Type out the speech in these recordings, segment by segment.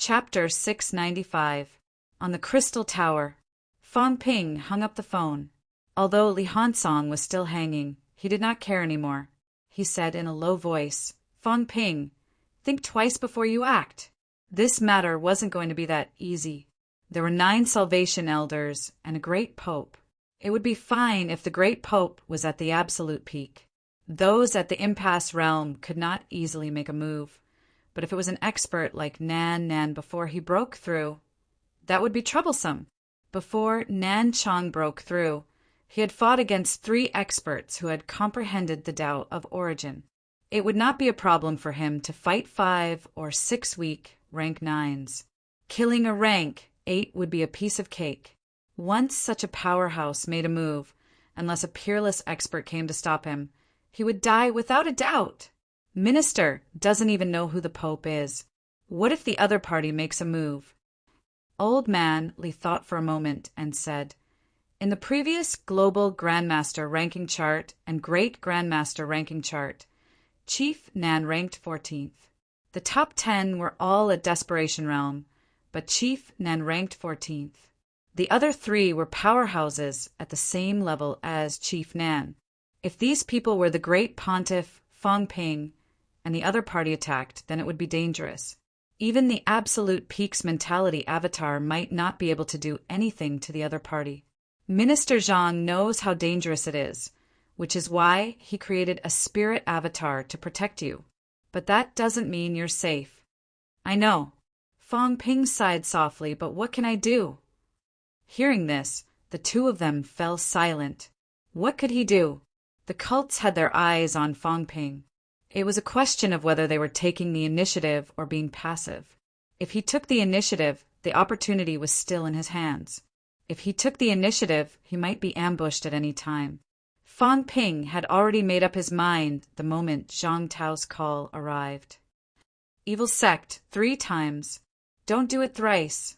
Chapter 695. On the Crystal Tower. Fong Ping hung up the phone. Although Li Hansong was still hanging, he did not care anymore. He said in a low voice, "Fong Ping, think twice before you act. This matter wasn't going to be that easy. There were 9 Salvation Elders and a great Pope. It would be fine if the great Pope was at the absolute peak. Those at the impasse realm could not easily make a move. But if it was an expert like Nan before he broke through, that would be troublesome. Before Nan Chong broke through, he had fought against 3 experts who had comprehended the Tao of origin. It would not be a problem for him to fight 5 or 6 weak rank 9s. Killing a rank 8 would be a piece of cake. Once such a powerhouse made a move, unless a peerless expert came to stop him, he would die without a doubt. Minister doesn't even know who the Pope is. What if the other party makes a move? Old Man Li thought for a moment and said, "In the previous Global Grandmaster ranking chart and Great Grandmaster ranking chart, Chief Nan ranked 14th. The top 10 were all at Desperation Realm, but Chief Nan ranked 14th. The other 3 were powerhouses at the same level as Chief Nan. If these people were the Great Pontiff, Fong Ping, and the other party attacked, then it would be dangerous. Even the absolute peaks mentality avatar might not be able to do anything to the other party. Minister Zhang knows how dangerous it is, which is why he created a spirit avatar to protect you. But that doesn't mean you're safe." "I know." Fong Ping sighed softly, "but what can I do?" Hearing this, the 2 of them fell silent. What could he do? The cults had their eyes on Fong Ping. It was a question of whether they were taking the initiative or being passive. If he took the initiative, the opportunity was still in his hands. If he took the initiative, he might be ambushed at any time. Fong Ping had already made up his mind the moment Zhang Tao's call arrived. "Evil sect, 3 times. Don't do it thrice.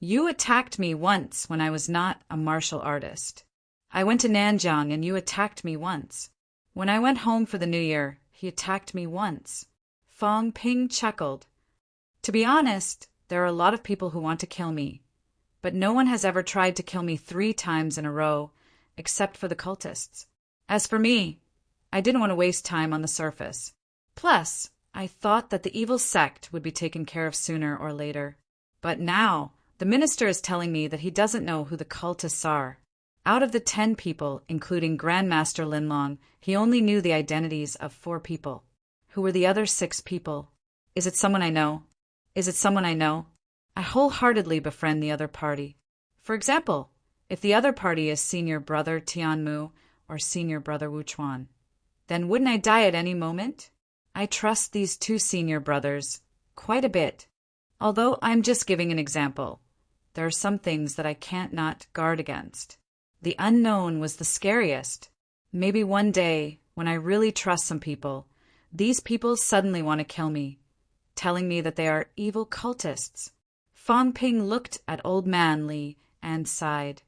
You attacked me once when I was not a martial artist. I went to Nanjiang and you attacked me once. When I went home for the New Year, he attacked me once." Fong Ping chuckled. "To be honest, there are a lot of people who want to kill me, but no one has ever tried to kill me 3 times in a row, except for the cultists. As for me, I didn't want to waste time on the surface. Plus, I thought that the evil sect would be taken care of sooner or later. But now, the minister is telling me that he doesn't know who the cultists are. Out of the 10 people, including Grandmaster Linlong, he only knew the identities of 4 people. Who were the other 6 people? Is it someone I know? Is it someone I know? I wholeheartedly befriend the other party. For example, if the other party is Senior Brother Tianmu or Senior Brother Wuchuan, then wouldn't I die at any moment? I trust these 2 senior brothers quite a bit. Although I'm just giving an example, there are some things that I can't not guard against. The unknown was the scariest. Maybe one day, when I really trust some people, these people suddenly want to kill me, telling me that they are evil cultists." Fong Ping looked at Old Man Li and sighed.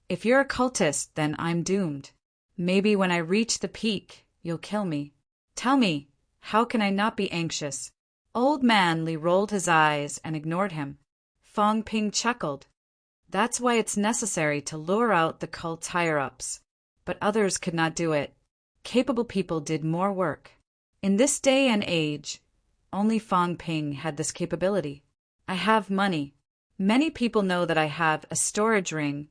"If you're a cultist, then I'm doomed. Maybe when I reach the peak, you'll kill me. Tell me, how can I not be anxious?" Old Man Li rolled his eyes and ignored him. Fong Ping chuckled. "That's why it's necessary to lure out the cult's higher-ups. But others could not do it. Capable people did more work. In this day and age, only Fong Ping had this capability. I have money. Many people know that I have a storage ring,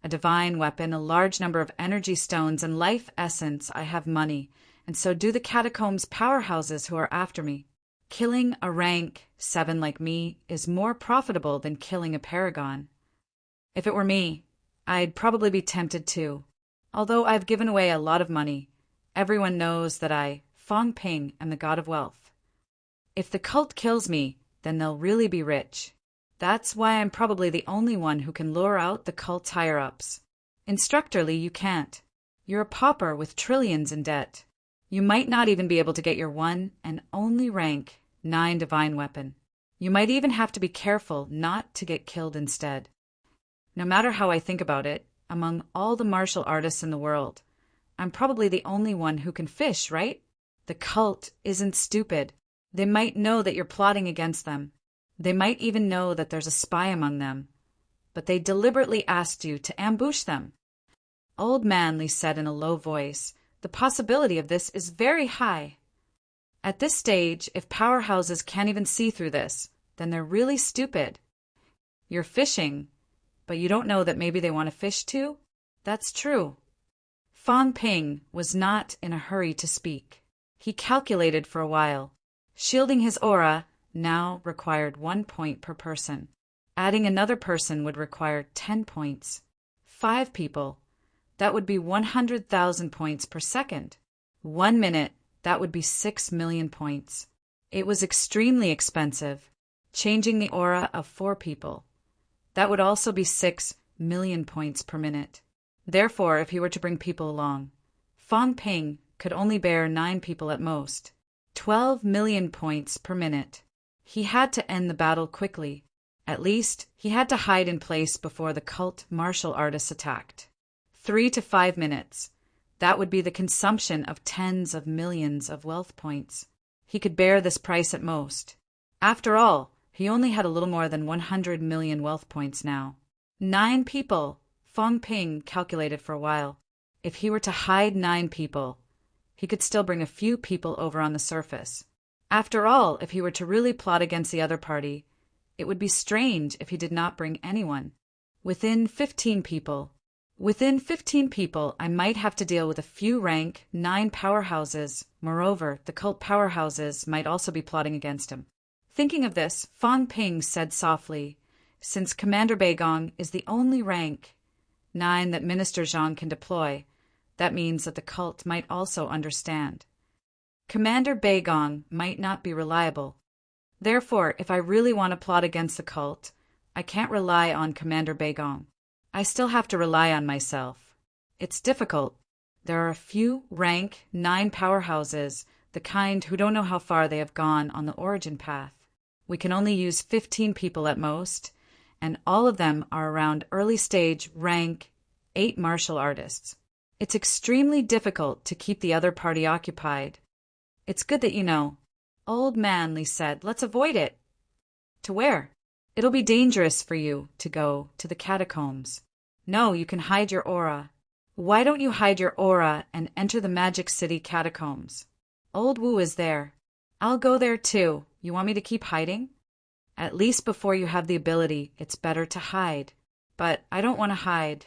a divine weapon, a large number of energy stones, and life essence. I have money, and so do the catacombs powerhouses who are after me. Killing a rank 7 like me is more profitable than killing a paragon. If it were me, I'd probably be tempted too. Although I've given away a lot of money, everyone knows that I, Fong Ping, am the god of wealth. If the cult kills me, then they'll really be rich. That's why I'm probably the only one who can lure out the cult's higher-ups. Instructor Li, you can't. You're a pauper with trillions in debt. You might not even be able to get your one and only rank 9 divine weapon. You might even have to be careful not to get killed instead. No matter how I think about it, among all the martial artists in the world, I'm probably the only one who can fish, right? The cult isn't stupid. They might know that you're plotting against them. They might even know that there's a spy among them, but they deliberately asked you to ambush them. Old Manly said in a low voice, "The possibility of this is very high. At this stage, if powerhouses can't even see through this, then they're really stupid. You're fishing, but you don't know that maybe they want to fish too? That's true." Fang Ping was not in a hurry to speak. He calculated for a while. Shielding his aura now required 1 point per person. Adding another person would require 10 points. 5 people. That would be 100,000 points per second. 1 minute. That would be 6 million points. It was extremely expensive. Changing the aura of 4 people. That would also be 6 million points per minute. Therefore, if he were to bring people along, Fang Ping could only bear 9 people at most. 12 million points per minute. He had to end the battle quickly. At least, he had to hide in place before the cult martial artists attacked. 3 to 5 minutes. That would be the consumption of tens of millions of wealth points. He could bear this price at most. After all, he only had a little more than 100 million wealth points now. 9 people. Fang Ping calculated for a while. If he were to hide 9 people, he could still bring a few people over on the surface. After all, if he were to really plot against the other party, it would be strange if he did not bring anyone. Within 15 people, I might have to deal with a few rank 9 powerhouses. Moreover, the cult powerhouses might also be plotting against him. Thinking of this, Fang Ping said softly, "Since Commander Beigong is the only rank 9 that Minister Zhang can deploy, that means that the cult might also understand. Commander Beigong might not be reliable. Therefore, if I really want to plot against the cult, I can't rely on Commander Beigong. I still have to rely on myself. It's difficult. There are a few rank 9 powerhouses, the kind who don't know how far they have gone on the origin path. We can only use 15 people at most, and all of them are around early stage rank 8 martial artists. It's extremely difficult to keep the other party occupied. It's good that you know." Old Manly said, "Let's avoid it." "To where?" "It'll be dangerous for you to go to the catacombs." "No, you can hide your aura." "Why don't you hide your aura and enter the Magic City catacombs?" "Old Wu is there." "I'll go there too. You want me to keep hiding?" "At least before you have the ability, it's better to hide." "But I don't want to hide."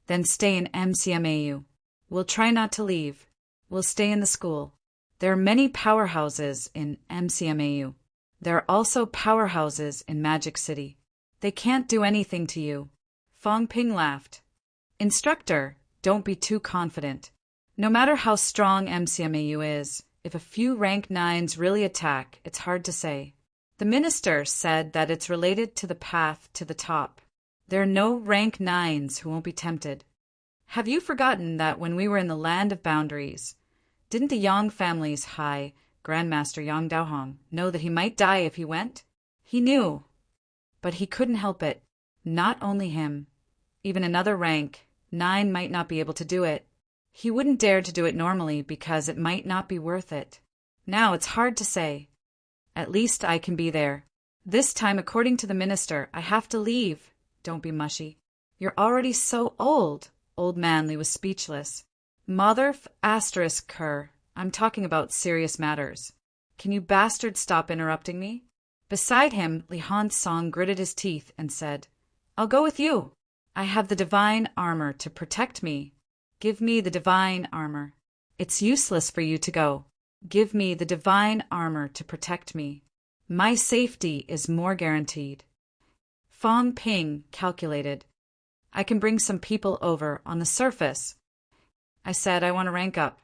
"Then stay in MCMAU. We'll try not to leave. We'll stay in the school. There are many powerhouses in MCMAU. There are also powerhouses in Magic City. They can't do anything to you." Fang Ping laughed. "Instructor, don't be too confident. No matter how strong MCMAU is, if a few rank 9s really attack, it's hard to say. The minister said that it's related to the path to the top. There are no rank 9s who won't be tempted. Have you forgotten that when we were in the land of boundaries, didn't the Yang family's high Grandmaster Yang Daohong know that he might die if he went? He knew, but he couldn't help it. Not only him. Even another rank 9 might not be able to do it. He wouldn't dare to do it normally because it might not be worth it. Now it's hard to say. At least I can be there. This time, according to the minister, I have to leave." "Don't be mushy. You're already so old." Old Manly was speechless. "Mother asterisk cur. I'm talking about serious matters. Can you bastards stop interrupting me?" Beside him, Li Song gritted his teeth and said, "I'll go with you. I have the divine armor to protect me." "Give me the divine armor." "It's useless for you to go. Give me the divine armor to protect me. My safety is more guaranteed." Fang Ping calculated. "I can bring some people over on the surface." I said I want to rank up.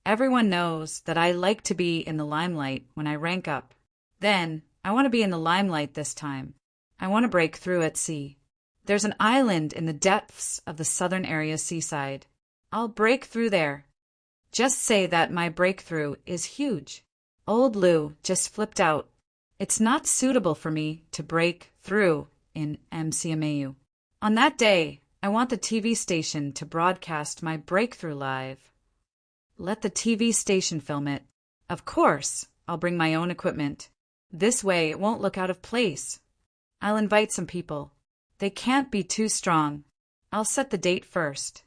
Everyone knows that I like to be in the limelight when I rank up. Then, I want to be in the limelight this time. I want to break through at sea. There's an island in the depths of the southern area seaside. I'll break through there. Just say that my breakthrough is huge. Old Lou just flipped out. It's not suitable for me to break through in MCMAU. On that day, I want the TV station to broadcast my breakthrough live. Let the TV station film it. Of course, I'll bring my own equipment. This way it won't look out of place. I'll invite some people. They can't be too strong. I'll set the date first.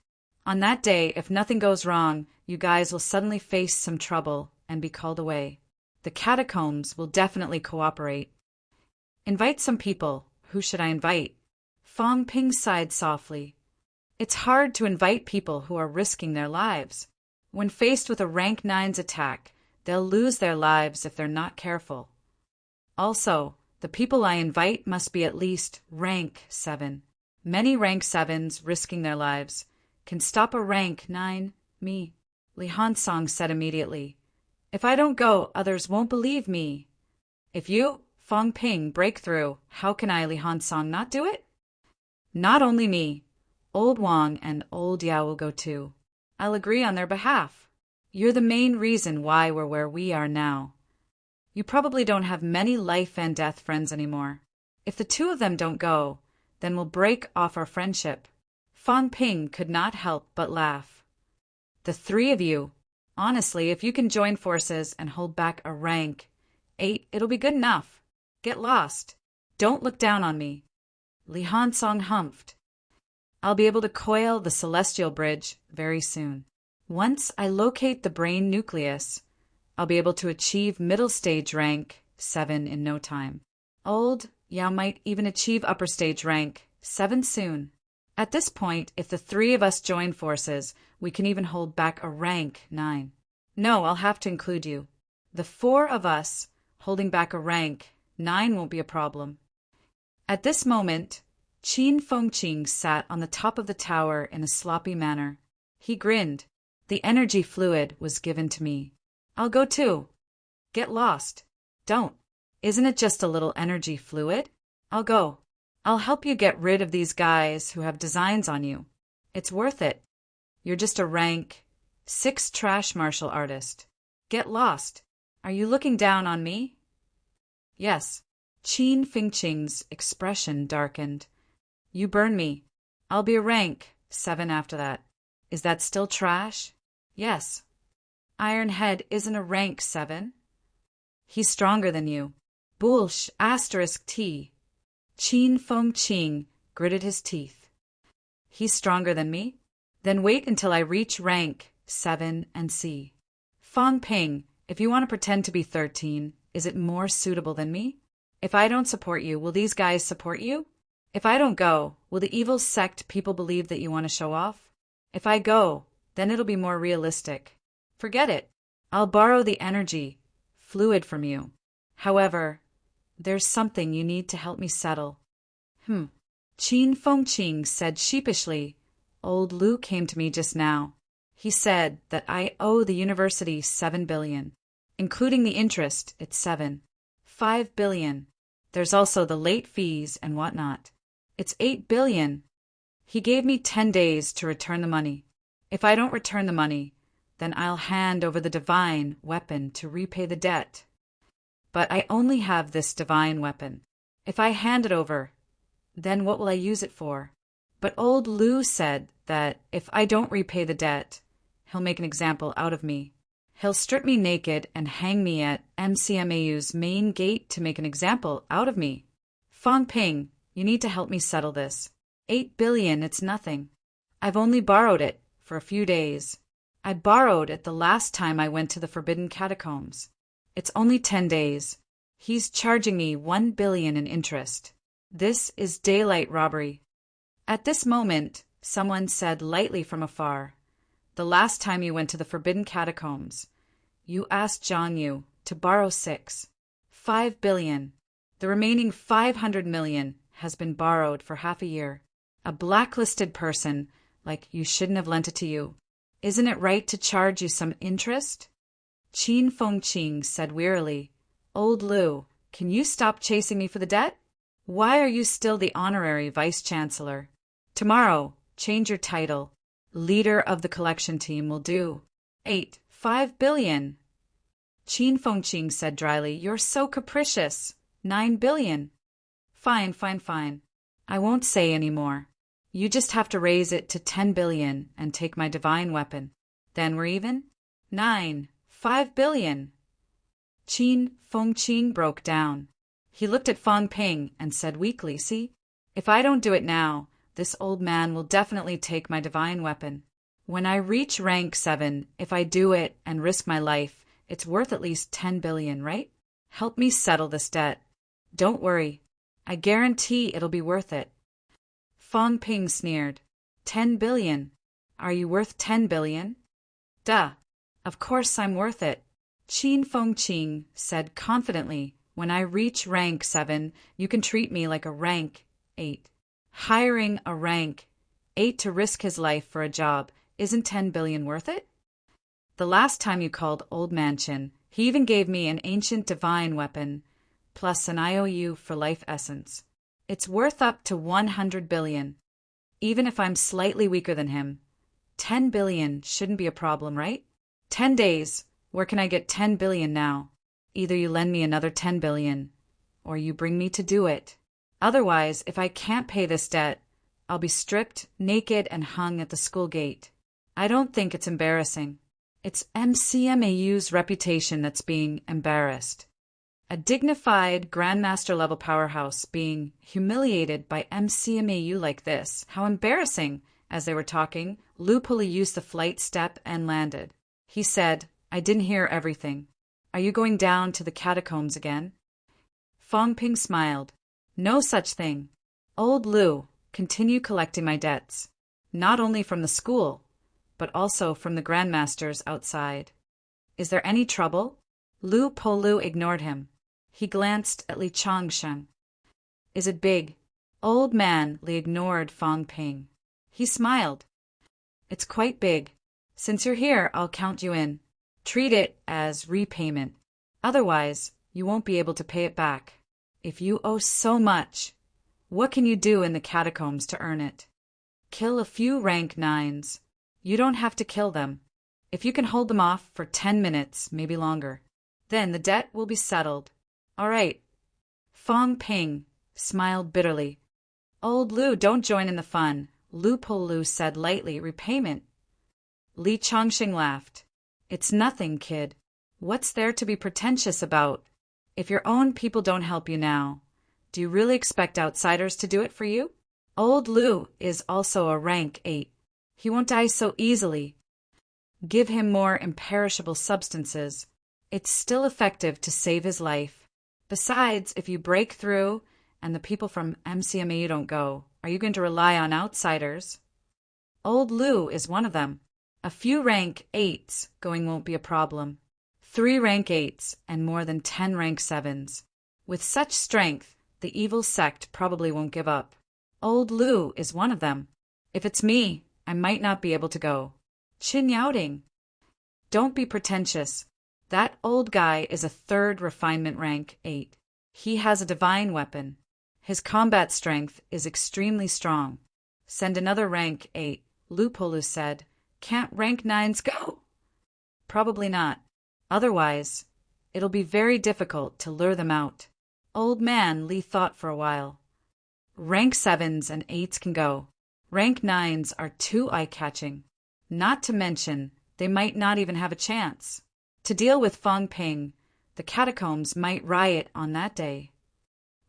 On that day, if nothing goes wrong, you guys will suddenly face some trouble and be called away. The catacombs will definitely cooperate. Invite some people. Who should I invite? Fong Ping sighed softly. It's hard to invite people who are risking their lives. When faced with a rank 9's attack, they'll lose their lives if they're not careful. Also, the people I invite must be at least rank 7. Many rank 7s risking their lives can stop a rank 9, me, Li Hansong said immediately. If I don't go, others won't believe me. If you, Fong Ping, break through, how can I, Li Hansong, not do it? Not only me. Old Wang and Old Yao will go too. I'll agree on their behalf. You're the main reason why we're where we are now. You probably don't have many life and death friends anymore. If the two of them don't go, then we'll break off our friendship. Fong Ping could not help but laugh. The three of you. Honestly, if you can join forces and hold back a rank 8, it'll be good enough. Get lost. Don't look down on me. Li Hansong humphed. I'll be able to coil the celestial bridge very soon. Once I locate the brain nucleus, I'll be able to achieve middle stage rank 7 in no time. Old Yao might even achieve upper stage rank 7 soon. At this point, if the three of us join forces, we can even hold back a rank 9. No, I'll have to include you. The 4 of us holding back a rank 9 won't be a problem. At this moment, Qin Fengqing sat on the top of the tower in a sloppy manner. He grinned. The energy fluid was given to me. I'll go too. Get lost. Don't. Isn't it just a little energy fluid? I'll go. I'll help you get rid of these guys who have designs on you. It's worth it. You're just a rank 6 trash martial artist. Get lost. Are you looking down on me? Yes. Qin Fengqing's expression darkened. You burn me. I'll be a rank 7 after that. Is that still trash? Yes. Ironhead isn't a rank 7. He's stronger than you. Bullsh *T. Qin Fengqing gritted his teeth. He's stronger than me? Then wait until I reach rank 7 and see. Fong Ping, if you want to pretend to be 13, is it more suitable than me? If I don't support you, will these guys support you? If I don't go, will the evil sect people believe that you want to show off? If I go, then it'll be more realistic. Forget it. I'll borrow the energy, fluid from you. However, there's something you need to help me settle. Qin Fengqing said sheepishly. Old Lu came to me just now. He said that I owe the university 7 billion. Including the interest, it's 5 billion. There's also the late fees and whatnot. It's 8 billion. He gave me 10 days to return the money. If I don't return the money, then I'll hand over the divine weapon to repay the debt. But I only have this divine weapon. If I hand it over, then what will I use it for? But old Lu said that if I don't repay the debt, he'll make an example out of me. He'll strip me naked and hang me at MCMAU's main gate to make an example out of me. Fong Ping, you need to help me settle this. 8 billion, it's nothing. I've only borrowed it for a few days. I borrowed it the last time I went to the Forbidden Catacombs. It's only 10 days. He's charging me 1 billion in interest. This is daylight robbery. At this moment, someone said lightly from afar, the last time you went to the Forbidden Catacombs, you asked Zhang Yu to borrow 5 billion. The remaining 500 million has been borrowed for half a year. A blacklisted person like you shouldn't have lent it to you. Isn't it right to charge you some interest? Qin Fengqing said wearily, Old Lu, can you stop chasing me for the debt? Why are you still the honorary vice-chancellor? Tomorrow, change your title. Leader of the collection team will do. 5 billion. Qin Fengqing said dryly, you're so capricious. 9 billion. Fine. I won't say any more. You just have to raise it to 10 billion and take my divine weapon. Then we're even? 5 billion. Qin Fengqing broke down. He looked at Fang Ping and said weakly, "See, if I don't do it now, this old man will definitely take my divine weapon. When I reach rank 7, if I do it and risk my life, it's worth at least 10 billion, right? Help me settle this debt. Don't worry. I guarantee it'll be worth it." Fang Ping sneered. 10 billion? Are you worth 10 billion? Duh. Of course I'm worth it. Qin Fengqing said confidently, "When I reach rank 7, you can treat me like a rank 8. Hiring a rank 8 to risk his life for a job, isn't 10 billion worth it? The last time you called Old Mansion, he even gave me an ancient divine weapon, plus an IOU for life essence. It's worth up to 100 billion. Even if I'm slightly weaker than him, 10 billion shouldn't be a problem, right? 10 days. Where can I get 10 billion now? Either you lend me another 10 billion, or you bring me to do it. Otherwise, if I can't pay this debt, I'll be stripped, naked, and hung at the school gate. I don't think it's embarrassing. It's MCMAU's reputation that's being embarrassed. A dignified Grandmaster-level powerhouse being humiliated by MCMAU like this. How embarrassing!" As they were talking, Lu Poli used the flight step and landed. He said, "I didn't hear everything. Are you going down to the catacombs again?" Fang Ping smiled. "No such thing. Old Lu, continue collecting my debts. Not only from the school, but also from the grandmasters outside. Is there any trouble?" Lu Polu ignored him. He glanced at Li Changsheng. "Is it big?" Old man Li ignored Fang Ping. He smiled. "It's quite big. Since you're here, I'll count you in. Treat it as repayment. Otherwise, you won't be able to pay it back. If you owe so much, what can you do in the catacombs to earn it? Kill a few rank 9s. You don't have to kill them. If you can hold them off for 10 minutes, maybe longer, then the debt will be settled. All right." Fang Ping smiled bitterly. "Old Lu, don't join in the fun," Lu Polu said lightly. "Repayment." Li Changxing laughed. "It's nothing, kid. What's there to be pretentious about? If your own people don't help you now, do you really expect outsiders to do it for you? Old Lu is also a rank 8. He won't die so easily. Give him more imperishable substances. It's still effective to save his life. Besides, if you break through and the people from MCMAU don't go, are you going to rely on outsiders? Old Lu is one of them. A few rank 8s going won't be a problem. 3 rank 8s and more than 10 rank 7s. With such strength, the evil sect probably won't give up. Old Lu is one of them. If it's me, I might not be able to go. Qin Yaoding. Don't be pretentious. That old guy is a 3rd refinement rank 8. He has a divine weapon. His combat strength is extremely strong. Send another rank 8, Lu Polu said. Can't rank 9s go? Probably not. Otherwise, it'll be very difficult to lure them out. Old man Li thought for a while. Rank 7s and 8s can go. Rank 9s are too eye-catching. Not to mention, they might not even have a chance. To deal with Fang Ping, the catacombs might riot on that day.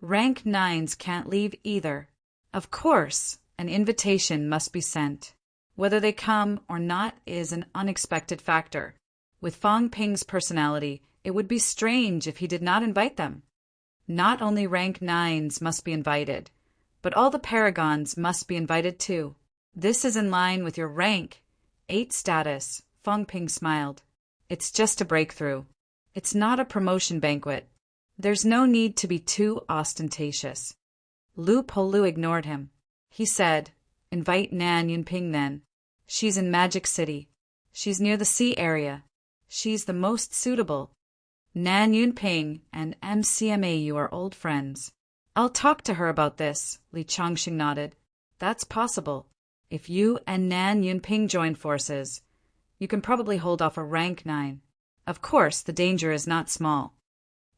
Rank 9s can't leave either. Of course, an invitation must be sent. Whether they come or not is an unexpected factor. With Fang Ping's personality, it would be strange if he did not invite them. Not only rank 9s must be invited, but all the paragons must be invited too. This is in line with your rank 8 status, Fang Ping smiled. It's just a breakthrough. It's not a promotion banquet. There's no need to be too ostentatious. Lu Polu ignored him. He said, invite Nan Yunping then. She's in Magic City. She's near the sea area. She's the most suitable. Nan Yunping and MCMAU are old friends. I'll talk to her about this, Li Changxing nodded. That's possible. If you and Nan Yunping join forces, you can probably hold off a rank 9. Of course, the danger is not small.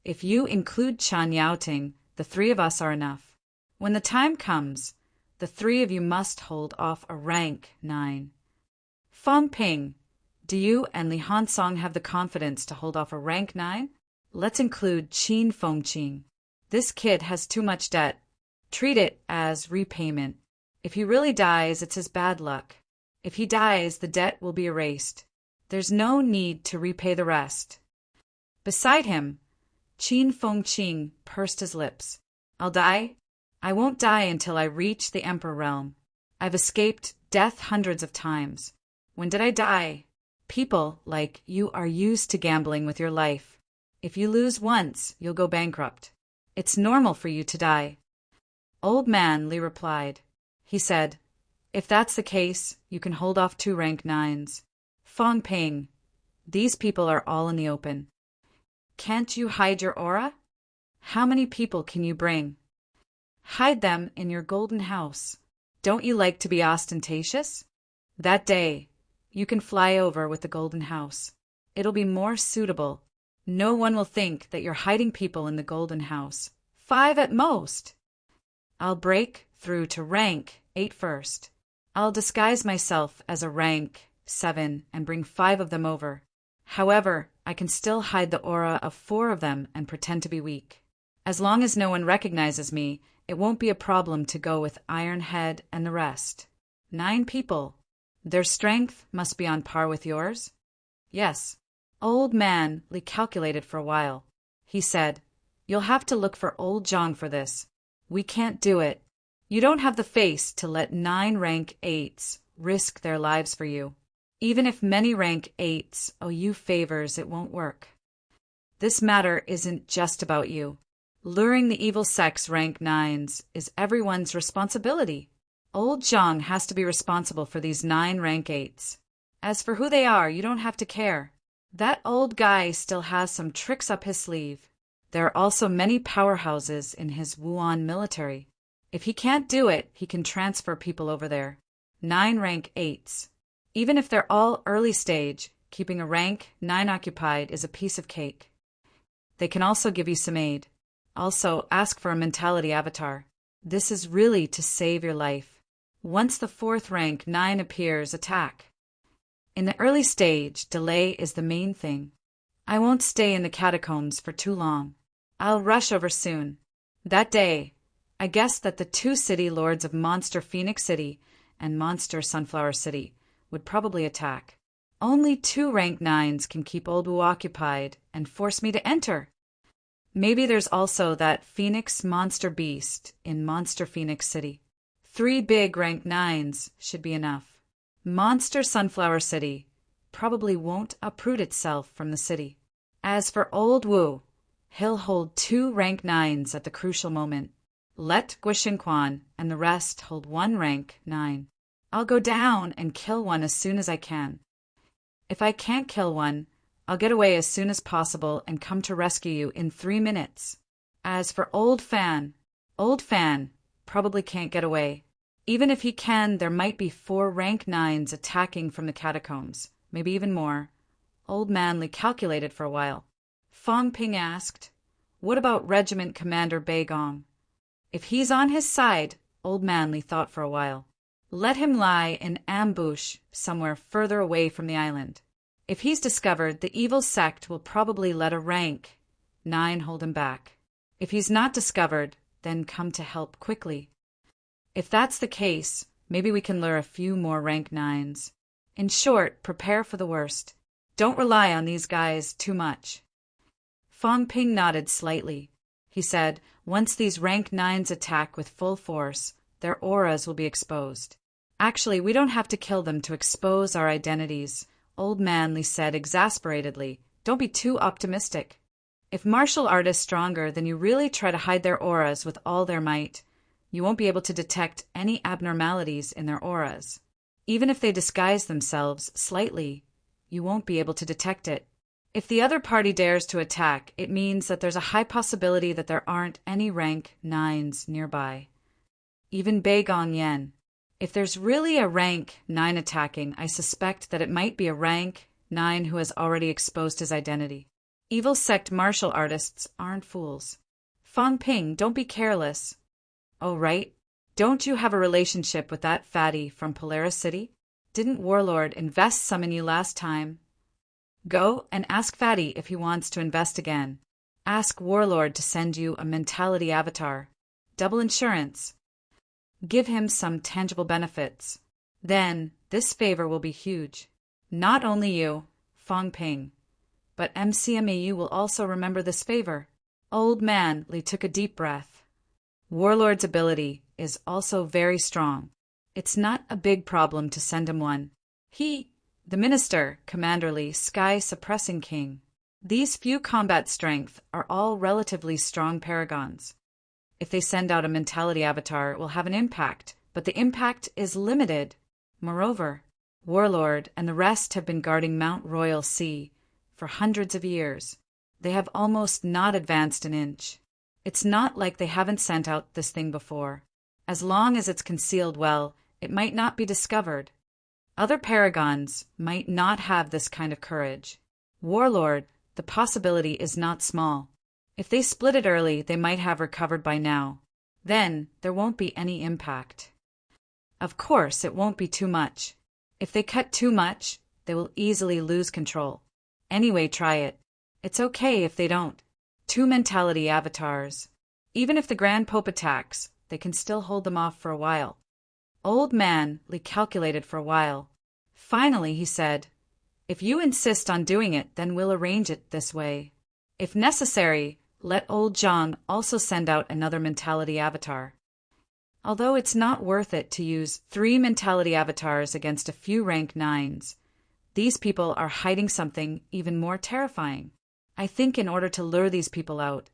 If you include Chan Yaoting, the 3 of us are enough. When the time comes, the 3 of you must hold off a rank 9. Fang Ping, do you and Li Hansong have the confidence to hold off a rank 9? Let's include Qin Fengqing. This kid has too much debt. Treat it as repayment. If he really dies, it's his bad luck. If he dies, the debt will be erased. There's no need to repay the rest. Beside him, Qin Fengqing pursed his lips. I'll die? I won't die until I reach the Emperor realm. I've escaped death hundreds of times. When did I die? People like you are used to gambling with your life. If you lose once, you'll go bankrupt. It's normal for you to die. Old Man Li replied. He said, if that's the case, you can hold off 2 rank 9s. Fong Ping, these people are all in the open. Can't you hide your aura? How many people can you bring? Hide them in your golden house. Don't you like to be ostentatious? That day, you can fly over with the golden house. It'll be more suitable. No one will think that you're hiding people in the golden house. 5 at most. I'll break through to rank 8 first. I'll disguise myself as a rank 7 and bring 5 of them over. However, I can still hide the aura of 4 of them and pretend to be weak. As long as no one recognizes me, it won't be a problem to go with Ironhead and the rest. 9 people. Their strength must be on par with yours? Yes. Old Man Li calculated for a while. He said, you'll have to look for old Zhang for this. We can't do it. You don't have the face to let 9 rank 8s risk their lives for you. Even if many rank 8s owe you favors, it won't work. This matter isn't just about you. Luring the evil sect's rank 9s is everyone's responsibility. Old Zhang has to be responsible for these 9 rank 8s. As for who they are, you don't have to care. That old guy still has some tricks up his sleeve. There are also many powerhouses in his Wuan military. If he can't do it, he can transfer people over there. 9 rank 8s. Even if they're all early stage, keeping a rank 9 occupied is a piece of cake. They can also give you some aid. Also, ask for a mentality avatar. This is really to save your life. Once the 4th rank 9 appears, attack. In the early stage, delay is the main thing. I won't stay in the catacombs for too long. I'll rush over soon. That day, I guess that the 2 city lords of Monster Phoenix City and Monster Sunflower City would probably attack. Only 2 rank 9s can keep Old Wu occupied and force me to enter. Maybe there's also that Phoenix Monster Beast in Monster Phoenix City. 3 big rank 9s should be enough. Monster Sunflower City probably won't uproot itself from the city. As for Old Wu, he'll hold 2 rank 9s at the crucial moment. Let Guixinquan and the rest hold 1 rank 9. I'll go down and kill one as soon as I can. If I can't kill one, I'll get away as soon as possible and come to rescue you in 3 minutes. As for Old Fan probably can't get away. Even if he can, there might be 4 rank 9s attacking from the catacombs, maybe even more. Old Man Li calculated for a while. Fong Ping asked, what about Regiment Commander Beigong? If he's on his side, Old Man Li thought for a while. Let him lie in ambush somewhere further away from the island. If he's discovered, the evil sect will probably let a rank 9 hold him back. If he's not discovered, then come to help quickly. If that's the case, maybe we can lure a few more rank 9s. In short, prepare for the worst. Don't rely on these guys too much. Fong Ping nodded slightly. He said, once these rank 9s attack with full force, their auras will be exposed. Actually, we don't have to kill them to expose our identities, Old Man Li said exasperatedly. Don't be too optimistic. If martial art is stronger, then you really try to hide their auras with all their might. You won't be able to detect any abnormalities in their auras. Even if they disguise themselves slightly, you won't be able to detect it. If the other party dares to attack, it means that there's a high possibility that there aren't any rank 9s nearby. Even Beigong Yan. If there's really a rank 9 attacking, I suspect that it might be a rank 9 who has already exposed his identity. Evil sect martial artists aren't fools. Fong Ping, don't be careless. Oh, right. Don't you have a relationship with that fatty from Polaris City? Didn't Warlord invest some in you last time? Go and ask Fatty if he wants to invest again. Ask Warlord to send you a mentality avatar. Double insurance. Give him some tangible benefits. Then, this favor will be huge. Not only you, Fong Ping, but MCMAU will also remember this favor. Old Man Li took a deep breath. Warlord's ability is also very strong. It's not a big problem to send him one. The Minister, Commander Li, Sky Suppressing King. These few combat strength are all relatively strong paragons. If they send out a mentality avatar, it will have an impact, but the impact is limited. Moreover, Warlord and the rest have been guarding Mount Royal Sea for hundreds of years. They have almost not advanced an inch. It's not like they haven't sent out this thing before. As long as it's concealed well, it might not be discovered. Other paragons might not have this kind of courage. Warlord, the possibility is not small. If they split it early, they might have recovered by now. Then, there won't be any impact. Of course, it won't be too much. If they cut too much, they will easily lose control. Anyway, try it. It's okay if they don't. 2 mentality avatars. Even if the Grand Pope attacks, they can still hold them off for a while. Old Man Li calculated for a while. Finally, he said, "If you insist on doing it, then we'll arrange it this way. If necessary, let old Zhang also send out another mentality avatar. Although it's not worth it to use 3 mentality avatars against a few rank 9s, these people are hiding something even more terrifying. I think in order to lure these people out,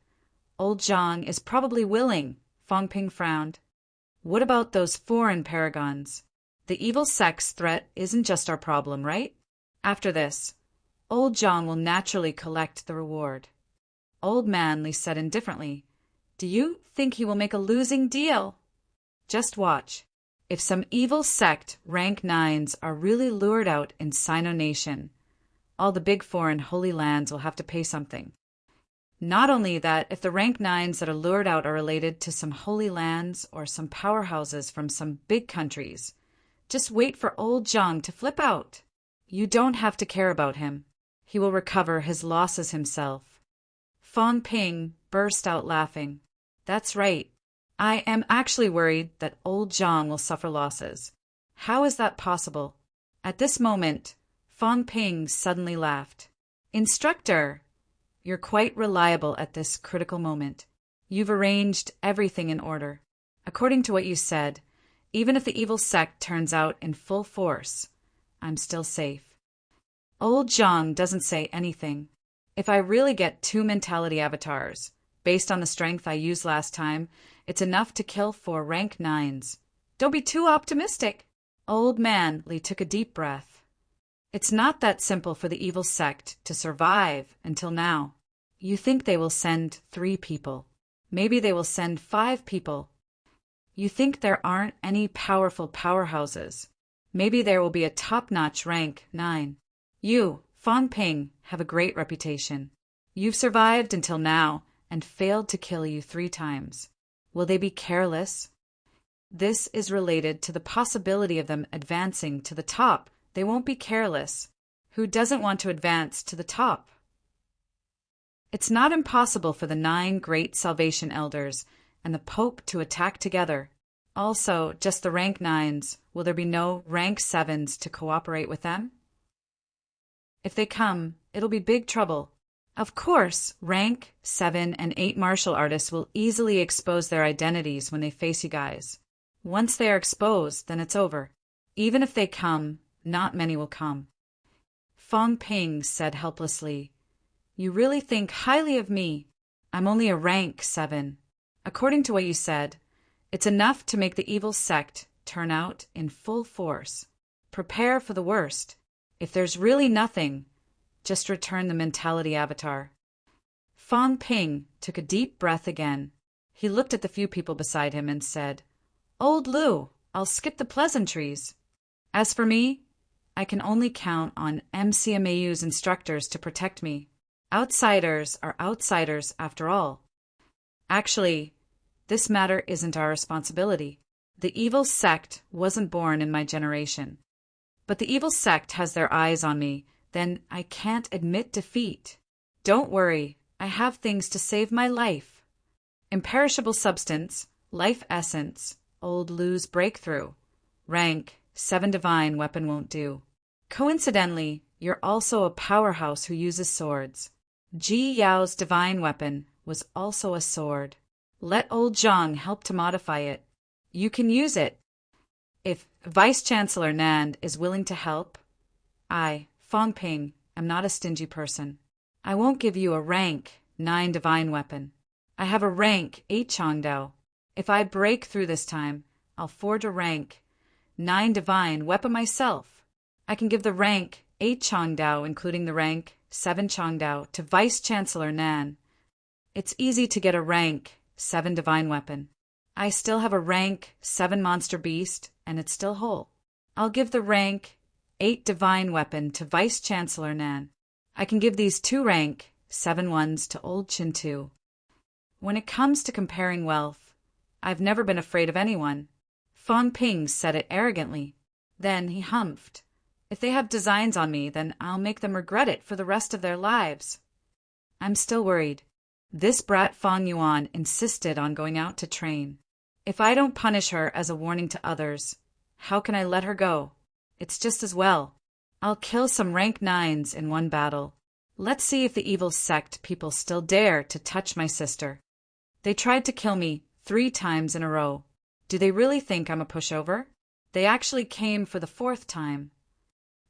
old Zhang is probably willing." Fong Ping frowned. "What about those foreign paragons? The evil sect's threat isn't just our problem, right? After this, old Zhang will naturally collect the reward." Old Man Li said indifferently, "Do you think he will make a losing deal?" "Just watch. If some evil sect rank 9s are really lured out in Sino Nation, all the big foreign holy lands will have to pay something. Not only that, if the rank 9s that are lured out are related to some holy lands or some powerhouses from some big countries, just wait for old Zhang to flip out. You don't have to care about him. He will recover his losses himself." Fong Ping burst out laughing. "That's right. I am actually worried that old Zhang will suffer losses. How is that possible?" At this moment, Fong Ping suddenly laughed. "Instructor, you're quite reliable at this critical moment. You've arranged everything in order. According to what you said, even if the evil sect turns out in full force, I'm still safe. Old Zhang doesn't say anything. If I really get 2 mentality avatars, based on the strength I used last time, it's enough to kill 4 rank 9s. Don't be too optimistic." Old Man Li took a deep breath. "It's not that simple for the evil sect to survive until now. You think they will send 3 people. Maybe they will send 5 people. You think there aren't any powerful powerhouses. Maybe there will be a top-notch rank 9. You, Fong Ping, have a great reputation. You've survived until now and failed to kill you 3 times. Will they be careless? This is related to the possibility of them advancing to the top. They won't be careless. Who doesn't want to advance to the top? It's not impossible for the 9 great Salvation Elders and the Pope to attack together. Also, just the rank 9s, will there be no rank 7s to cooperate with them? If they come, it'll be big trouble. Of course, rank 7 and 8 martial artists will easily expose their identities when they face you guys. Once they are exposed, then it's over. Even if they come, not many will come." Fong Ping said helplessly, "You really think highly of me. I'm only a rank 7. According to what you said, it's enough to make the evil sect turn out in full force. Prepare for the worst. If there's really nothing, just return the mentality avatar." Fong Ping took a deep breath again. He looked at the few people beside him and said, "Old Lu, I'll skip the pleasantries. As for me, I can only count on MCMAU's instructors to protect me. Outsiders are outsiders after all. Actually, this matter isn't our responsibility. The evil sect wasn't born in my generation. But the evil sect has their eyes on me, then I can't admit defeat. Don't worry, I have things to save my life. Imperishable substance, life essence, old Lou's breakthrough. Rank, 7 divine weapon won't do. Coincidentally, you're also a powerhouse who uses swords. Ji Yao's divine weapon was also a sword. Let old Zhang help to modify it. You can use it. If Vice Chancellor Nand is willing to help, I, Fong Ping, am not a stingy person. I won't give you a rank 9 divine weapon. I have a rank 8 Changdao. If I break through this time, I'll forge a rank 9 divine weapon myself. I can give the rank 8 Changdao, including the rank 7 Changdao, to Vice Chancellor Nan. It's easy to get a rank 7 divine weapon. I still have a rank 7 monster beast, and it's still whole. I'll give the rank 8 divine weapon to Vice Chancellor Nan. I can give these 2 rank 7 ones to old Chintu. When it comes to comparing wealth, I've never been afraid of anyone. Fong Ping said it arrogantly. Then he humphed. If they have designs on me, then I'll make them regret it for the rest of their lives. I'm still worried. This brat Fong Yuan insisted on going out to train. If I don't punish her as a warning to others, how can I let her go? It's just as well. I'll kill some rank 9s in one battle. Let's see if the evil sect people still dare to touch my sister. They tried to kill me 3 times in a row. Do they really think I'm a pushover? They actually came for the 4th time.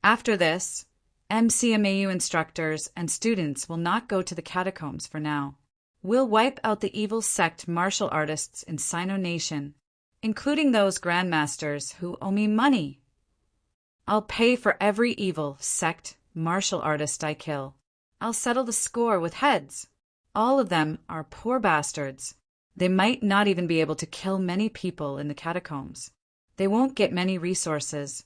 After this, MCMAU instructors and students will not go to the catacombs for now. We'll wipe out the evil sect martial artists in Sino Nation, including those grandmasters who owe me money. I'll pay for every evil sect martial artist I kill. I'll settle the score with heads. All of them are poor bastards. They might not even be able to kill many people in the catacombs. They won't get many resources.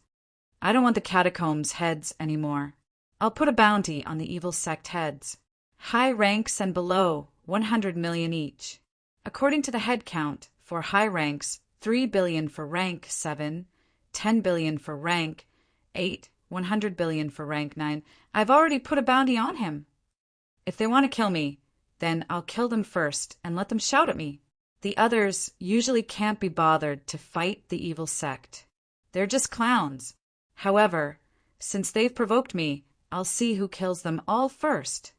I don't want the catacombs heads anymore. I'll put a bounty on the evil sect heads. High ranks and below, 100 million each. According to the head count, for high ranks, 3 billion for rank 7, 10 billion for rank 8, 100 billion for rank 9. I've already put a bounty on him. If they want to kill me, then I'll kill them first and let them shout at me. The others usually can't be bothered to fight the evil sect. They're just clowns. However, since they've provoked me, I'll see who kills them all first.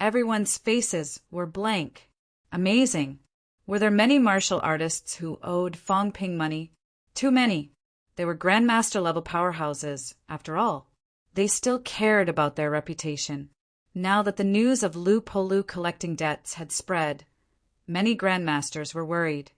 Everyone's faces were blank. Amazing. Were there many martial artists who owed Fong Ping money? Too many. They were grandmaster-level powerhouses, after all. They still cared about their reputation. Now that the news of Lu Polu collecting debts had spread, many grandmasters were worried.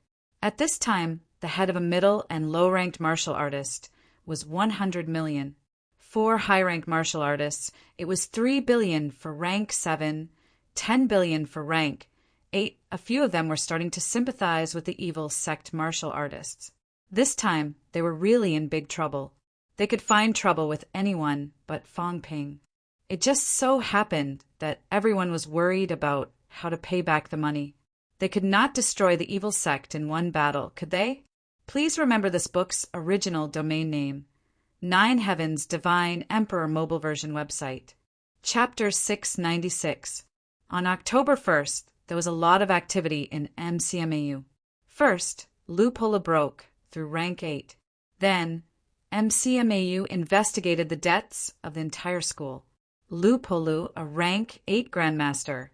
At this time, the head of a middle and low-ranked martial artist was 100 million. 4 high-ranked martial artists, it was 3 billion for rank 7, 10 billion for rank 8. A few of them were starting to sympathize with the evil sect martial artists. This time, they were really in big trouble. They could find trouble with anyone but Fong Ping. It just so happened that everyone was worried about how to pay back the money. They could not destroy the evil sect in one battle, could they? Please remember this book's original domain name. 9 Heavens Divine Emperor Mobile Version website. Chapter 696. On October 1st, there was a lot of activity in MCMAU. First, Lupola broke through rank 8. Then, MCMAU investigated the debts of the entire school. Lupolu, a rank 8 grandmaster,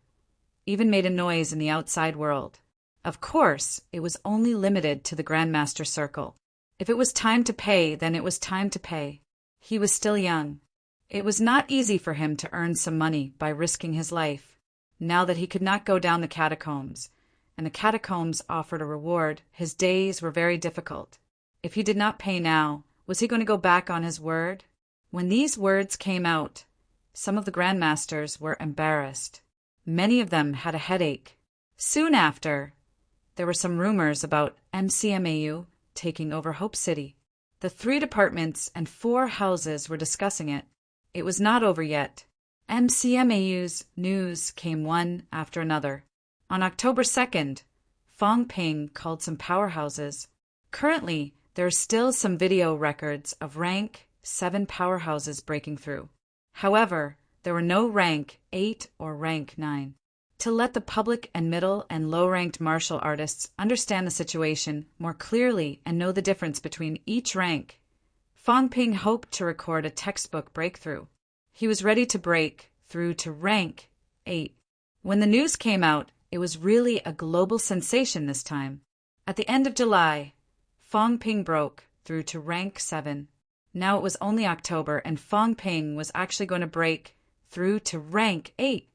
even made a noise in the outside world. Of course, it was only limited to the grandmaster circle. If it was time to pay, then it was time to pay. He was still young. It was not easy for him to earn some money by risking his life. Now that he could not go down the catacombs, and the catacombs offered a reward, his days were very difficult. If he did not pay now, was he going to go back on his word? When these words came out, some of the grandmasters were embarrassed. Many of them had a headache. Soon after, there were some rumors about MCMAU taking over Hope City. The 3 departments and 4 houses were discussing it. It was not over yet. MCMAU's news came one after another. On October 2nd, Fong Ping called some powerhouses. Currently, there are still some video records of rank 7 powerhouses breaking through. However, there were no rank 8 or rank 9. to let the public and middle and low-ranked martial artists understand the situation more clearly and know the difference between each rank. Fong Ping hoped to record a textbook breakthrough. He was ready to break through to rank 8. When the news came out, it was really a global sensation this time. At the end of July, Fong Ping broke through to rank 7. Now it was only October, and Fong Ping was actually going to break through to rank 8.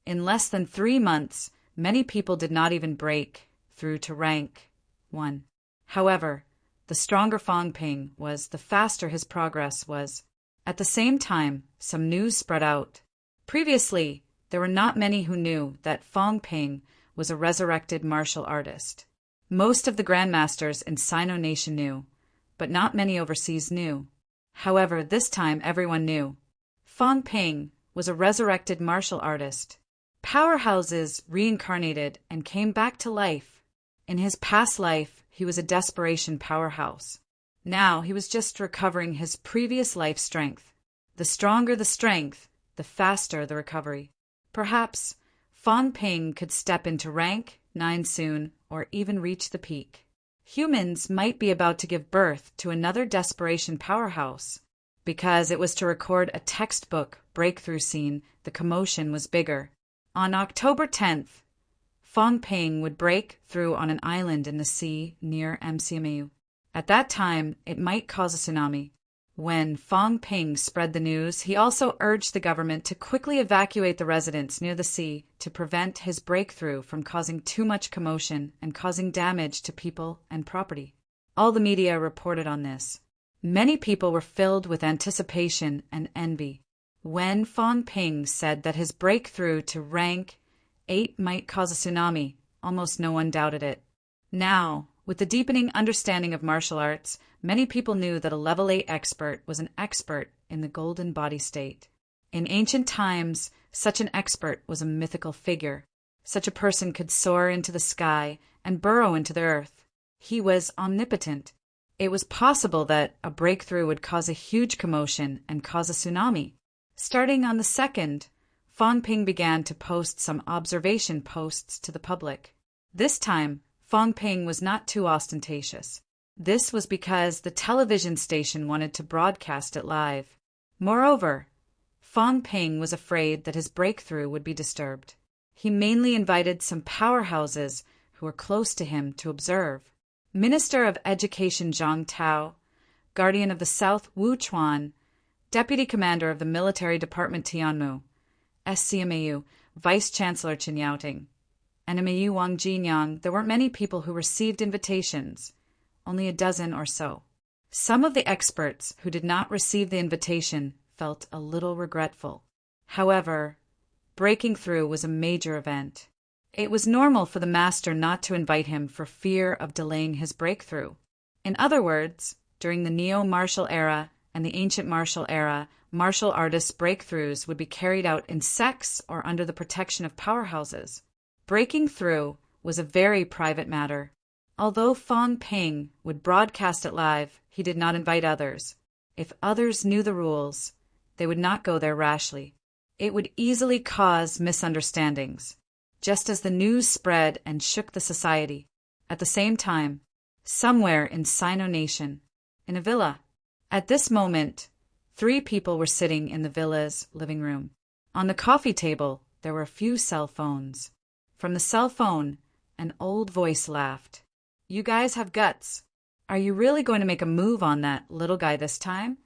In less than 3 months, many people did not even break through to rank 1. However, the stronger Fong Ping was, the faster his progress was. At the same time, some news spread out. Previously, there were not many who knew that Fong Ping was a resurrected martial artist. Most of the grandmasters in Sino Nation knew, but not many overseas knew. However, this time everyone knew. Fong Ping was a resurrected martial artist. Powerhouses reincarnated and came back to life. In his past life, he was a desperation powerhouse. Now he was just recovering his previous life strength. The stronger the strength, the faster the recovery. Perhaps Fong Ping could step into rank 9 soon, or even reach the peak. Humans might be about to give birth to another desperation powerhouse. Because it was to record a textbook breakthrough scene, the commotion was bigger. On October 10th, Fong Ping would break through on an island in the sea near MCMAU. At that time, it might cause a tsunami. When Fong Ping spread the news, he also urged the government to quickly evacuate the residents near the sea to prevent his breakthrough from causing too much commotion and causing damage to people and property. All the media reported on this. Many people were filled with anticipation and envy. When Fong Ping said that his breakthrough to rank 8 might cause a tsunami, almost no one doubted it. Now, with the deepening understanding of martial arts, many people knew that a level 8 expert was an expert in the golden body state. In ancient times, such an expert was a mythical figure. Such a person could soar into the sky and burrow into the earth. He was omnipotent. It was possible that a breakthrough would cause a huge commotion and cause a tsunami. Starting on the 2nd, Fong Ping began to post some observation posts to the public. This time, Fong Ping was not too ostentatious. This was because the television station wanted to broadcast it live. Moreover, Fong Ping was afraid that his breakthrough would be disturbed. He mainly invited some powerhouses who were close to him to observe. Minister of Education Zhang Tao, Guardian of the South Wu Chuan, Deputy Commander of the Military Department Tianmu, SCMAU, Vice Chancellor Chen Yaoting, and NMAU Wang Jinyang, there weren't many people who received invitations, only a dozen or so. Some of the experts who did not receive the invitation felt a little regretful. However, breaking through was a major event. It was normal for the master not to invite him for fear of delaying his breakthrough. In other words, during the neo-martial era and the ancient martial era, martial artists' breakthroughs would be carried out in sects or under the protection of powerhouses. Breaking through was a very private matter. Although Fong Ping would broadcast it live, he did not invite others. If others knew the rules, they would not go there rashly. It would easily cause misunderstandings, just as the news spread and shook the society. At the same time, somewhere in Sino Nation, in a villa, at this moment, 3 people were sitting in the villa's living room. On the coffee table, there were a few cell phones. From the cell phone, an old voice laughed. "You guys have guts. Are you really going to make a move on that little guy this time?"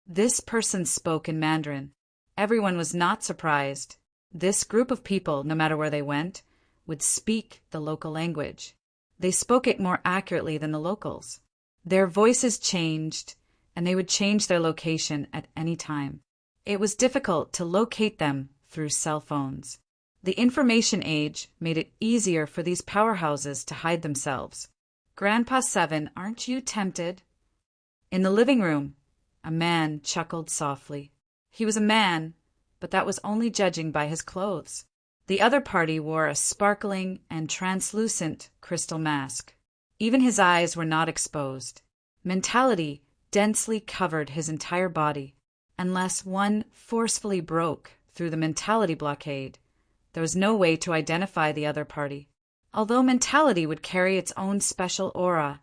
This person spoke in Mandarin. Everyone was not surprised. This group of people, no matter where they went, would speak the local language. They spoke it more accurately than the locals. Their voices changed, and they would change their location at any time. It was difficult to locate them through cell phones. The information age made it easier for these powerhouses to hide themselves. "Grandpa Seven, aren't you tempted?" In the living room, a man chuckled softly. He was a man, but that was only judging by his clothes. The other party wore a sparkling and translucent crystal mask. Even his eyes were not exposed. Mentality densely covered his entire body. Unless one forcefully broke through the mentality blockade, There was no way to identify the other party. Although mentality would carry its own special aura,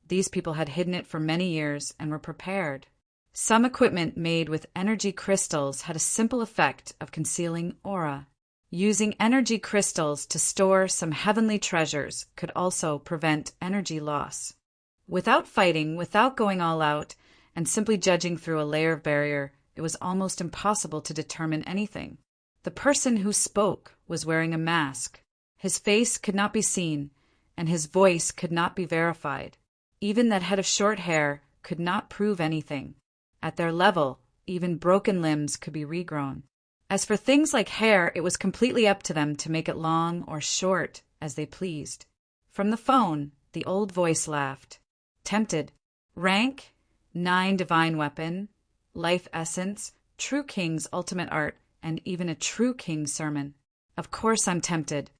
these people had hidden it for many years and were prepared. Some equipment made with energy crystals had a simple effect of concealing aura. Using energy crystals to store some heavenly treasures could also prevent energy loss. Without fighting, without going all out, and simply judging through a layer of barrier, it was almost impossible to determine anything. The person who spoke was wearing a mask. His face could not be seen, and his voice could not be verified. Even that head of short hair could not prove anything. At their level, even broken limbs could be regrown. As for things like hair, it was completely up to them to make it long or short as they pleased. From the phone, the old voice laughed. Tempted. Rank, 9 divine weapon, life essence, true king's ultimate art, and even a true king's sermon. Of course I'm tempted.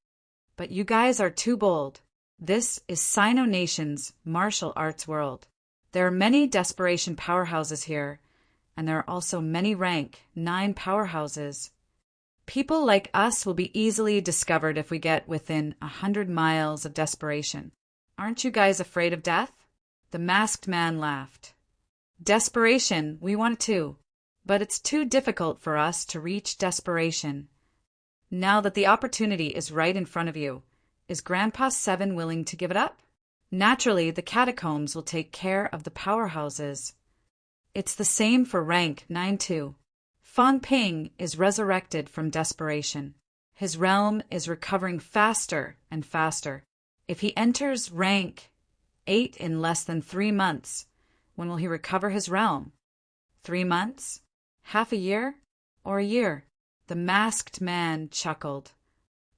But you guys are too bold. This is Sino Nation's martial arts world. There are many desperation powerhouses here, and there are also many rank 9 powerhouses. People like us will be easily discovered if we get within 100 miles of desperation. Aren't you guys afraid of death? The masked man laughed. Desperation, we want it too, but it's too difficult for us to reach desperation. Now that the opportunity is right in front of you, is Grandpa 7 willing to give it up? Naturally, the catacombs will take care of the powerhouses. It's the same for rank 9 too. Fang Ping is resurrected from desperation. His realm is recovering faster and faster. If he enters rank 8 in less than 3 months, when will he recover his realm? 3 months? Half a year? Or a year? The masked man chuckled.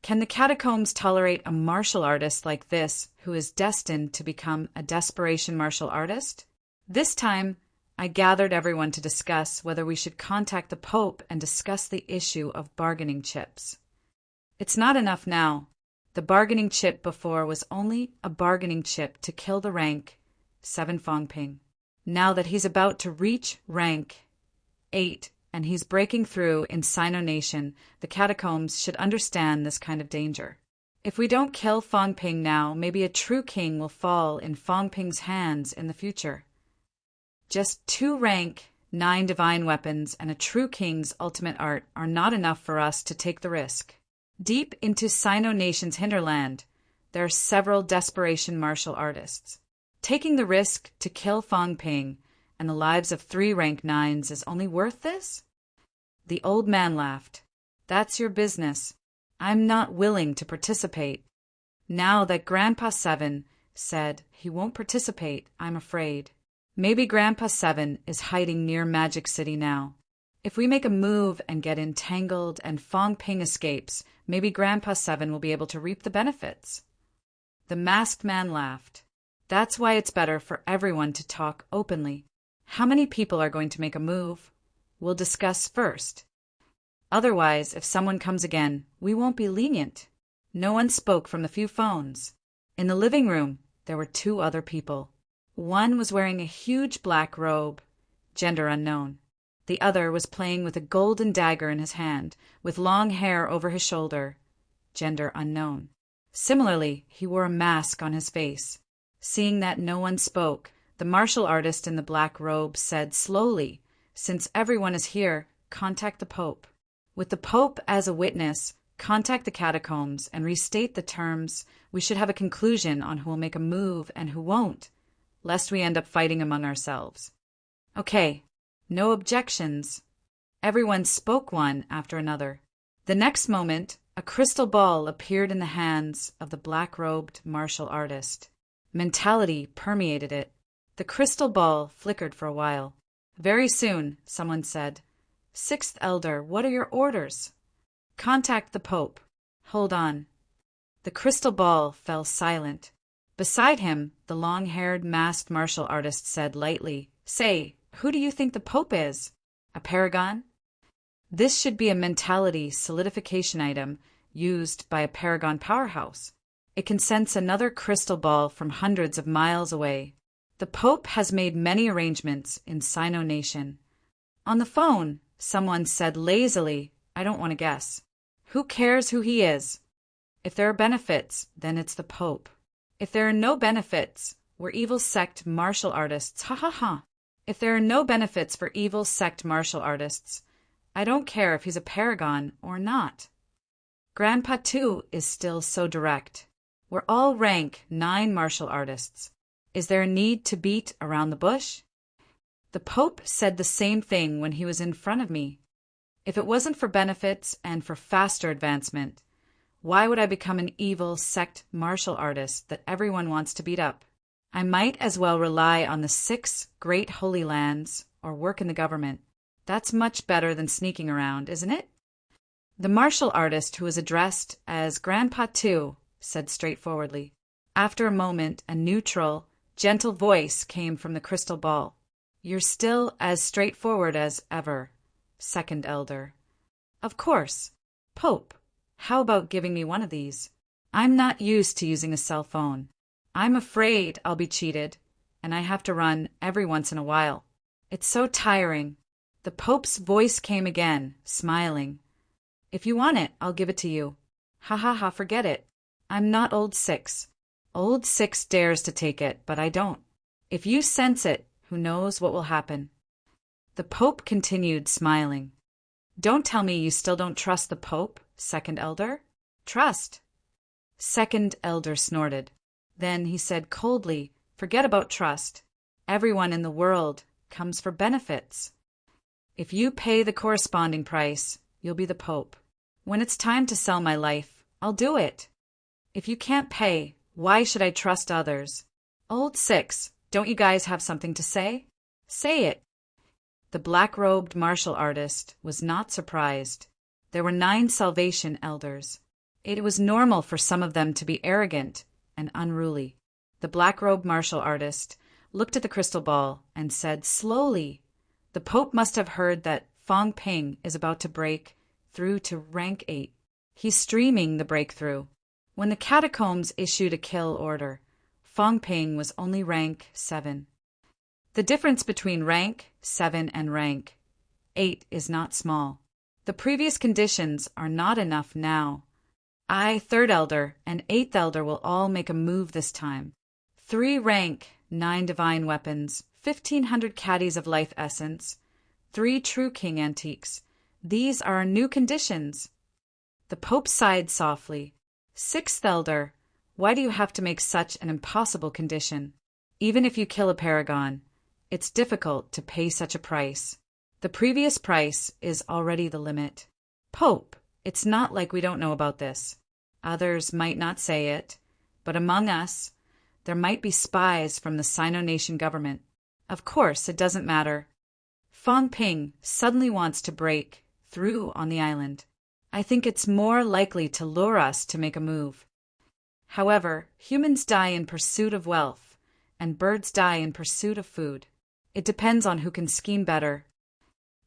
Can the catacombs tolerate a martial artist like this who is destined to become a desperation martial artist? This time, I gathered everyone to discuss whether we should contact the Pope and discuss the issue of bargaining chips. It's not enough now. The bargaining chip before was only a bargaining chip to kill the rank 7 Fang Ping. Now that he's about to reach rank 8 and he's breaking through in Sino Nation, the catacombs should understand this kind of danger. If we don't kill Fang Ping now, maybe a true king will fall in Fang Ping's hands in the future. Just 2 rank 9 divine weapons and a true king's ultimate art are not enough for us to take the risk. Deep into Sino Nation's hinterland, there are several desperation martial artists. Taking the risk to kill Fang Ping and the lives of 3 rank 9s is only worth this? The old man laughed. That's your business. I'm not willing to participate. Now that Grandpa 7 said he won't participate, I'm afraid. Maybe Grandpa 7 is hiding near Magic City now. If we make a move and get entangled and Fang Ping escapes, maybe Grandpa 7 will be able to reap the benefits. The masked man laughed. That's why it's better for everyone to talk openly. How many people are going to make a move? We'll discuss first. Otherwise, if someone comes again, we won't be lenient. No one spoke from the few phones. In the living room, there were 2 other people. One was wearing a huge black robe, gender unknown. The other was playing with a golden dagger in his hand, with long hair over his shoulder, gender unknown. Similarly, he wore a mask on his face. Seeing that no one spoke, the martial artist in the black robe said slowly, "Since everyone is here, contact the Pope. With the Pope as a witness, contact the catacombs and restate the terms. We should have a conclusion on who will make a move and who won't, lest we end up fighting among ourselves." Okay, no objections. Everyone spoke one after another. The next moment, a crystal ball appeared in the hands of the black-robed martial artist. Mentality permeated it. The crystal ball flickered for a while. Very soon, someone said, "Sixth Elder, what are your orders?" "Contact the Pope." "Hold on." The crystal ball fell silent. Beside him, the long-haired masked martial artist said lightly, "Say, who do you think the Pope is? A paragon?" This should be a mentality solidification item used by a paragon powerhouse. It can sense another crystal ball from hundreds of miles away. The Pope has made many arrangements in Sino Nation. On the phone, someone said lazily, "I don't want to guess." Who cares who he is? If there are benefits, then it's the Pope. If there are no benefits, we're evil sect martial artists. Ha ha ha. If there are no benefits for evil sect martial artists, I don't care if he's a paragon or not. Grandpa too is still so direct. We're all rank 9 martial artists. Is there a need to beat around the bush? The Pope said the same thing when he was in front of me. If it wasn't for benefits and for faster advancement, why would I become an evil sect martial artist that everyone wants to beat up? I might as well rely on the 6 great holy lands or work in the government. That's much better than sneaking around, isn't it? The martial artist, who was addressed as Grandpa too, said straightforwardly. After a moment, a neutral, gentle voice came from the crystal ball. You're still as straightforward as ever, second elder. Of course. Pope, how about giving me one of these? I'm not used to using a cell phone. I'm afraid I'll be cheated, and I have to run every once in a while. It's so tiring. The Pope's voice came again, smiling. If you want it, I'll give it to you. Ha ha ha, forget it. I'm not old 6. Old 6 dares to take it, but I don't. If you sense it, who knows what will happen? The Pope continued, smiling. Don't tell me you still don't trust the Pope, second elder? Trust? Second elder snorted. Then he said coldly, forget about trust. Everyone in the world comes for benefits. If you pay the corresponding price, you'll be the Pope. When it's time to sell my life, I'll do it. If you can't pay, why should I trust others? Old 6, don't you guys have something to say? Say it. The black-robed martial artist was not surprised. There were 9 Salvation elders. It was normal for some of them to be arrogant and unruly. The black-robed martial artist looked at the crystal ball and said slowly, the Pope must have heard that Fong Ping is about to break through to rank 8. He's streaming the breakthrough. When the catacombs issued a kill order, Fong Ping was only rank 7. The difference between rank 7 and rank 8 is not small. The previous conditions are not enough now. I, 3rd Elder, and 8th Elder will all make a move this time. 3 rank 9 divine weapons, 1,500 caddies of life essence, 3 true king antiques. These are our new conditions. The Pope sighed softly. 6th Elder, why do you have to make such an impossible condition? Even if you kill a paragon, it's difficult to pay such a price. The previous price is already the limit. Pope, it's not like we don't know about this. Others might not say it, but among us, there might be spies from the Sino-Nation government. Of course, it doesn't matter. Fong Ping suddenly wants to break through on the island. I think it's more likely to lure us to make a move. However, humans die in pursuit of wealth, and birds die in pursuit of food. It depends on who can scheme better.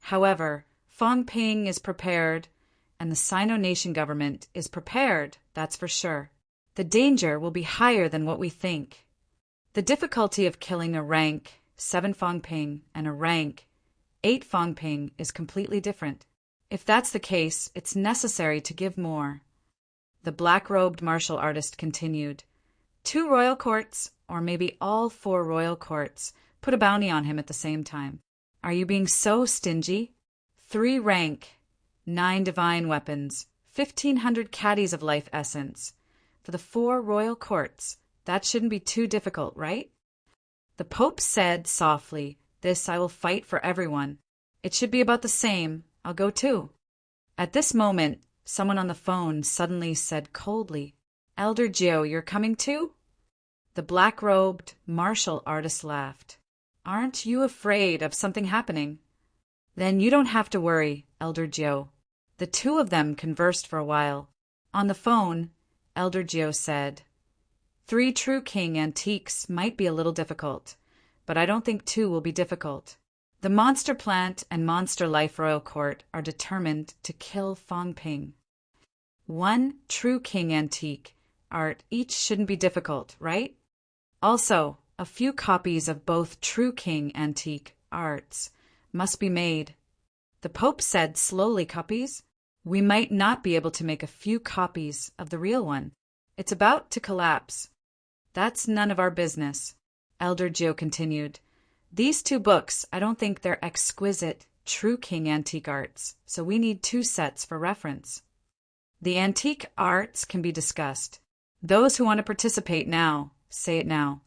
However, Fong Ping is prepared, and the Sino-Nation government is prepared, that's for sure. The danger will be higher than what we think. The difficulty of killing a rank 7 Fong Ping and a rank 8 Fong Ping is completely different. If that's the case, it's necessary to give more. The black-robed martial artist continued. 2 royal courts, or maybe all 4 royal courts, put a bounty on him at the same time. Are you being so stingy? 3 rank, 9 divine weapons, 1,500 caddies of life essence. For the 4 royal courts, that shouldn't be too difficult, right? The Pope said softly, this I will fight for everyone. It should be about the same. I'll go too. At this moment, someone on the phone suddenly said coldly, Elder Joe, you're coming too? The black-robed martial artist laughed. Aren't you afraid of something happening? Then you don't have to worry, Elder Joe. The 2 of them conversed for a while. On the phone, Elder Joe said, 3 true king antiques might be a little difficult, but I don't think 2 will be difficult. The Monster Plant and Monster Life Royal Court are determined to kill Fong Ping. 1 true king antique art each shouldn't be difficult, right? Also, a few copies of both true king antique arts must be made. The Pope said slowly, copies? We might not be able to make a few copies of the real one. It's about to collapse. That's none of our business, Elder Joe continued. These 2 books, I don't think they're exquisite, true king antique arts, so we need 2 sets for reference. The antique arts can be discussed. Those who want to participate now, say it now.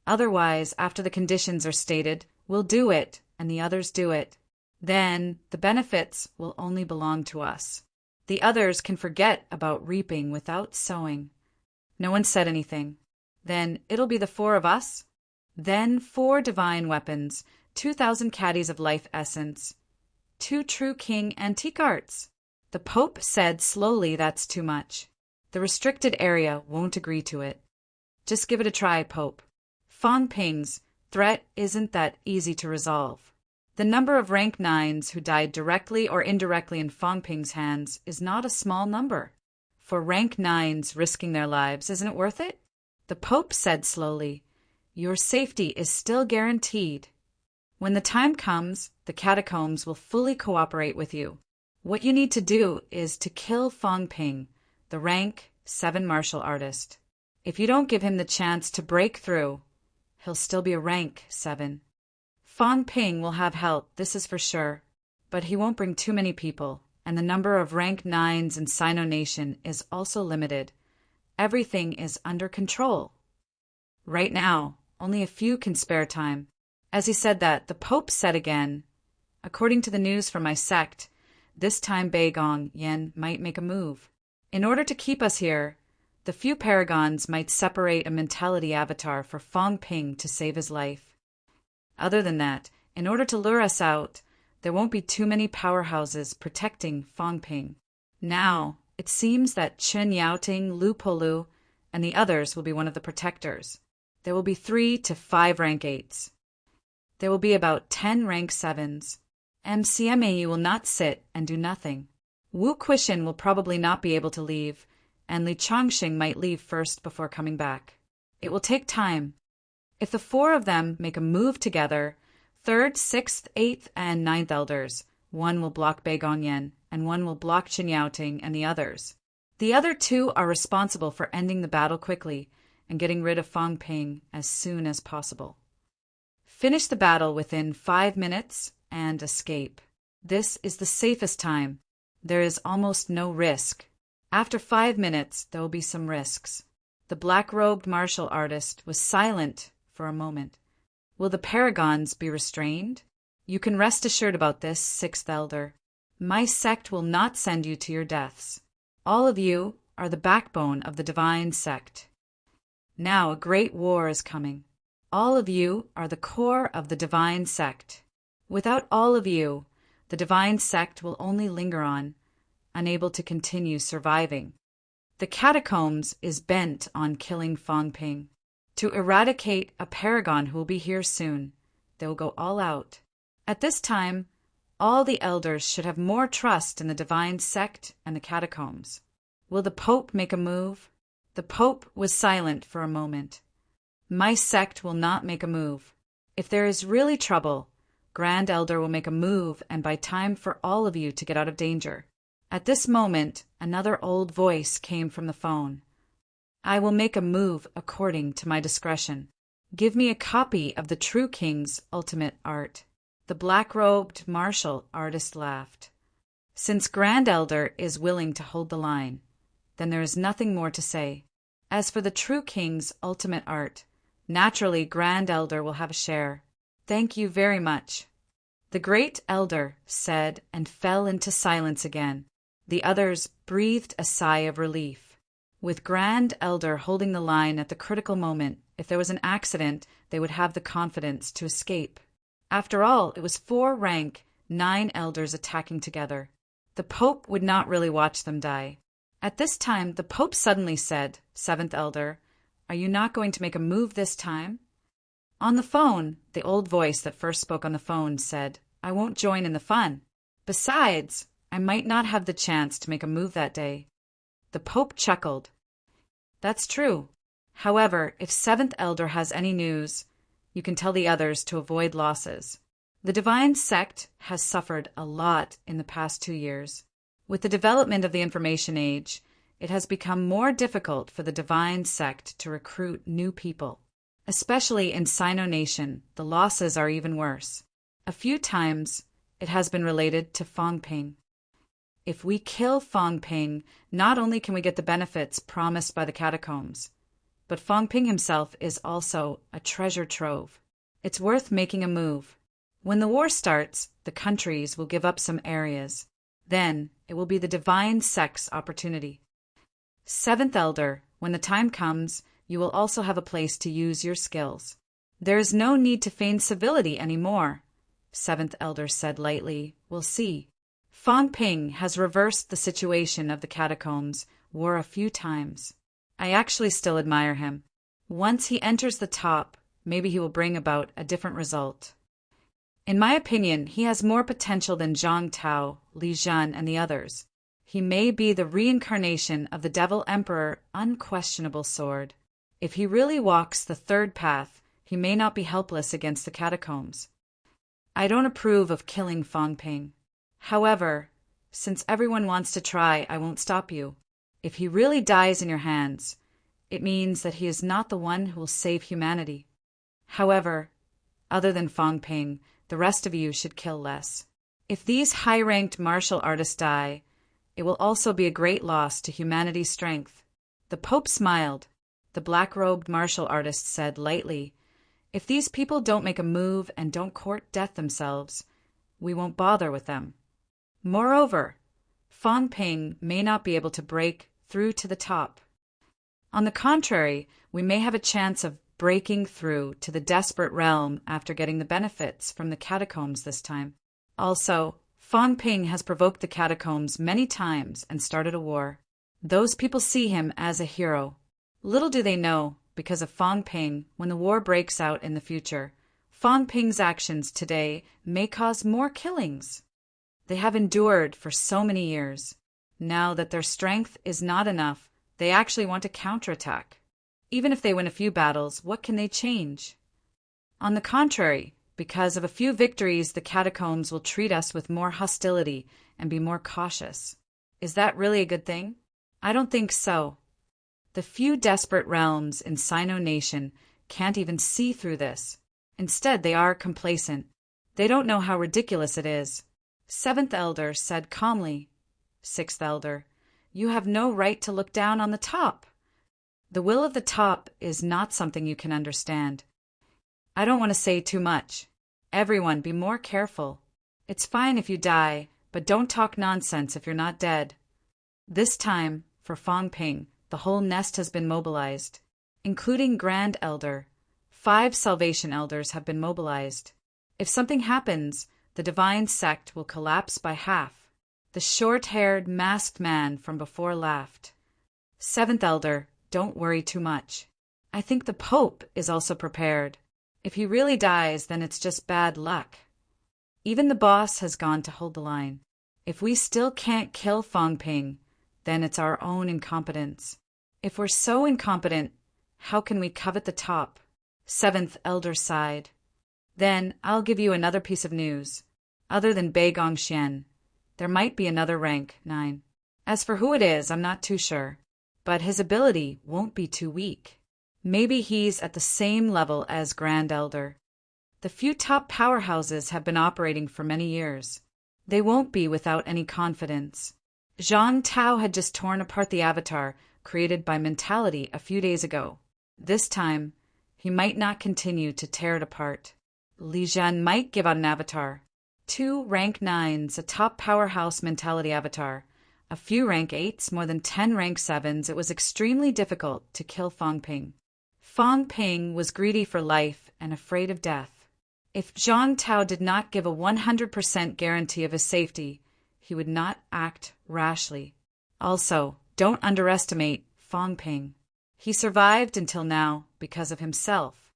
Otherwise, after the conditions are stated, we'll do it, and the others do it. Then the benefits will only belong to us. The others can forget about reaping without sowing. No one said anything. Then it'll be the 4 of us. Then 4 divine weapons, 2,000 caddies of life essence, 2 true king antique arts. The Pope said slowly that's too much. The restricted area won't agree to it. Just give it a try, Pope. Fong Ping's threat isn't that easy to resolve. The number of rank 9s who died directly or indirectly in Fong Ping's hands is not a small number. For rank 9s risking their lives, isn't it worth it? The Pope said slowly, your safety is still guaranteed. When the time comes, the catacombs will fully cooperate with you. What you need to do is to kill Fong Ping, the rank 7 martial artist. If you don't give him the chance to break through, he'll still be a rank 7. Fong Ping will have help, this is for sure, but he won't bring too many people, and the number of rank 9s in Sino Nation is also limited. Everything is under control. Right now, only a few can spare time. As he said that, the Pope said again, according to the news from my sect, this time Beigong Yen might make a move. In order to keep us here, the few paragons might separate a mentality avatar for Fong Ping to save his life. Other than that, in order to lure us out, there won't be too many powerhouses protecting Fong Ping. Now, it seems that Chen Yaoting, Lu Polu, and the others will be one of the protectors. There will be 3 to 5 rank 8s. There will be about 10 rank 7s. MCMAU will not sit and do nothing. Wu Quishin will probably not be able to leave, and Li Chongxing might leave first before coming back. It will take time. If the 4 of them make a move together, 3rd, 6th, 8th, and 9th elders, one will block Beigong Yen, and one will block Chen Yaoting and the others. The other 2 are responsible for ending the battle quickly and getting rid of Fong Ping as soon as possible. Finish the battle within 5 minutes and escape. This is the safest time. There is almost no risk. After 5 minutes, there will be some risks. The black-robed martial artist was silent for a moment. Will the paragons be restrained? You can rest assured about this, 6th elder. My sect will not send you to your deaths. All of you are the backbone of the divine sect. Now a great war is coming. All of you are the core of the divine sect. Without all of you, the divine sect will only linger on, unable to continue surviving. The catacombs is bent on killing Fong Ping. To eradicate a paragon who will be here soon, they will go all out. At this time, all the elders should have more trust in the divine sect and the catacombs. Will the Pope make a move? The Pope was silent for a moment. My sect will not make a move. If there is really trouble, Grand Elder will make a move and buy time for all of you to get out of danger. At this moment, another old voice came from the phone. I will make a move according to my discretion. Give me a copy of the True King's ultimate art. The black-robed martial artist laughed. Since Grand Elder is willing to hold the line, then there is nothing more to say. As for the True King's ultimate art, naturally Grand Elder will have a share. Thank you very much. The Great Elder said and fell into silence again. The others breathed a sigh of relief. With Grand Elder holding the line at the critical moment, if there was an accident, they would have the confidence to escape. After all, it was 4 rank, 9 elders attacking together. The Pope would not really watch them die. At this time, the Pope suddenly said, 7th Elder, are you not going to make a move this time? On the phone, the old voice that first spoke on the phone said, I won't join in the fun. Besides, I might not have the chance to make a move that day. The Pope chuckled. That's true. However, if 7th Elder has any news, you can tell the others to avoid losses. The divine sect has suffered a lot in the past 2 years. With the development of the information age, it has become more difficult for the divine sect to recruit new people. Especially in Sino Nation, the losses are even worse. A few times, it has been related to Fangping. If we kill Fangping, not only can we get the benefits promised by the catacombs, but Fangping himself is also a treasure trove. It's worth making a move. When the war starts, the countries will give up some areas. Then, it will be the divine sect's opportunity. Seventh Elder, when the time comes, you will also have a place to use your skills. There is no need to feign civility anymore, Seventh Elder said lightly. We'll see. Fangping has reversed the situation of the catacombs war a few times. I actually still admire him. Once he enters the top, maybe he will bring about a different result. In my opinion, he has more potential than Zhang Tao, Li Zhan, and the others. He may be the reincarnation of the Devil Emperor, unquestionable sword. If he really walks the third path, he may not be helpless against the catacombs. I don't approve of killing Fangping. However, since everyone wants to try, I won't stop you. If he really dies in your hands, it means that he is not the one who will save humanity. However, other than Fangping, the rest of you should kill less. If these high-ranked martial artists die, it will also be a great loss to humanity's strength. The Pope smiled. The black-robed martial artist said lightly, if these people don't make a move and don't court death themselves, we won't bother with them. Moreover, Fangping may not be able to break through to the top. On the contrary, we may have a chance of breaking through to the desperate realm after getting the benefits from the catacombs this time. Also, Fangping has provoked the catacombs many times and started a war. Those people see him as a hero. Little do they know, because of Fangping, when the war breaks out in the future, Fangping's actions today may cause more killings. They have endured for so many years. Now that their strength is not enough, they actually want to counterattack. Even if they win a few battles, what can they change? On the contrary, because of a few victories, the catacombs will treat us with more hostility and be more cautious. Is that really a good thing? I don't think so. The few desperate realms in Sino Nation can't even see through this. Instead, they are complacent. They don't know how ridiculous it is. Seventh Elder said calmly, Sixth Elder, you have no right to look down on the top. The will of the top is not something you can understand. I don't want to say too much. Everyone, be more careful. It's fine if you die, but don't talk nonsense if you're not dead. This time, for Fangping, the whole nest has been mobilized, including Grand Elder. 5 Salvation Elders have been mobilized. If something happens, the divine sect will collapse by half. The short-haired, masked man from before laughed. Seventh Elder, don't worry too much. I think the Pope is also prepared. If he really dies, then it's just bad luck. Even the boss has gone to hold the line. If we still can't kill Fangping, then it's our own incompetence. If we're so incompetent, how can we covet the top? Seventh Elder sighed. Then I'll give you another piece of news. Other than Bei Gongxian, there might be another rank, 9. As for who it is, I'm not too sure. But his ability won't be too weak. Maybe he's at the same level as Grand Elder. The few top powerhouses have been operating for many years. They won't be without any confidence. Zhang Tao had just torn apart the avatar created by mentality a few days ago. This time, he might not continue to tear it apart. Li Zhan might give out an avatar. 2 rank 9s, a top powerhouse mentality avatar. A few rank 8s, more than 10 rank 7s. It was extremely difficult to kill Fangping. Fangping was greedy for life and afraid of death. If Zhang Tao did not give a 100% guarantee of his safety, he would not act rashly. Also, don't underestimate Fangping. He survived until now because of himself.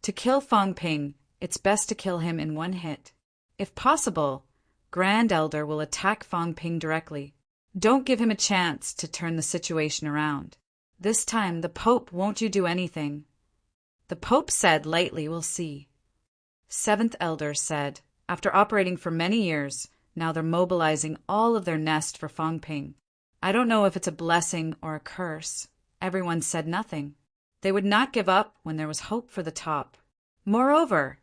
To kill Fangping, it's best to kill him in one hit. If possible, Grand Elder will attack Fangping directly. Don't give him a chance to turn the situation around. This time, the Pope won't you do anything. The Pope said lightly, we'll see. Seventh Elder said, after operating for many years, Now they're mobilizing all of their nest for Fong Ping. I don't know if it's a blessing or a curse. Everyone said nothing. They would not give up when there was hope for the top. Moreover,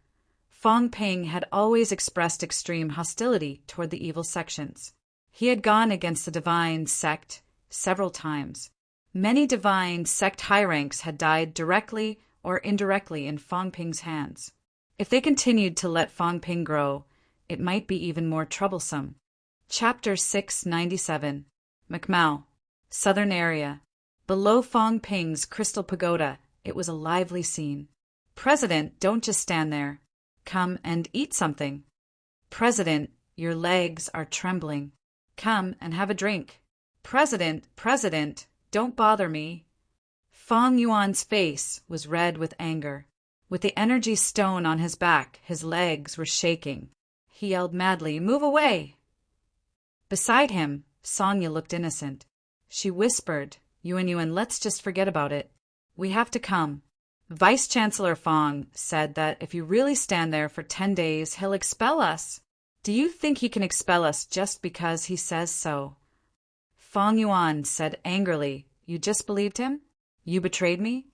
Fong Ping had always expressed extreme hostility toward the evil sections. He had gone against the divine sect several times. Many divine sect high ranks had died directly or indirectly in Fong Ping's hands. If they continued to let Fong Ping grow, it might be even more troublesome. Chapter 697. Macmao, Southern Area. Below Fong Ping's crystal pagoda, it was a lively scene. President, don't just stand there. Come and eat something. President, your legs are trembling. Come and have a drink. President, don't bother me. Fong Yuan's face was red with anger. With the energy stone on his back, his legs were shaking. He yelled madly, "Move away!" Beside him, Songya looked innocent. She whispered, Yuan, let's just forget about it. We have to come. Vice-Chancellor Fong said that if you really stand there for 10 days, he'll expel us. Do you think he can expel us just because he says so? Fong Yuan said angrily, You just believed him? You betrayed me?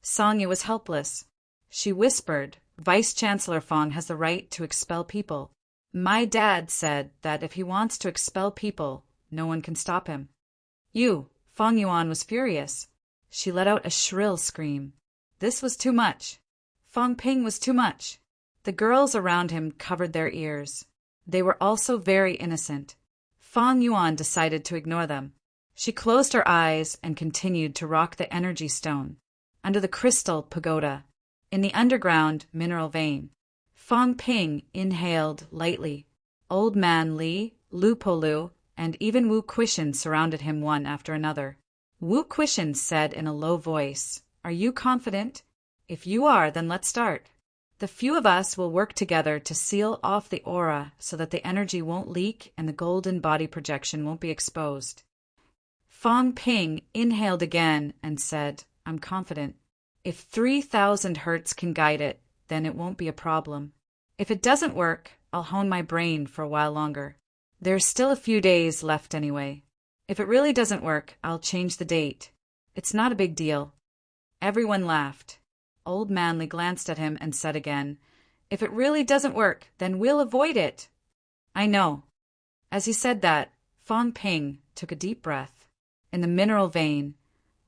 Songya was helpless. She whispered, Vice-Chancellor Fong has the right to expel people. My dad said that if he wants to expel people, no one can stop him. Fong Yuan was furious. She let out a shrill scream. This was too much. Fong Ping was too much. The girls around him covered their ears. They were also very innocent. Fong Yuan decided to ignore them. She closed her eyes and continued to rock the energy stone. Under the crystal pagoda, in the underground mineral vein, Fong Ping inhaled lightly. Old Man Li, Lu Po, and even Wu Quishan surrounded him one after another. Wu Quishan said in a low voice, Are you confident? If you are, then let's start. The few of us will work together to seal off the aura so that the energy won't leak and the golden body projection won't be exposed. Fong Ping inhaled again and said, I'm confident. If 3,000 hertz can guide it, then it won't be a problem. If it doesn't work, I'll hone my brain for a while longer. There's still a few days left anyway. If it really doesn't work, I'll change the date. It's not a big deal. Everyone laughed. Old Manly glanced at him and said again, If it really doesn't work, then we'll avoid it. I know. As he said that, Fong Ping took a deep breath. In the mineral vein,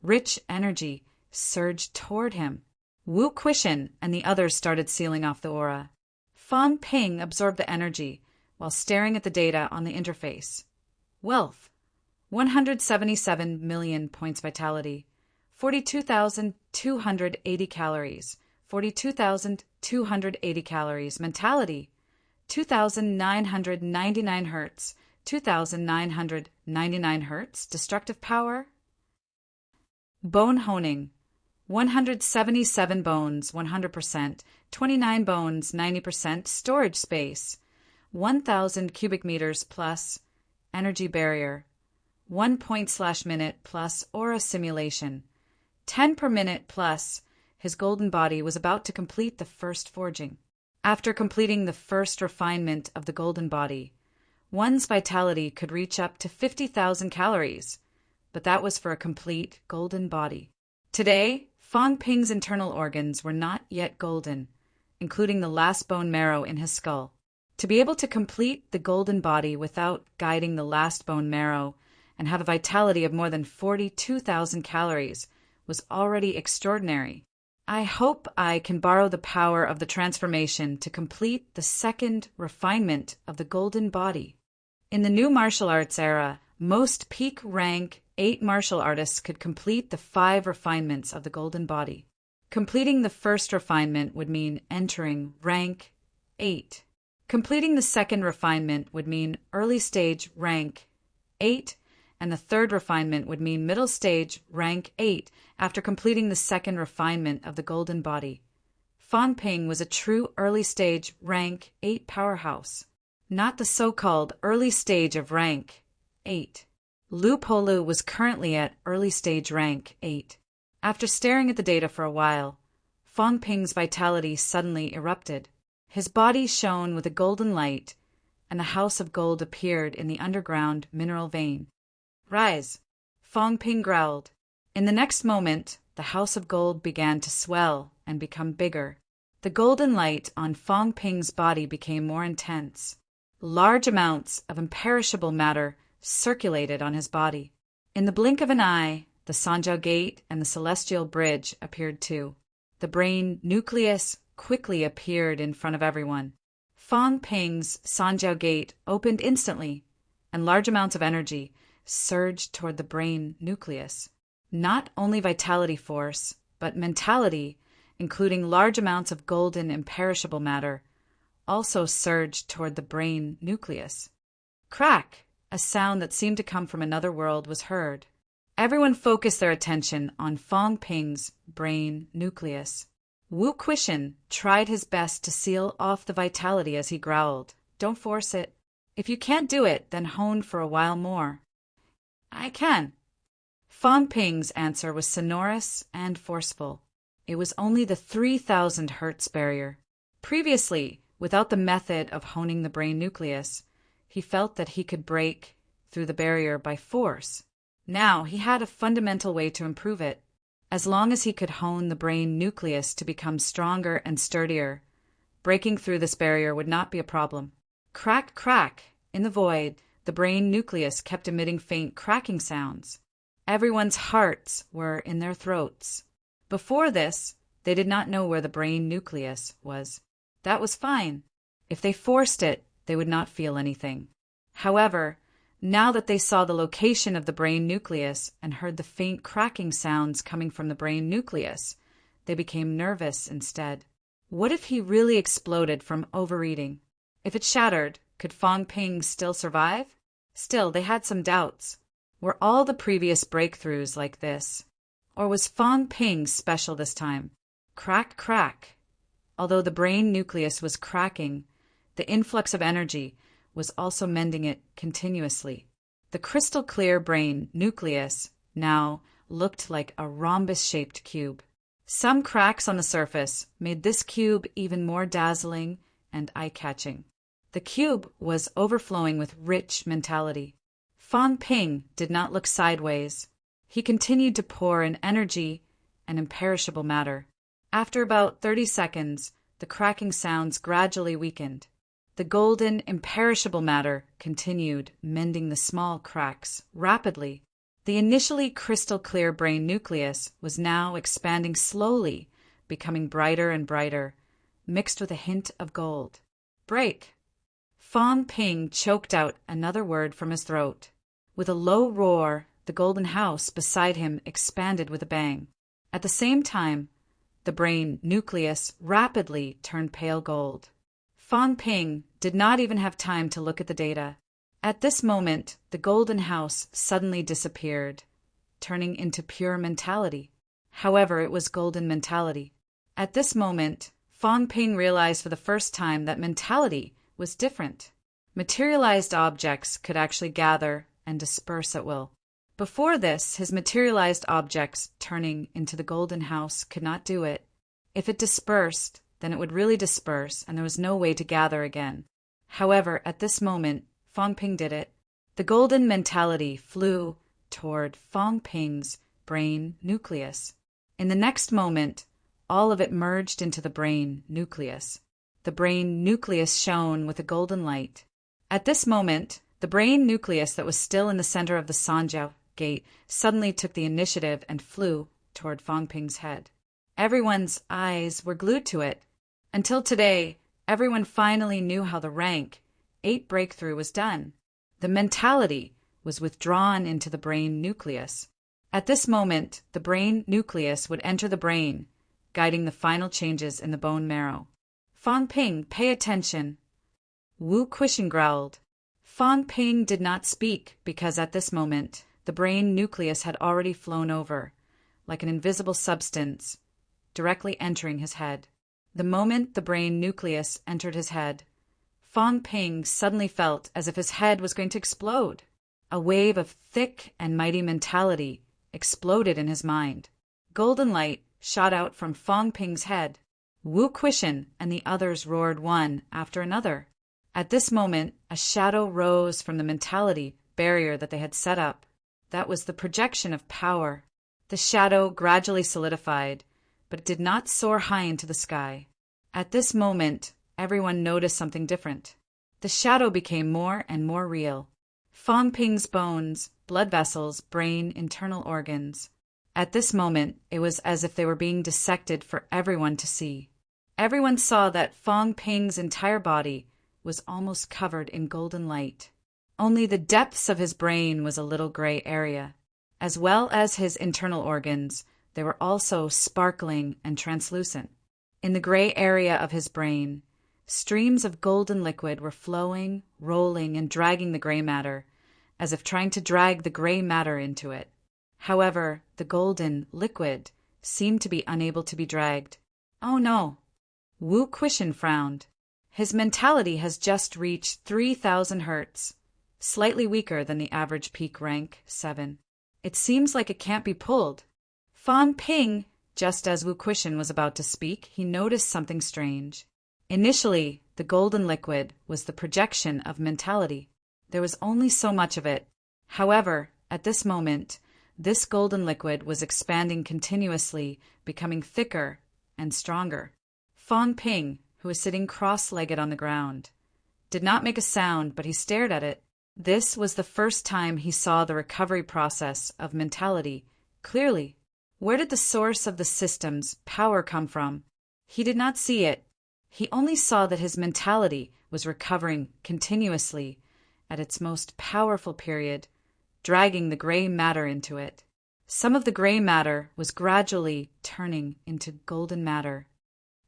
rich energy surged toward him. Wu Quishan and the others started sealing off the aura. Fong Ping absorbed the energy while staring at the data on the interface. Wealth, 177 million points vitality, 42,280 calories, 42,280 calories. Mentality, 2,999 hertz, 2,999 hertz. Destructive power. Bone honing, 177 bones, 100%, 29 bones, 90%. Storage space, 1,000 cubic meters plus. Energy barrier, 1 point/minute plus aura simulation, 10 per minute plus. His golden body was about to complete the first forging. After completing the first refinement of the golden body, one's vitality could reach up to 50,000 calories, but that was for a complete golden body. Today, Fong Ping's internal organs were not yet golden, including the last bone marrow in his skull. To be able to complete the golden body without guiding the last bone marrow and have a vitality of more than 42,000 calories was already extraordinary. I hope I can borrow the power of the transformation to complete the second refinement of the golden body. In the new martial arts era, most peak rank 8 martial artists could complete the 5 refinements of the golden body. Completing the first refinement would mean entering rank 8. Completing the second refinement would mean early stage rank 8, and the third refinement would mean middle stage rank 8 after completing the second refinement of the golden body. Fong Ping was a true early stage rank 8 powerhouse, not the so-called early stage of rank 8. Lu Po was currently at early stage rank 8. After staring at the data for a while, Fong Ping's vitality suddenly erupted. His body shone with a golden light, and the house of gold appeared in the underground mineral vein. "Rise," Fong Ping growled. In the next moment, the house of gold began to swell and become bigger. The golden light on Fong Ping's body became more intense. Large amounts of imperishable matter circulated on his body. In the blink of an eye, the Sanjiao Gate and the Celestial Bridge appeared too. The brain nucleus quickly appeared in front of everyone. Fong Ping's Sanjiao Gate opened instantly, and large amounts of energy surged toward the brain nucleus. Not only vitality force, but mentality, including large amounts of golden imperishable matter, also surged toward the brain nucleus. Crack! A sound that seemed to come from another world was heard. Everyone focused their attention on Fong Ping's brain nucleus. Wu Quishan tried his best to seal off the vitality as he growled, "Don't force it. If you can't do it, then hone for a while more." "I can." Fong Ping's answer was sonorous and forceful. It was only the 3,000 hertz barrier. Previously, without the method of honing the brain nucleus, he felt that he could break through the barrier by force. Now he had a fundamental way to improve it. As long as he could hone the brain nucleus to become stronger and sturdier, breaking through this barrier would not be a problem. Crack, crack! In the void, the brain nucleus kept emitting faint cracking sounds. Everyone's hearts were in their throats. Before this, they did not know where the brain nucleus was. That was fine. If they forced it, they would not feel anything. However, now that they saw the location of the brain nucleus and heard the faint cracking sounds coming from the brain nucleus, they became nervous instead. What if he really exploded from overeating? If it shattered, could Fong Ping still survive? Still, they had some doubts. Were all the previous breakthroughs like this? Or was Fong Ping special this time? Crack, crack. Although the brain nucleus was cracking, the influx of energy was also mending it continuously. The crystal-clear brain nucleus now looked like a rhombus-shaped cube. Some cracks on the surface made this cube even more dazzling and eye-catching. The cube was overflowing with rich mentality. Fong Ping did not look sideways. He continued to pour in energy and imperishable matter. After about 30 seconds, the cracking sounds gradually weakened. The golden, imperishable matter continued mending the small cracks rapidly. The initially crystal-clear brain nucleus was now expanding slowly, becoming brighter and brighter, mixed with a hint of gold. Break! Fong Ping choked out another word from his throat. With a low roar, the golden house beside him expanded with a bang. At the same time, the brain nucleus rapidly turned pale gold. Fong Ping did not even have time to look at the data. At this moment, the golden house suddenly disappeared, turning into pure mentality. However, it was golden mentality. At this moment, Fong Ping realized for the first time that mentality was different. Materialized objects could actually gather and disperse at will. Before this, his materialized objects turning into the golden house could not do it. If it dispersed, then it would really disperse and there was no way to gather again. However, at this moment, Fong Ping did it. The golden mentality flew toward Fong Ping's brain nucleus. In the next moment, all of it merged into the brain nucleus. The brain nucleus shone with a golden light. At this moment, the brain nucleus that was still in the center of the Sanjiao Gate suddenly took the initiative and flew toward Fong Ping's head. Everyone's eyes were glued to it. Until today, everyone finally knew how the rank 8 breakthrough was done. The mentality was withdrawn into the brain nucleus. At this moment, the brain nucleus would enter the brain, guiding the final changes in the bone marrow. Fong Ping, pay attention. Wu Quishan growled. Fong Ping did not speak because at this moment, the brain nucleus had already flown over, like an invisible substance, directly entering his head. The moment the brain nucleus entered his head, Fong Ping suddenly felt as if his head was going to explode. A wave of thick and mighty mentality exploded in his mind. Golden light shot out from Fong Ping's head. Wu Quishan and the others roared one after another. At this moment, a shadow rose from the mentality barrier that they had set up. That was the projection of power. The shadow gradually solidified, but it did not soar high into the sky. At this moment, everyone noticed something different. The shadow became more and more real. Fong Ping's bones, blood vessels, brain, internal organs. At this moment, it was as if they were being dissected for everyone to see. Everyone saw that Fong Ping's entire body was almost covered in golden light. Only the depths of his brain was a little gray area. As well as his internal organs, they were also sparkling and translucent. In the gray area of his brain, streams of golden liquid were flowing, rolling, and dragging the gray matter, as if trying to drag the gray matter into it. However, the golden liquid seemed to be unable to be dragged. Oh no! Wu Quishan frowned. His mentality has just reached 3,000 hertz, slightly weaker than the average peak rank, 7. It seems like it can't be pulled. Fong Ping, just as Wu Quishan was about to speak, he noticed something strange. Initially, the golden liquid was the projection of mentality. There was only so much of it. However, at this moment, this golden liquid was expanding continuously, becoming thicker and stronger. Fong Ping, who was sitting cross-legged on the ground, did not make a sound, but he stared at it. This was the first time he saw the recovery process of mentality clearly. Where did the source of the system's power come from? He did not see it. He only saw that his mentality was recovering continuously at its most powerful period, dragging the gray matter into it. Some of the gray matter was gradually turning into golden matter.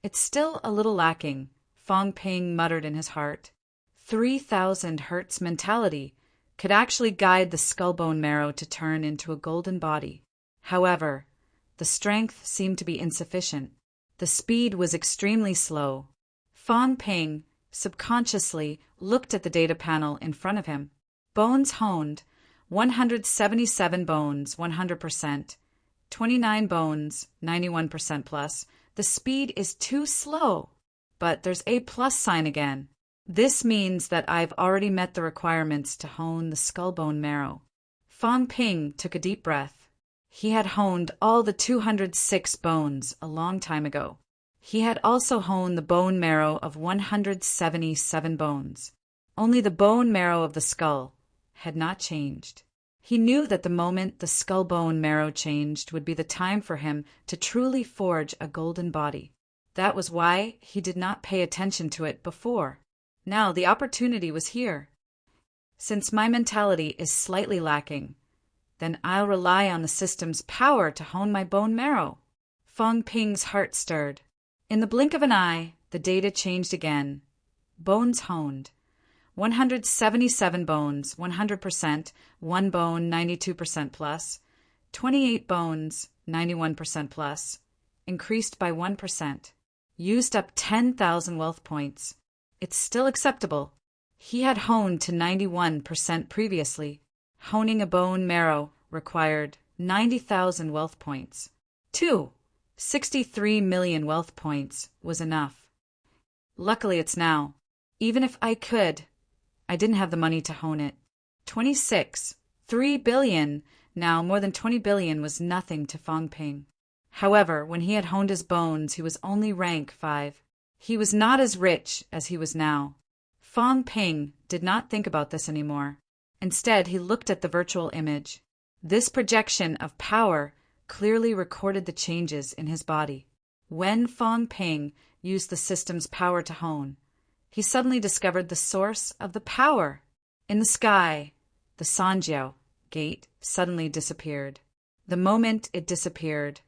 It's still a little lacking, Fong Ping muttered in his heart. 3,000 hertz mentality could actually guide the skull bone marrow to turn into a golden body. However, the strength seemed to be insufficient. The speed was extremely slow. Fong Ping subconsciously looked at the data panel in front of him. Bones honed, 177 bones, 100%, 29 bones, 91% plus. The speed is too slow. But there's a plus sign again. This means that I've already met the requirements to hone the skull bone marrow. Fong Ping took a deep breath. He had honed all the 206 bones a long time ago. He had also honed the bone marrow of 177 bones. Only the bone marrow of the skull had not changed. He knew that the moment the skull bone marrow changed would be the time for him to truly forge a golden body. That was why he did not pay attention to it before. Now the opportunity was here. Since my mentality is slightly lacking, then I'll rely on the system's power to hone my bone marrow. Fong Ping's heart stirred. In the blink of an eye, the data changed again. Bones honed. 177 bones, 100%, 1 bone, 92% plus, 28 bones, 91% plus, increased by 1%, used up 10,000 wealth points. It's still acceptable. He had honed to 91% previously. Honing a bone marrow required 90,000 wealth points. 63 million wealth points was enough. Luckily it's now. Even if I could, I didn't have the money to hone it. 3 billion, now more than 20 billion was nothing to Fong Ping. However, when he had honed his bones, he was only rank 5. He was not as rich as he was now. Fong Ping did not think about this anymore. Instead, he looked at the virtual image. This projection of power clearly recorded the changes in his body. When Fong Ping used the system's power to hone, he suddenly discovered the source of the power. In the sky, the Sanjiao gate suddenly disappeared. The moment it disappeared,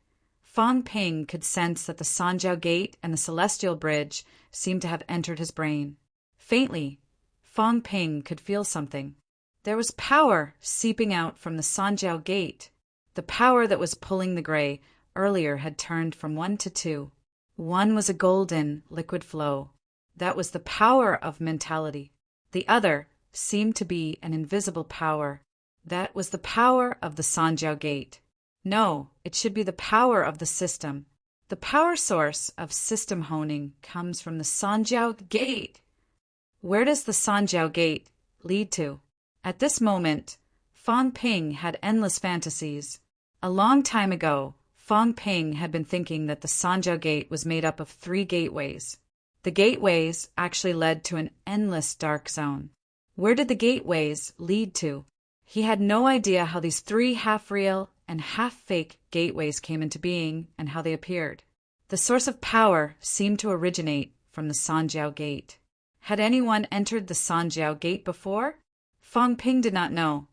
Fong Ping could sense that the Sanjiao gate and the celestial bridge seemed to have entered his brain. Faintly, Fong Ping could feel something. There was power seeping out from the Sanjiao gate. The power that was pulling the gray earlier had turned from 1 to 2. 1 was a golden liquid flow. That was the power of mentality. The other seemed to be an invisible power. That was the power of the Sanjiao gate. No, it should be the power of the system. The power source of system honing comes from the Sanjiao gate. Where does the Sanjiao Gate lead to? At this moment, Fang Ping had endless fantasies. A long time ago, Fang Ping had been thinking that the Sanjiao Gate was made up of 3 gateways. The gateways actually led to an endless dark zone. Where did the gateways lead to? He had no idea how these 3 half-real and half-fake gateways came into being and how they appeared. The source of power seemed to originate from the Sanjiao Gate. Had anyone entered the Sanjiao Gate before? Fang Ping did not know.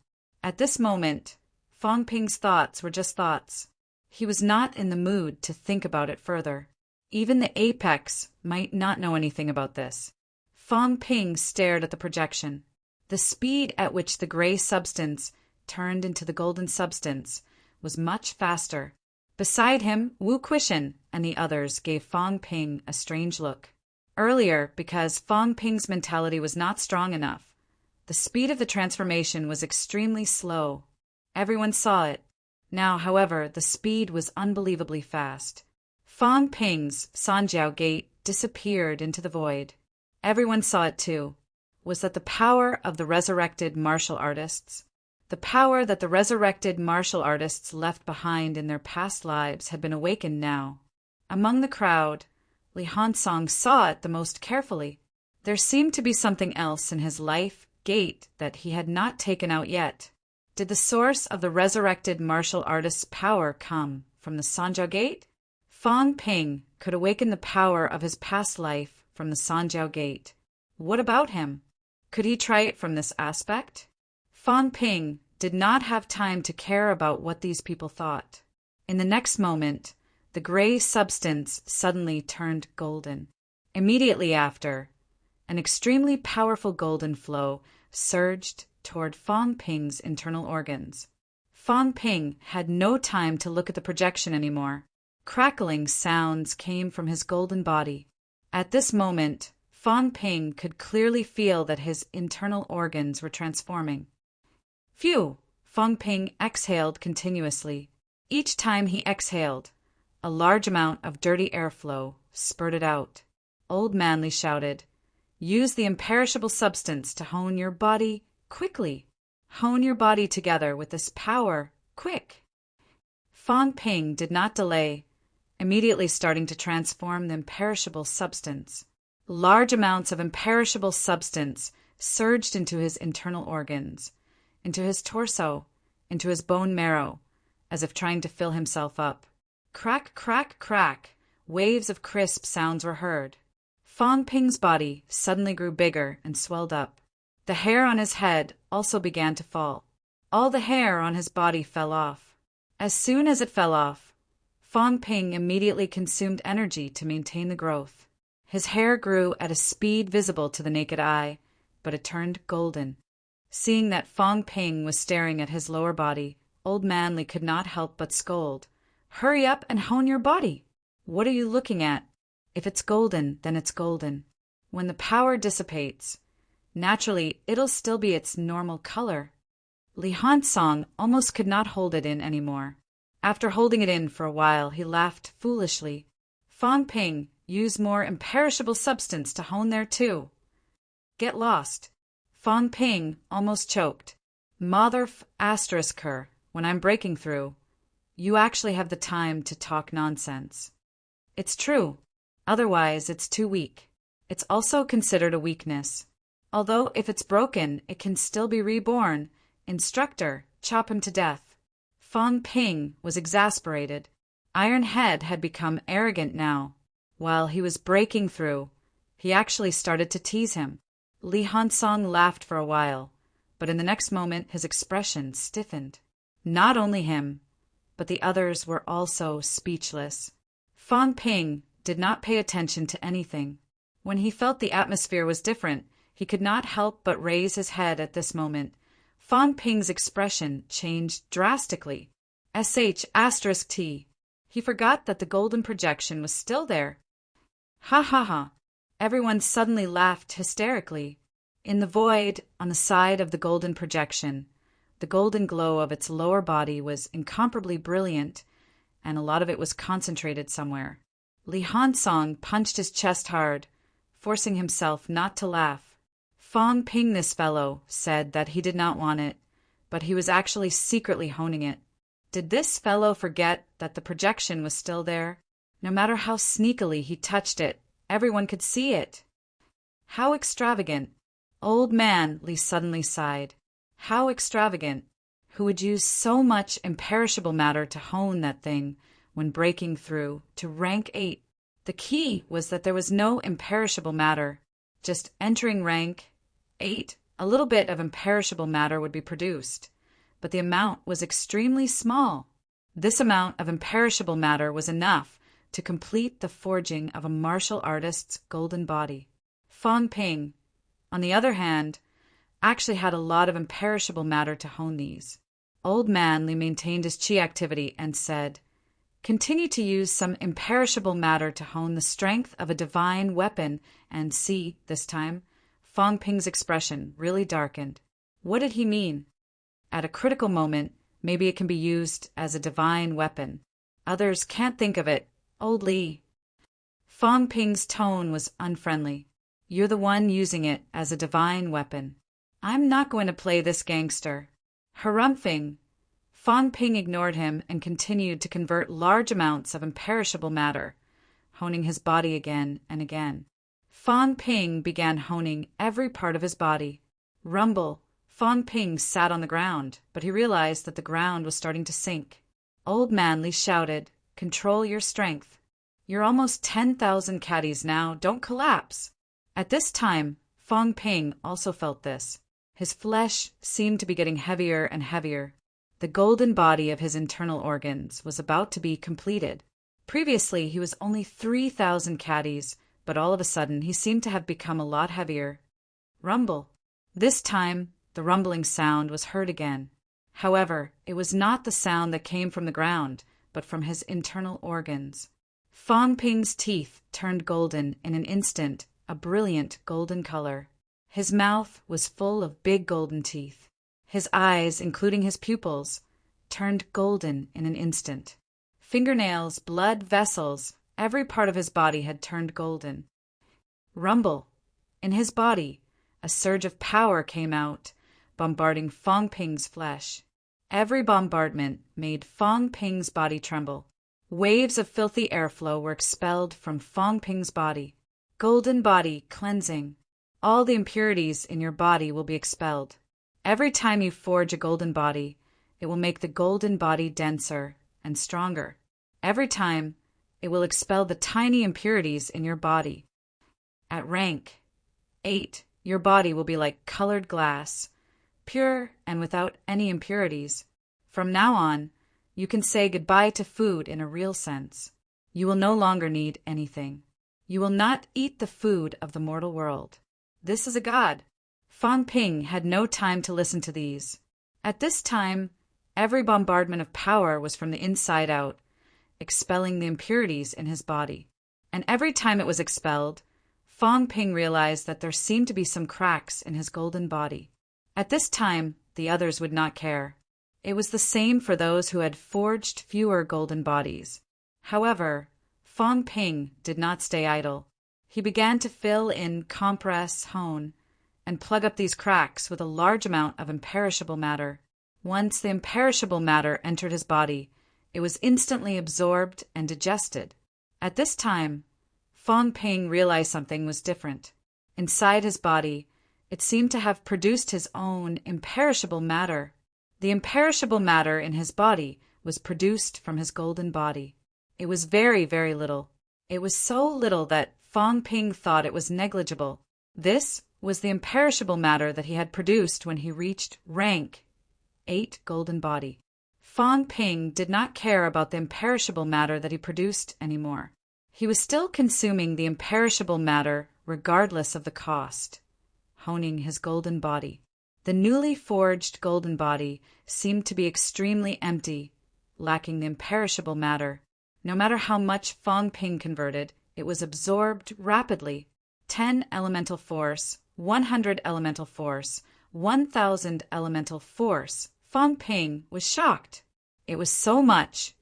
At this moment, Fang Ping's thoughts were just thoughts. He was not in the mood to think about it further. Even the apex might not know anything about this. Fang Ping stared at the projection. The speed at which the gray substance turned into the golden substance was much faster. Beside him, Wu Quishan and the others gave Fang Ping a strange look. Earlier, because Fang Ping's mentality was not strong enough, the speed of the transformation was extremely slow. Everyone saw it. Now, however, the speed was unbelievably fast. Fang Ping's Sanjiao Gate disappeared into the void. Everyone saw it too. Was that the power of the resurrected martial artists? The power that the resurrected martial artists left behind in their past lives had been awakened now. Among the crowd, Li Hansong saw it the most carefully. There seemed to be something else in his life gate that he had not taken out yet. Did the source of the resurrected martial artist's power come from the Sanjiao Gate? Fang Ping could awaken the power of his past life from the Sanjiao Gate. What about him? Could he try it from this aspect? Fang Ping did not have time to care about what these people thought. In the next moment, the gray substance suddenly turned golden. Immediately after, an extremely powerful golden flow surged toward Fang Ping's internal organs. Fang Ping had no time to look at the projection anymore. Crackling sounds came from his golden body. At this moment, Fang Ping could clearly feel that his internal organs were transforming. Phew! Fang Ping exhaled continuously. Each time he exhaled, a large amount of dirty airflow spurted out. Old Manly shouted, "Use the imperishable substance to hone your body quickly. Hone your body together with this power, quick." Fang Ping did not delay, immediately starting to transform the imperishable substance. Large amounts of imperishable substance surged into his internal organs, into his torso, into his bone marrow, as if trying to fill himself up. Crack, crack, crack, waves of crisp sounds were heard. Fang Ping's body suddenly grew bigger and swelled up. The hair on his head also began to fall. All the hair on his body fell off. As soon as it fell off, Fang Ping immediately consumed energy to maintain the growth. His hair grew at a speed visible to the naked eye, but it turned golden. Seeing that Fang Ping was staring at his lower body, Old Manly could not help but scold. "Hurry up and hone your body! What are you looking at? If it's golden, then it's golden. When the power dissipates, naturally it'll still be its normal color." Li Hansong almost could not hold it in anymore. After holding it in for a while, he laughed foolishly. Fang Ping, use more imperishable substance to hone there too. Get lost. Fang Ping almost choked. Mother**her, when I'm breaking through, you actually have the time to talk nonsense. It's true. Otherwise, it's too weak. It's also considered a weakness. Although if it's broken, it can still be reborn. Instructor, chop him to death. Fang Ping was exasperated. Iron Head had become arrogant now. While he was breaking through, he actually started to tease him. Li Hansong laughed for a while, but in the next moment his expression stiffened. Not only him, but the others were also speechless. Fang Ping did not pay attention to anything. When he felt the atmosphere was different, he could not help but raise his head at this moment. Fang Ping's expression changed drastically. **T. He forgot that the golden projection was still there. Ha ha ha! Everyone suddenly laughed hysterically. In the void, on the side of the golden projection, the golden glow of its lower body was incomparably brilliant, and a lot of it was concentrated somewhere. Li Hansong punched his chest hard, forcing himself not to laugh. Fong Ping, this fellow, said that he did not want it, but he was actually secretly honing it. Did this fellow forget that the projection was still there? No matter how sneakily he touched it, everyone could see it. How extravagant! Old man, Lee suddenly sighed. How extravagant! Who would use so much imperishable matter to hone that thing when breaking through to rank 8? The key was that there was no imperishable matter. Just entering rank 8, a little bit of imperishable matter would be produced, but the amount was extremely small. This amount of imperishable matter was enough to complete the forging of a martial artist's golden body. Fong Ping, on the other hand, actually had a lot of imperishable matter to hone these. Old Man Lee maintained his chi activity and said, "Continue to use some imperishable matter to hone the strength of a divine weapon," and see, this time, Fong Ping's expression really darkened. What did he mean? At a critical moment, maybe it can be used as a divine weapon. Others can't think of it. Old Lee. Fong Ping's tone was unfriendly. You're the one using it as a divine weapon. I'm not going to play this gangster. Harumphing. Fong Ping ignored him and continued to convert large amounts of imperishable matter, honing his body again and again. Fong Ping began honing every part of his body. Rumble. Fong Ping sat on the ground, but he realized that the ground was starting to sink. Old Man Lee shouted, "Control your strength. You're almost 10,000 caddies now. Don't collapse." At this time, Fong Ping also felt this. His flesh seemed to be getting heavier and heavier. The golden body of his internal organs was about to be completed. Previously, he was only 3,000 caddies, but all of a sudden he seemed to have become a lot heavier. Rumble. This time, the rumbling sound was heard again. However, it was not the sound that came from the ground, but from his internal organs. Fong Ping's teeth turned golden in an instant, a brilliant golden color. His mouth was full of big golden teeth. His eyes, including his pupils, turned golden in an instant. Fingernails, blood vessels, every part of his body had turned golden. Rumble. In his body, a surge of power came out, bombarding Fong Ping's flesh. Every bombardment made Fong Ping's body tremble. Waves of filthy airflow were expelled from Fong Ping's body. Golden body cleansing. All the impurities in your body will be expelled. Every time you forge a golden body, it will make the golden body denser and stronger. Every time, it will expel the tiny impurities in your body. At rank 8, your body will be like colored glass, pure and without any impurities. From now on, you can say goodbye to food in a real sense. You will no longer need anything. You will not eat the food of the mortal world. This is a god. Fong Ping had no time to listen to these. At this time, every bombardment of power was from the inside out, expelling the impurities in his body. And every time it was expelled, Fong Ping realized that there seemed to be some cracks in his golden body. At this time, the others would not care. It was the same for those who had forged fewer golden bodies. However, Fong Ping did not stay idle. He began to fill in, compress, hone, and plug up these cracks with a large amount of imperishable matter. Once the imperishable matter entered his body, it was instantly absorbed and digested. At this time, Fong Ping realized something was different. Inside his body, it seemed to have produced his own imperishable matter. The imperishable matter in his body was produced from his golden body. It was very, very little. It was so little that Fong Ping thought it was negligible. This was the imperishable matter that he had produced when he reached rank 8 golden body. Fong Ping did not care about the imperishable matter that he produced anymore. He was still consuming the imperishable matter regardless of the cost, honing his golden body. The newly forged golden body seemed to be extremely empty, lacking the imperishable matter. No matter how much Fong Ping converted, it was absorbed rapidly. 10 elemental force, 100 elemental force, 1,000 elemental force. Fong Ping was shocked. It was so much,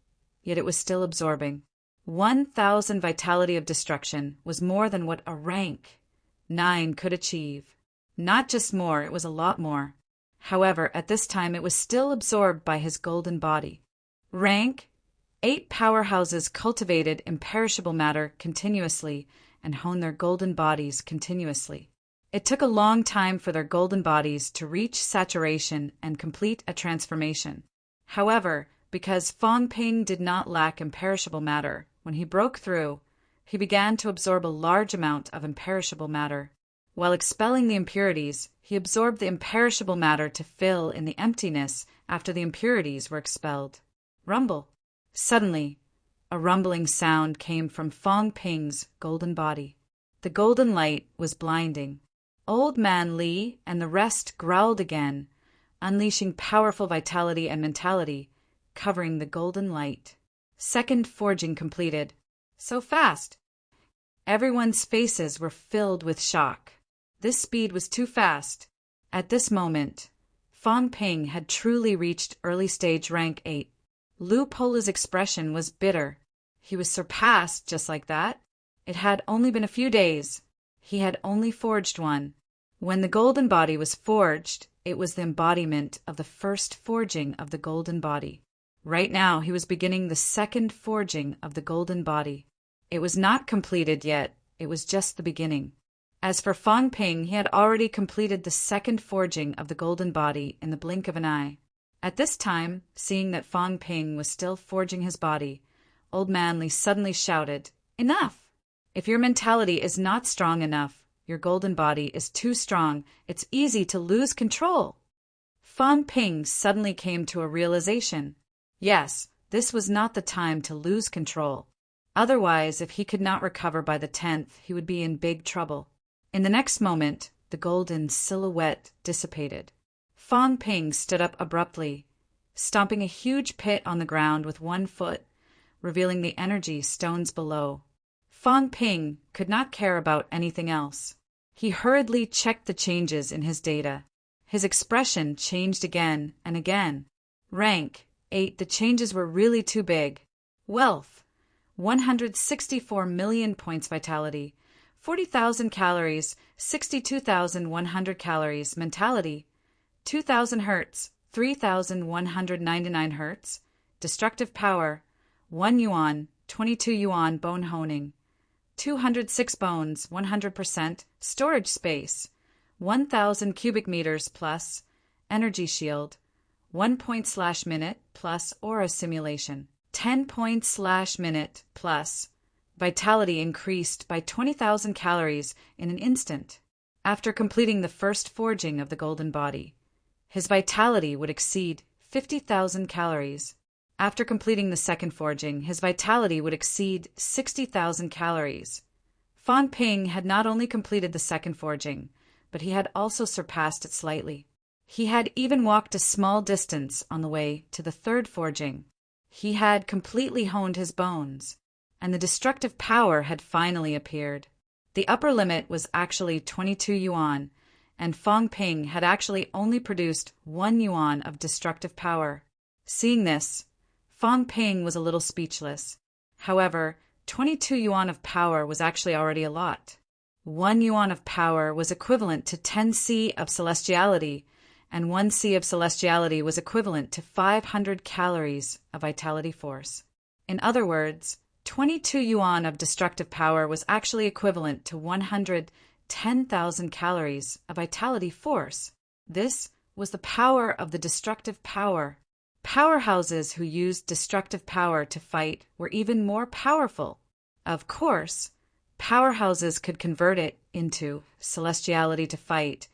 yet it was still absorbing. 1,000 vitality of destruction was more than what a rank 9 could achieve. Not just more, it was a lot more. However, at this time it was still absorbed by his golden body. Rank 8 powerhouses cultivated imperishable matter continuously and honed their golden bodies continuously. It took a long time for their golden bodies to reach saturation and complete a transformation. However, because Fong Ping did not lack imperishable matter, when he broke through, he began to absorb a large amount of imperishable matter. While expelling the impurities, he absorbed the imperishable matter to fill in the emptiness after the impurities were expelled. Rumble. Suddenly, a rumbling sound came from Fong Ping's golden body. The golden light was blinding. Old Man Li and the rest growled again, unleashing powerful vitality and mentality, covering the golden light. Second forging completed. So fast! Everyone's faces were filled with shock. This speed was too fast. At this moment, Fong Ping had truly reached early stage rank 8. Lu Pola's expression was bitter. He was surpassed just like that. It had only been a few days. He had only forged one. When the golden body was forged, it was the embodiment of the first forging of the golden body. Right now, he was beginning the second forging of the golden body. It was not completed yet. It was just the beginning. As for Fong Ping, he had already completed the second forging of the golden body in the blink of an eye. At this time, seeing that Fong Ping was still forging his body, Old Man Li suddenly shouted, "Enough! If your mentality is not strong enough, your golden body is too strong, it's easy to lose control." Fong Ping suddenly came to a realization. Yes, this was not the time to lose control. Otherwise, if he could not recover by the 10th, he would be in big trouble. In the next moment, the golden silhouette dissipated. Fong Ping stood up abruptly, stomping a huge pit on the ground with one foot, revealing the energy stones below. Fong Ping could not care about anything else. He hurriedly checked the changes in his data. His expression changed again and again. Rank 8, the changes were really too big. Wealth 164 million points vitality, 40,000 calories, 62,100 calories. Mentality 2,000 hertz, 3,199 hertz. Destructive power 1 yuan, 22 yuan bone honing. 206 bones, 100%. Storage space 1,000 cubic meters plus. Energy shield 1 point/minute plus aura simulation 10 points/minute plus. Vitality increased by 20,000 calories in an instant. After completing the first forging of the golden body, his vitality would exceed 50,000 calories. After completing the second forging, his vitality would exceed 60,000 calories. Fong Ping had not only completed the second forging, but he had also surpassed it slightly. He had even walked a small distance on the way to the third forging. He had completely honed his bones, and the destructive power had finally appeared. The upper limit was actually 22 yuan, and Fong Ping had actually only produced 1 yuan of destructive power. Seeing this, Fong Ping was a little speechless. However, 22 yuan of power was actually already a lot. 1 yuan of power was equivalent to 10 C of celestiality, and 1 C of celestiality was equivalent to 500 calories of vitality force. In other words, 22 yuan of destructive power was actually equivalent to 110,000 calories of vitality force. This was the power of the destructive power. Powerhouses who used destructive power to fight were even more powerful. Of course, powerhouses could convert it into celestiality to fight,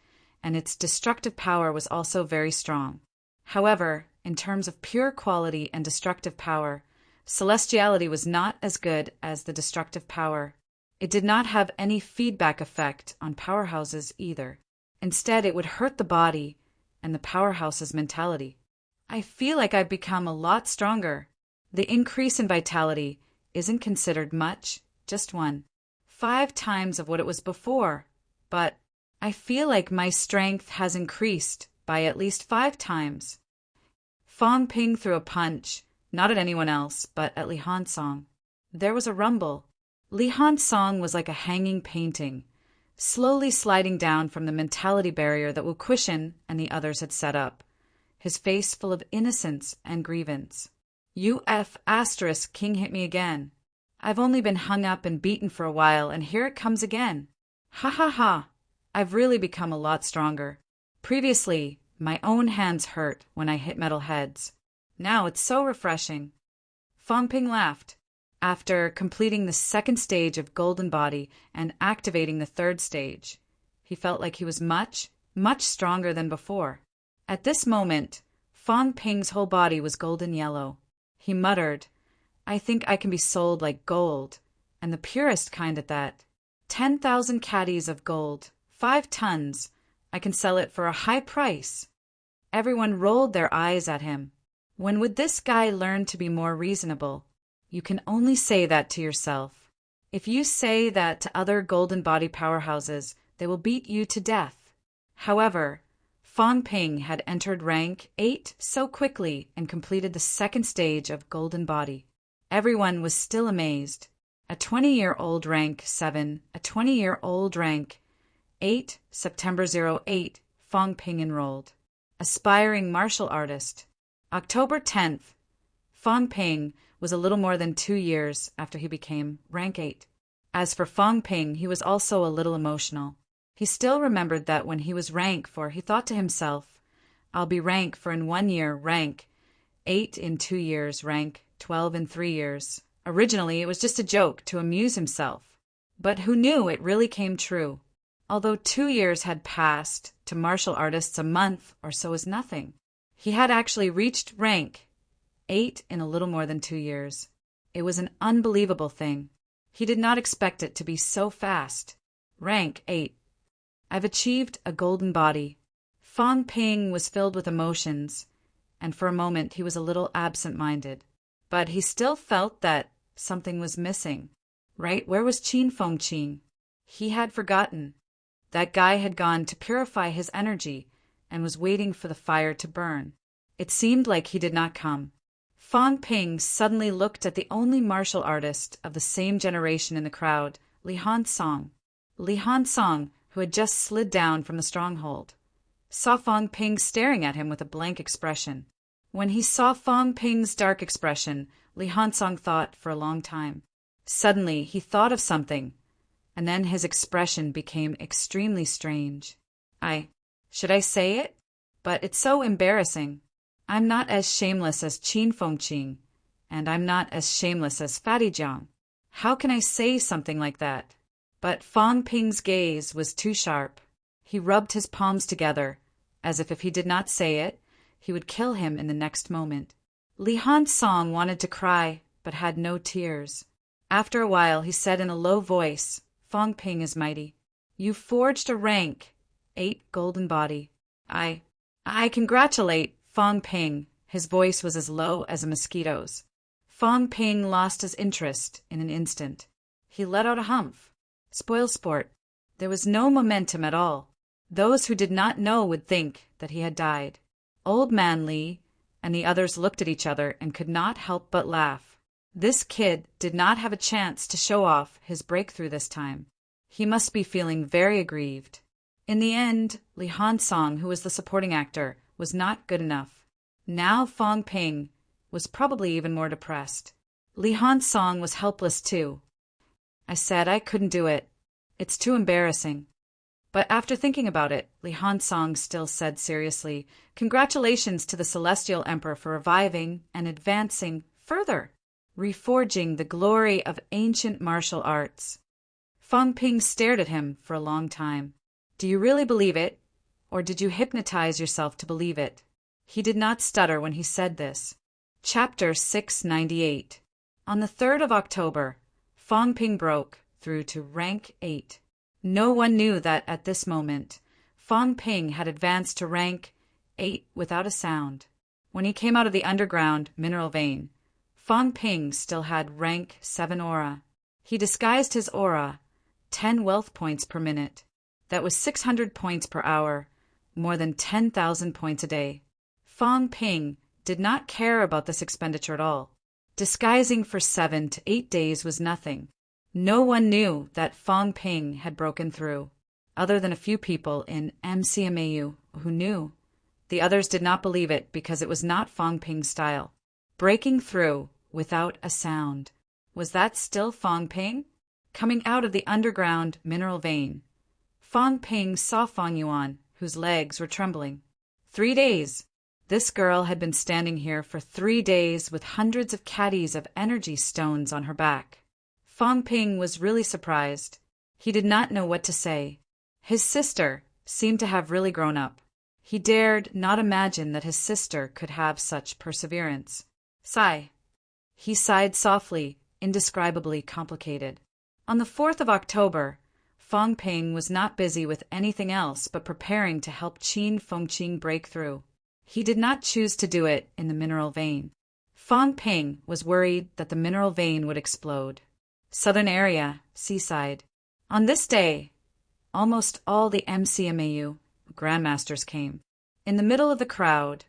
and its destructive power was also very strong. However, in terms of pure quality and destructive power, celestiality was not as good as the destructive power. It did not have any feedback effect on powerhouses either. Instead, it would hurt the body and the powerhouse's mentality. I feel like I've become a lot stronger. The increase in vitality isn't considered much, just 5 times of what it was before, but I feel like my strength has increased by at least 5 times. Fong Ping threw a punch, not at anyone else, but at Li Hansong. There was a rumble. Li Hansong was like a hanging painting, slowly sliding down from the mentality barrier that Wu Kuishan and the others had set up, his face full of innocence and grievance. UF asterisk King hit me again. I've only been hung up and beaten for a while, and here it comes again. Ha ha ha. I've really become a lot stronger. Previously, my own hands hurt when I hit metal heads. Now it's so refreshing. Fang Ping laughed. After completing the second stage of Golden Body and activating the third stage, he felt like he was much, much stronger than before. At this moment, Fang Ping's whole body was golden yellow. He muttered, I think I can be sold like gold, and the purest kind at that. 10,000 caddies of gold, 5 tons. I can sell it for a high price. Everyone rolled their eyes at him. When would this guy learn to be more reasonable? You can only say that to yourself. If you say that to other golden body powerhouses, they will beat you to death. However, Fang Ping had entered rank 8 so quickly and completed the second stage of Golden Body. Everyone was still amazed. A 20-year-old rank 7, a 20-year-old rank 8, September 08, Fang Ping enrolled. Aspiring martial artist. October 10th, Fang Ping was a little more than 2 years after he became rank 8. As for Fang Ping, he was also a little emotional. He still remembered that when he was rank 4, he thought to himself, I'll be rank 4 in 1 year, rank 8 in 2 years, rank 12 in 3 years. Originally, it was just a joke to amuse himself. But who knew it really came true? Although 2 years had passed, to martial artists a month or so is nothing. He had actually reached rank 8 in a little more than 2 years. It was an unbelievable thing. He did not expect it to be so fast. Rank 8. I've achieved a golden body. Fang Ping was filled with emotions, and for a moment he was a little absent-minded. But he still felt that something was missing. Right? Where was Qin Fengqing? He had forgotten. That guy had gone to purify his energy and was waiting for the fire to burn. It seemed like he did not come. Fang Ping suddenly looked at the only martial artist of the same generation in the crowd, Li Hansong. Li Hansong, who had just slid down from the stronghold, saw Fang Ping staring at him with a blank expression. When he saw Fang Ping's dark expression, Li Hansong thought for a long time. Suddenly, he thought of something, and then his expression became extremely strange. Should I say it? But it's so embarrassing. I'm not as shameless as Qin Fengqing, and I'm not as shameless as Fatty Jiang. How can I say something like that? But Fang Ping's gaze was too sharp. He rubbed his palms together, as if he did not say it, he would kill him in the next moment. Li Hansong wanted to cry, but had no tears. After a while, he said in a low voice, Fang Ping is mighty. You forged a rank 8 golden body. I congratulate Fang Ping. His voice was as low as a mosquito's. Fang Ping lost his interest in an instant. He let out a humph. Spoil sport. There was no momentum at all. Those who did not know would think that he had died. Old Man Li and the others looked at each other and could not help but laugh. This kid did not have a chance to show off his breakthrough this time. He must be feeling very aggrieved. In the end, Li Hansong, who was the supporting actor, was not good enough. Now Fang Ping was probably even more depressed. Li Hansong was helpless too. I said I couldn't do it. It's too embarrassing. But after thinking about it, Li Hansong still said seriously, Congratulations to the Celestial Emperor for reviving and advancing further, reforging the glory of ancient martial arts. Fang Ping stared at him for a long time. Do you really believe it, or did you hypnotize yourself to believe it? He did not stutter when he said this. Chapter 698. On the 3rd of October, Fang Ping broke through to rank 8. No one knew that at this moment, Fang Ping had advanced to rank 8 without a sound. When he came out of the underground mineral vein, Fang Ping still had rank 7 aura. He disguised his aura, 10 wealth points per minute. That was 600 points per hour, more than 10,000 points a day. Fang Ping did not care about this expenditure at all. Disguising for 7 to 8 days was nothing. No one knew that Fang Ping had broken through. other than a few people in MCMAU who knew. The others did not believe it because it was not Fong Ping's style. Breaking through without a sound. Was that still Fong Ping? Coming out of the underground mineral vein. Fong Ping saw Fong Yuan, whose legs were trembling. 3 days. This girl had been standing here for 3 days with hundreds of caddies of energy stones on her back. Fong Ping was really surprised. He did not know what to say. His sister seemed to have really grown up. He dared not imagine that his sister could have such perseverance. Sigh. He sighed softly, indescribably complicated. On the 4th of October, Fong Ping was not busy with anything else but preparing to help Qin Fengqing break through. He did not choose to do it in the mineral vein. Fong Ping was worried that the mineral vein would explode. Southern area, seaside. On this day, almost all the MCMAU grandmasters came. In the middle of the crowd,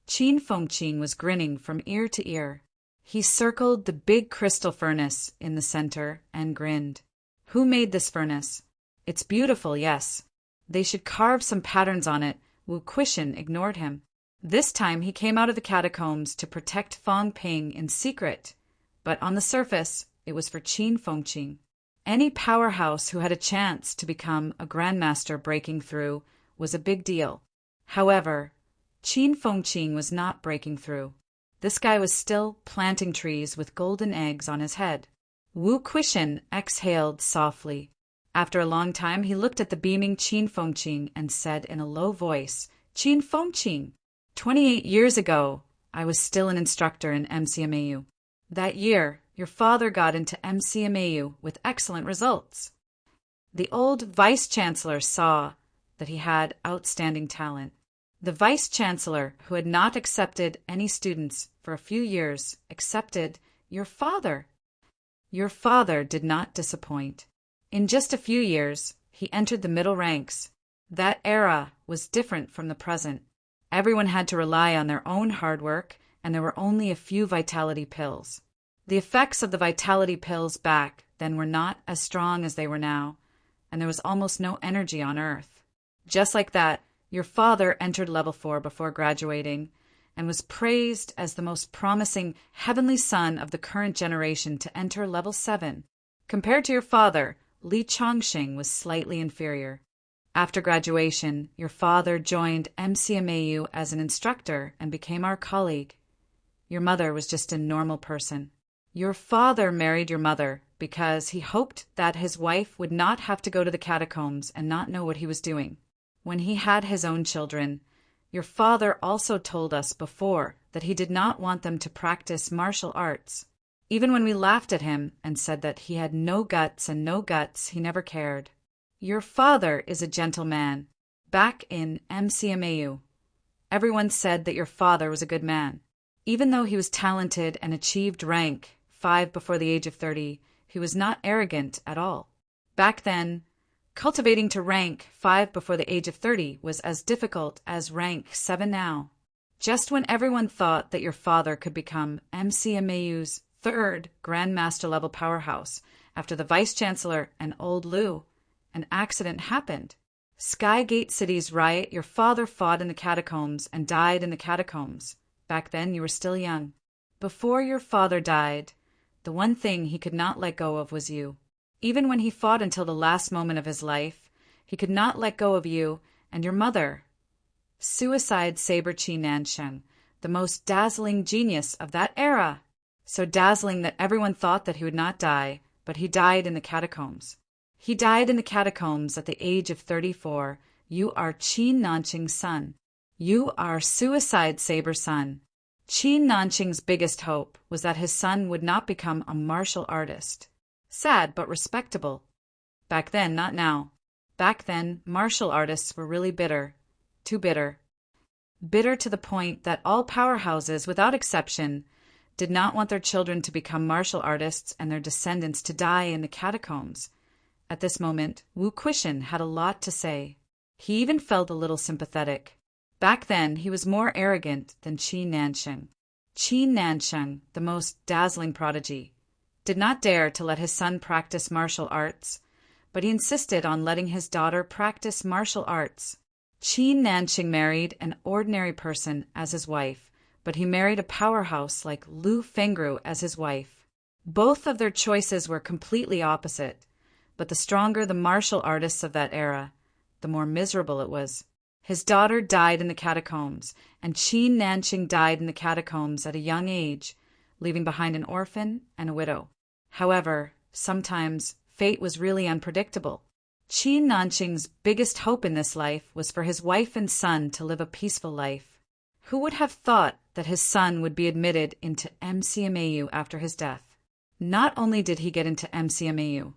Qin Fengqing was grinning from ear to ear. He circled the big crystal furnace in the center and grinned. Who made this furnace? It's beautiful, yes. They should carve some patterns on it. Wu Quishan ignored him. This time he came out of the catacombs to protect Fong Ping in secret, but on the surface it was for Qin Fengqing. Any powerhouse who had a chance to become a grandmaster breaking through was a big deal. However, Qin Fengqing was not breaking through. This guy was still planting trees with golden eggs on his head. Wu Quishan exhaled softly. After a long time he looked at the beaming Qin Fengqing and said in a low voice, "Qin Fengqing, 28 years ago, I was still an instructor in MCMAU. That year, your father got into MCMAU with excellent results." The old vice-chancellor saw that he had outstanding talent. The vice-chancellor, who had not accepted any students for a few years, accepted your father. Your father did not disappoint. In just a few years, he entered the middle ranks. That era was different from the present. Everyone had to rely on their own hard work, and there were only a few vitality pills. The effects of the vitality pills back then were not as strong as they were now, and there was almost no energy on Earth. Just like that, your father entered level 4 before graduating, and was praised as the most promising heavenly son of the current generation to enter level 7. Compared to your father, Li Chongqing was slightly inferior. After graduation, your father joined MCMAU as an instructor and became our colleague. Your mother was just a normal person. Your father married your mother because he hoped that his wife would not have to go to the catacombs and not know what he was doing. When he had his own children, your father also told us before that he did not want them to practice martial arts. Even when we laughed at him and said that he had no guts and no guts, he never cared. Your father is a gentleman. Back in MCMAU, everyone said that your father was a good man. Even though he was talented and achieved rank 5 before the age of 30, he was not arrogant at all. Back then, cultivating to rank 5 before the age of 30 was as difficult as rank 7 now. Just when everyone thought that your father could become MCMAU's 3rd Grandmaster level powerhouse, after the Vice-Chancellor and Old Liu, an accident happened. Skygate City's riot, your father fought in the catacombs and died in the catacombs. Back then you were still young. Before your father died, the one thing he could not let go of was you. Even when he fought until the last moment of his life, he could not let go of you and your mother. Suicide Saber Qi Nansheng, the most dazzling genius of that era. So dazzling that everyone thought that he would not die, but he died in the catacombs. He died in the catacombs at the age of 34. You are Qin Nanqing's son. You are Suicide Saber's son. Qin Nanqing's biggest hope was that his son would not become a martial artist. Sad, but respectable. Back then, not now. Back then, martial artists were really bitter. Too bitter. Bitter to the point that all powerhouses, without exception, did not want their children to become martial artists and their descendants to die in the catacombs. At this moment, Wu Quishan had a lot to say. He even felt a little sympathetic. Back then, he was more arrogant than Qin Nansheng. Qin Nansheng, the most dazzling prodigy, did not dare to let his son practice martial arts, but he insisted on letting his daughter practice martial arts. Qin Nanqing married an ordinary person as his wife, but he married a powerhouse like Lu Fengru as his wife. Both of their choices were completely opposite, but the stronger the martial artists of that era, the more miserable it was. His daughter died in the catacombs, and Qin Nanqing died in the catacombs at a young age, leaving behind an orphan and a widow. However, sometimes fate was really unpredictable. Qin Nanqing's biggest hope in this life was for his wife and son to live a peaceful life. Who would have thought that his son would be admitted into MCMAU after his death? Not only did he get into MCMAU,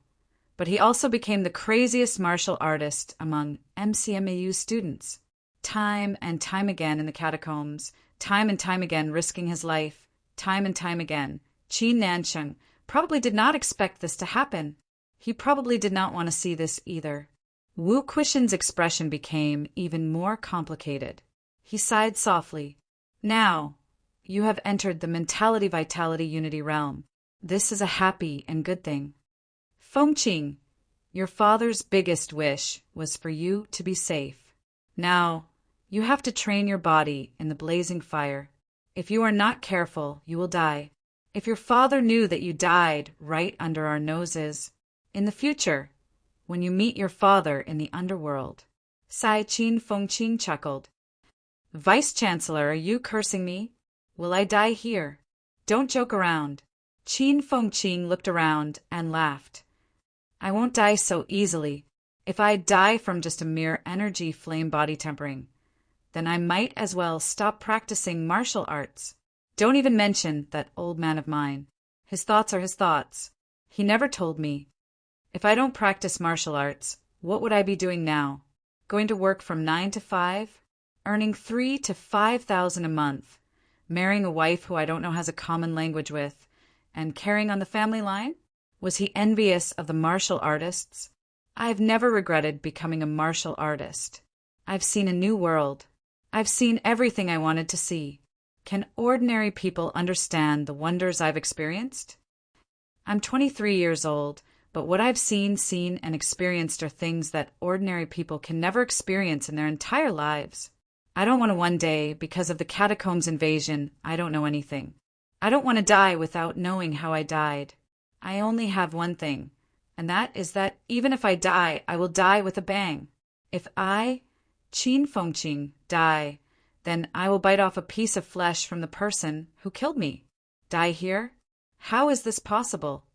but he also became the craziest martial artist among MCMAU students. Time and time again in the catacombs, time and time again risking his life, time and time again, Qin Nanqing probably did not expect this to happen. He probably did not want to see this either. Wu Quishan's expression became even more complicated. He sighed softly. Now, you have entered the mentality-vitality-unity realm. This is a happy and good thing. Fengqing, your father's biggest wish was for you to be safe. Now, you have to train your body in the blazing fire. If you are not careful, you will die. If your father knew that you died right under our noses, in the future, when you meet your father in the underworld. Sai Qin Fengqing chuckled. Vice-Chancellor, are you cursing me? Will I die here? Don't joke around. Qin Fengqing looked around and laughed. I won't die so easily. If I die from just a mere energy flame body tempering, then I might as well stop practicing martial arts. Don't even mention that old man of mine. His thoughts are his thoughts. He never told me. If I don't practice martial arts, what would I be doing now? Going to work from 9 to 5? Earning 3,000 to 5,000 a month? Marrying a wife who I don't know has a common language with? And carrying on the family line? Was he envious of the martial artists? I've never regretted becoming a martial artist. I've seen a new world. I've seen everything I wanted to see. Can ordinary people understand the wonders I've experienced? I'm 23 years old, but what I've seen and experienced are things that ordinary people can never experience in their entire lives. I don't want to one day, because of the catacombs invasion, I don't know anything. I don't want to die without knowing how I died. I only have one thing, and that is that even if I die, I will die with a bang. If I, Qin Fengqing, die, then I will bite off a piece of flesh from the person who killed me. Die here? How is this possible?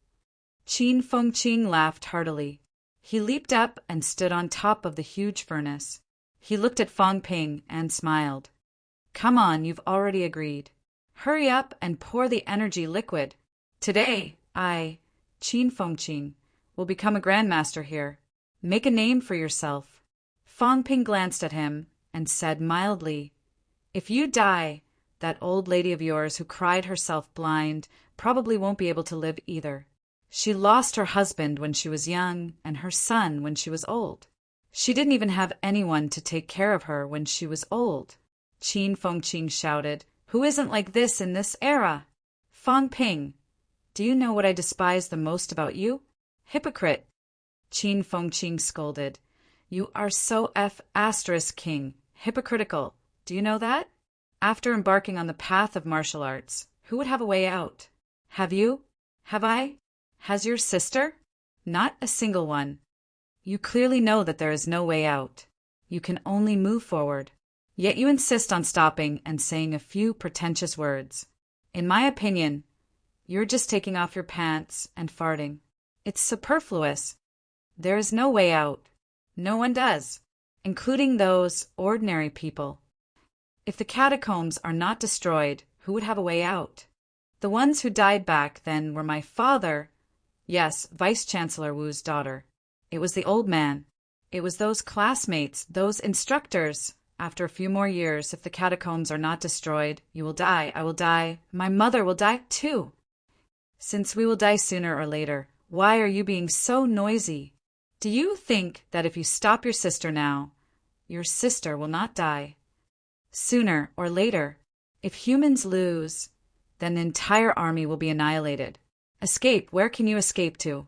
Qin Fengqing laughed heartily. He leaped up and stood on top of the huge furnace. He looked at Fang Ping and smiled. Come on, you've already agreed. Hurry up and pour the energy liquid. Today, I, Qin Fengqing, will become a grandmaster here. Make a name for yourself. Fang Ping glanced at him and said mildly, If you die, that old lady of yours who cried herself blind probably won't be able to live either. She lost her husband when she was young and her son when she was old. She didn't even have anyone to take care of her when she was old. Qin Fengqing shouted, Who isn't like this in this era? Fang Ping, do you know what I despise the most about you? Hypocrite. Qin Fengqing scolded. You are so *king, hypocritical. Do you know that? After embarking on the path of martial arts, who would have a way out? Have you? Have I? Has your sister? Not a single one. You clearly know that there is no way out. You can only move forward. Yet you insist on stopping and saying a few pretentious words. In my opinion, you're just taking off your pants and farting. It's superfluous. There is no way out. No one does, including those ordinary people. If the catacombs are not destroyed, who would have a way out? The ones who died back then were my father, yes, Vice-Chancellor Wu's daughter. It was the old man. It was those classmates, those instructors. After a few more years, if the catacombs are not destroyed, you will die, I will die, my mother will die too. Since we will die sooner or later, why are you being so noisy? Do you think that if you stop your sister now, your sister will not die? Sooner or later, if humans lose, then the entire army will be annihilated. Escape, where can you escape to?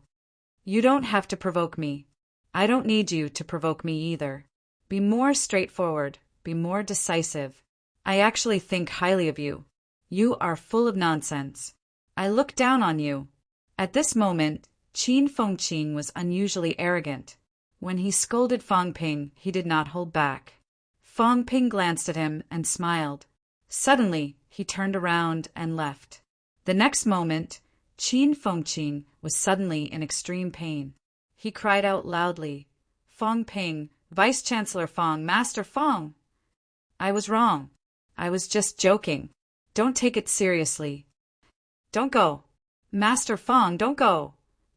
You don't have to provoke me. I don't need you to provoke me either. Be more straightforward, be more decisive. I actually think highly of you. You are full of nonsense. I look down on you. At this moment, Qin Fengqing was unusually arrogant. When he scolded Fang Ping, he did not hold back. Fang Ping glanced at him and smiled. Suddenly, he turned around and left. The next moment, Qin Fengqing was suddenly in extreme pain. He cried out loudly, "Fang Ping, Vice-Chancellor Fang, Master Fang! I was wrong. I was just joking. Don't take it seriously. Don't go. Master Fang, don't go."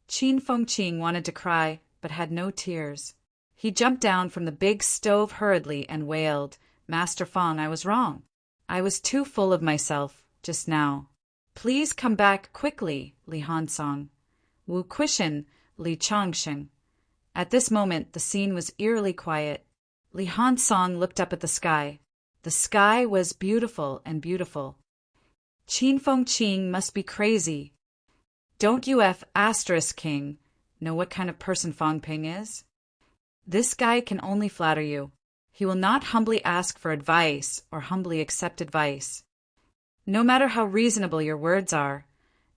Qin Fengqing wanted to cry, but had no tears. He jumped down from the big stove hurriedly and wailed, "Master Fang, I was wrong. I was too full of myself, just now. Please come back quickly, Li Hansong. Wu Quishan, Li Changsheng." At this moment the scene was eerily quiet. Li Hansong looked up at the sky. The sky was beautiful and beautiful. Qin Fengqing must be crazy. Don't you King know what kind of person Fang Ping is? This guy can only flatter you. He will not humbly ask for advice or humbly accept advice. No matter how reasonable your words are,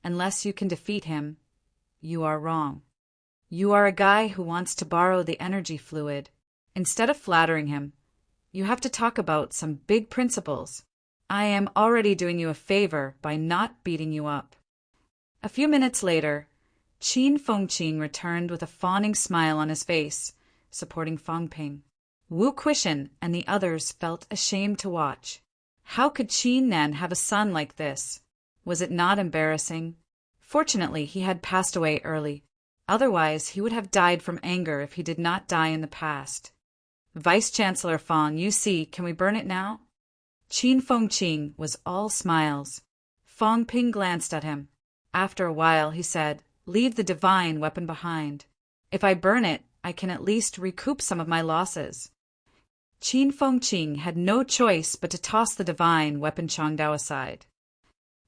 unless you can defeat him, you are wrong. You are a guy who wants to borrow the energy fluid. Instead of flattering him, you have to talk about some big principles. I am already doing you a favor by not beating you up. A few minutes later, Qin Fengqing returned with a fawning smile on his face, supporting Fang Ping. Wu Quishan and the others felt ashamed to watch. How could Qin Nan have a son like this? Was it not embarrassing? Fortunately, he had passed away early. Otherwise, he would have died from anger if he did not die in the past. Vice-Chancellor Fang, you see, can we burn it now? Qin Fengqing was all smiles. Fang Ping glanced at him. After a while, he said, "Leave the divine weapon behind. If I burn it, I can at least recoup some of my losses." Qin Fengqing had no choice but to toss the divine weapon Changdao aside.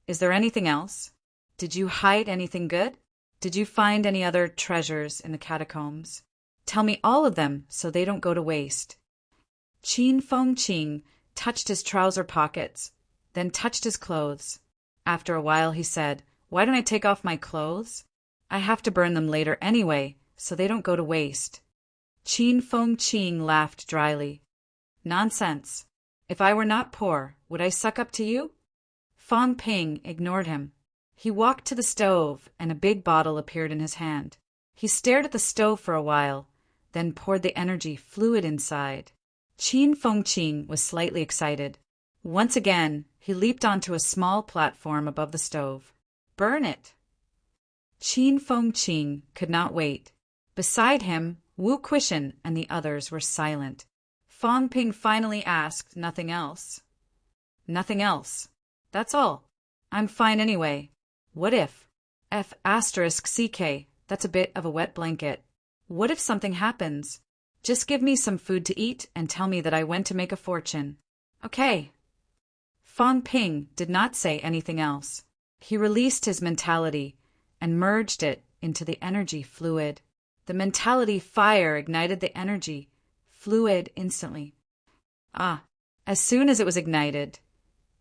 "Is there anything else? Did you hide anything good? Did you find any other treasures in the catacombs? Tell me all of them so they don't go to waste." Qin Fengqing touched his trouser pockets, then touched his clothes. After a while he said, "Why don't I take off my clothes? I have to burn them later anyway, so they don't go to waste." Qin Fengqing laughed dryly. "Nonsense. If I were not poor, would I suck up to you?" Fang Ping ignored him. He walked to the stove, and a big bottle appeared in his hand. He stared at the stove for a while, then poured the energy fluid inside. Qin Fengqing was slightly excited. Once again, he leaped onto a small platform above the stove. "Burn it!" Qin Fengqing could not wait. Beside him, Wu Quishan and the others were silent. Fang Ping finally asked, "Nothing else?" "Nothing else. That's all. I'm fine anyway. What if? F***CK, that's a bit of a wet blanket. What if something happens? Just give me some food to eat and tell me that I went to make a fortune. Okay." Fang Ping did not say anything else. He released his mentality and merged it into the energy fluid. The mentality fire ignited the energy fluid instantly. As soon as it was ignited,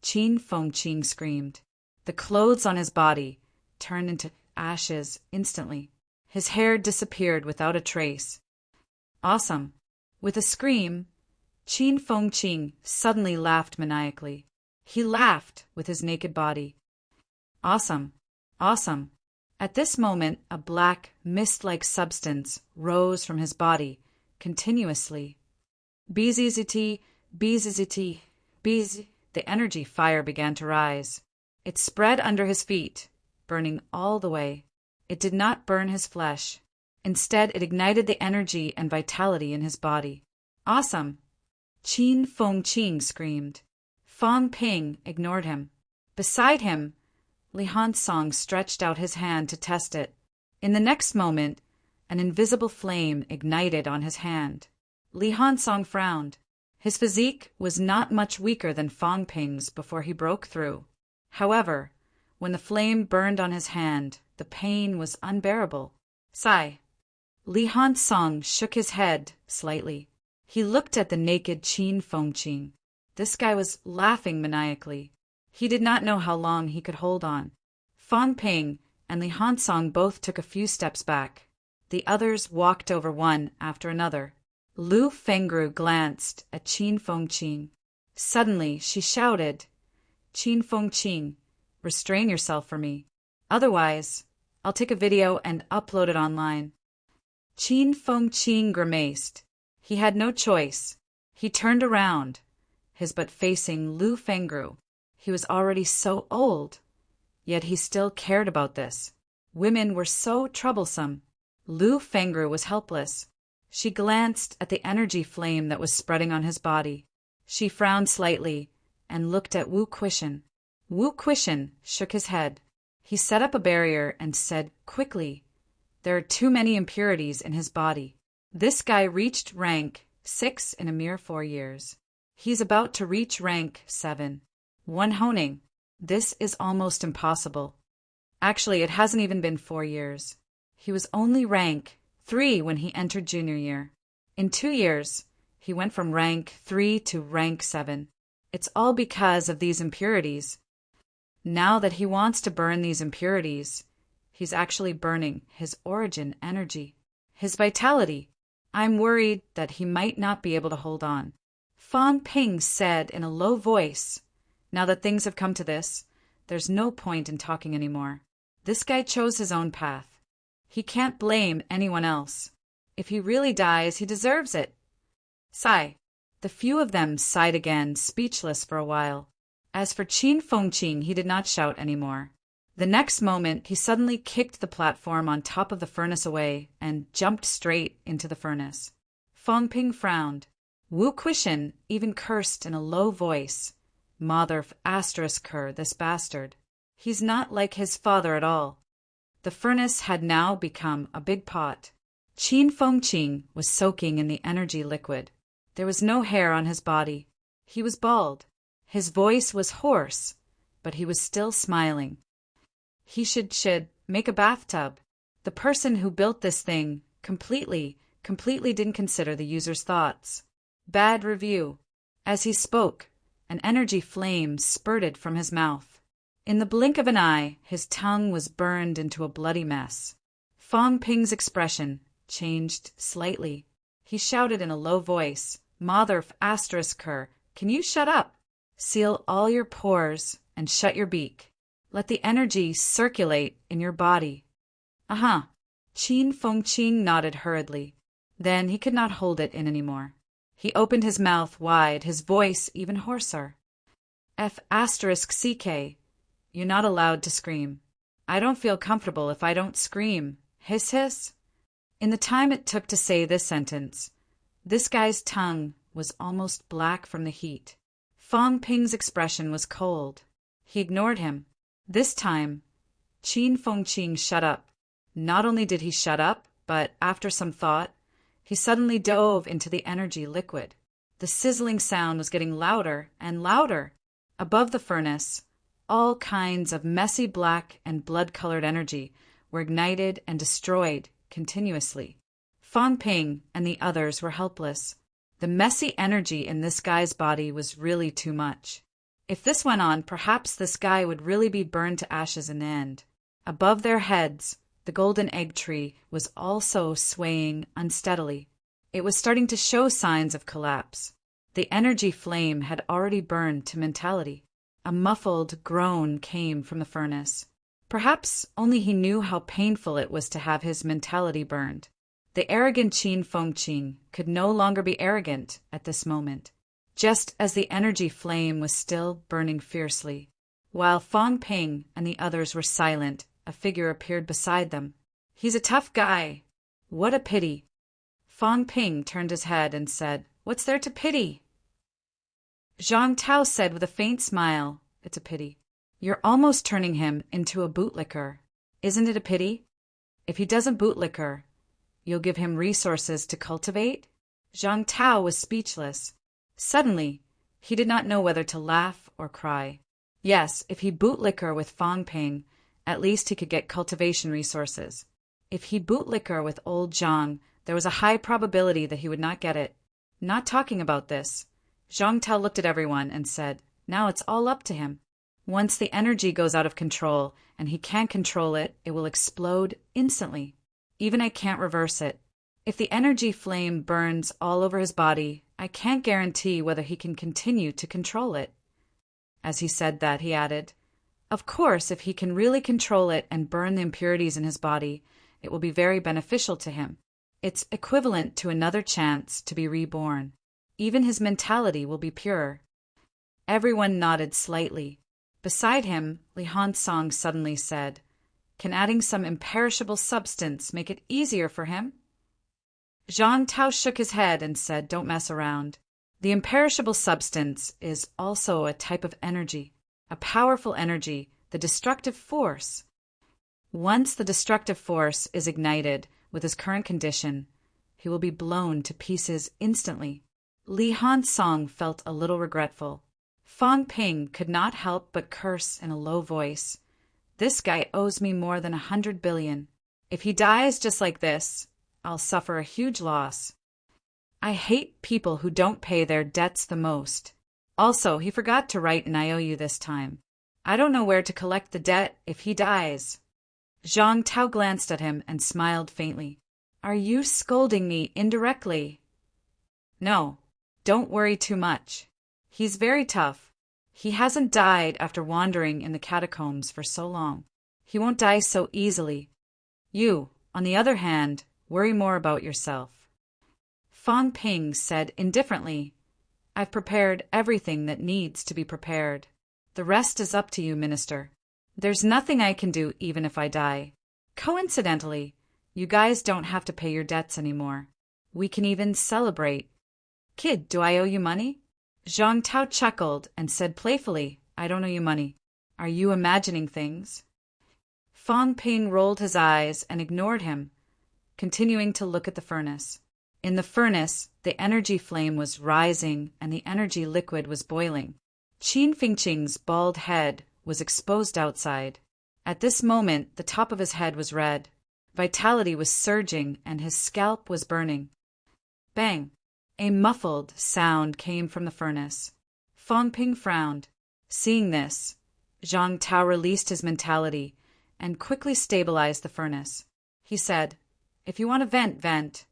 Qin Fengqing screamed. The clothes on his body turned into ashes instantly. His hair disappeared without a trace. Awesome. With a scream, Qin Fengqing suddenly laughed maniacally. He laughed with his naked body. Awesome. Awesome. At this moment, a black, mist-like substance rose from his body continuously. Bzzzt, bzzzt, bzz. The energy fire began to rise. It spread under his feet, burning all the way. It did not burn his flesh. Instead, it ignited the energy and vitality in his body. Awesome! Qin Fengqing screamed. Fang Ping ignored him. Beside him, Li Hansong stretched out his hand to test it. In the next moment, an invisible flame ignited on his hand. Li Hansong frowned. His physique was not much weaker than Fang Ping's before he broke through. However, when the flame burned on his hand, the pain was unbearable. Sigh. Li Hansong shook his head slightly. He looked at the naked Qin Fengqing. This guy was laughing maniacally. He did not know how long he could hold on. Fang Ping and Li Hansong both took a few steps back. The others walked over one after another. Lu Fengru glanced at Qin Fengqing. Suddenly she shouted, "Qin Fengqing, restrain yourself for me. Otherwise, I'll take a video and upload it online." Qin Fengqing grimaced. He had no choice. He turned around, his butt facing Lu Fengru. He was already so old, yet he still cared about this. Women were so troublesome. Lu Fengru was helpless. She glanced at the energy flame that was spreading on his body. She frowned slightly and looked at Wu Quishan. Wu Quishan shook his head. He set up a barrier and said quickly, "There are too many impurities in his body. This guy reached rank 6 in a mere 4 years. He's about to reach rank 7. One honing. This is almost impossible. Actually, it hasn't even been 4 years. He was only rank 3 when he entered junior year. In 2 years, he went from rank 3 to rank 7. It's all because of these impurities. Now that he wants to burn these impurities, he's actually burning his origin energy, his vitality. I'm worried that he might not be able to hold on." Fang Ping said in a low voice, "Now that things have come to this, there's no point in talking anymore. This guy chose his own path. He can't blame anyone else. If he really dies, he deserves it." Sigh. The few of them sighed again, speechless for a while. As for Qin Fengqing, he did not shout anymore. The next moment, he suddenly kicked the platform on top of the furnace away and jumped straight into the furnace. Fang Ping frowned. Wu Quishan even cursed in a low voice. "Mother of asterisk her, this bastard. He's not like his father at all." The furnace had now become a big pot. Qin Fengqing was soaking in the energy liquid. There was no hair on his body. He was bald. His voice was hoarse, but he was still smiling. He should make a bathtub. The person who built this thing completely didn't consider the user's thoughts. Bad review. As he spoke, an energy flame spurted from his mouth. In the blink of an eye, his tongue was burned into a bloody mess. Fang Ping's expression changed slightly. He shouted in a low voice, "Mother of asterisk her, can you shut up? Seal all your pores and shut your beak. Let the energy circulate in your body." "Uh-huh." Qin Fengqing nodded hurriedly. Then he could not hold it in anymore. He opened his mouth wide, his voice even hoarser. "F***CK, you're not allowed to scream. I don't feel comfortable if I don't scream. Hiss hiss." In the time it took to say this sentence, this guy's tongue was almost black from the heat. Fang Ping's expression was cold. He ignored him. This time, Qin Fengqing shut up. Not only did he shut up, but after some thought, he suddenly dove into the energy liquid. The sizzling sound was getting louder and louder. Above the furnace, all kinds of messy black and blood-colored energy were ignited and destroyed continuously. Fang Ping and the others were helpless. The messy energy in this guy's body was really too much. If this went on, perhaps this guy would really be burned to ashes in the end. Above their heads, the golden egg tree was also swaying unsteadily. It was starting to show signs of collapse. The energy flame had already burned to mentality. A muffled groan came from the furnace. Perhaps only he knew how painful it was to have his mentality burned. The arrogant Qin Fengqing could no longer be arrogant at this moment. Just as the energy flame was still burning fiercely. While Fang Ping and the others were silent, a figure appeared beside them. "He's a tough guy. What a pity." Fang Ping turned his head and said, "What's there to pity?" Zhang Tao said with a faint smile, "It's a pity. You're almost turning him into a bootlicker. Isn't it a pity? If he doesn't bootlicker, you'll give him resources to cultivate?" Zhang Tao was speechless. Suddenly, he did not know whether to laugh or cry. Yes, if he bootlicker with Fang Ping, at least he could get cultivation resources. If he bootliquor with old Zhang, there was a high probability that he would not get it. Not talking about this, Zhang Tao looked at everyone and said, now it's all up to him. Once the energy goes out of control and he can't control it, it will explode instantly. Even I can't reverse it. If the energy flame burns all over his body, I can't guarantee whether he can continue to control it. As he said that, he added, of course, if he can really control it and burn the impurities in his body, it will be very beneficial to him. It's equivalent to another chance to be reborn. Even his mentality will be pure. Everyone nodded slightly. Beside him, Li Hansong suddenly said, can adding some imperishable substance make it easier for him? Zhang Tao shook his head and said, don't mess around. The imperishable substance is also a type of energy, a powerful energy, the destructive force. Once the destructive force is ignited with his current condition, he will be blown to pieces instantly. Li Hansong felt a little regretful. Fang Ping could not help but curse in a low voice. This guy owes me more than 100 billion. If he dies just like this, I'll suffer a huge loss. I hate people who don't pay their debts the most. Also, he forgot to write an IOU this time. I don't know where to collect the debt if he dies. Zhang Tao glanced at him and smiled faintly. Are you scolding me indirectly? No, don't worry too much. He's very tough. He hasn't died after wandering in the catacombs for so long. He won't die so easily. You, on the other hand, worry more about yourself. Fang Ping said indifferently, I've prepared everything that needs to be prepared. The rest is up to you, Minister. There's nothing I can do even if I die. Coincidentally, you guys don't have to pay your debts anymore. We can even celebrate. Kid, do I owe you money? Zhang Tao chuckled and said playfully, I don't owe you money. Are you imagining things? Fang Ping rolled his eyes and ignored him, continuing to look at the furnace. In the furnace, the energy flame was rising and the energy liquid was boiling. Qin Fingqing's bald head was exposed outside. At this moment, the top of his head was red. Vitality was surging and his scalp was burning. Bang! A muffled sound came from the furnace. Fang Ping frowned. Seeing this, Zhang Tao released his mentality and quickly stabilized the furnace. He said, if you want to vent, vent.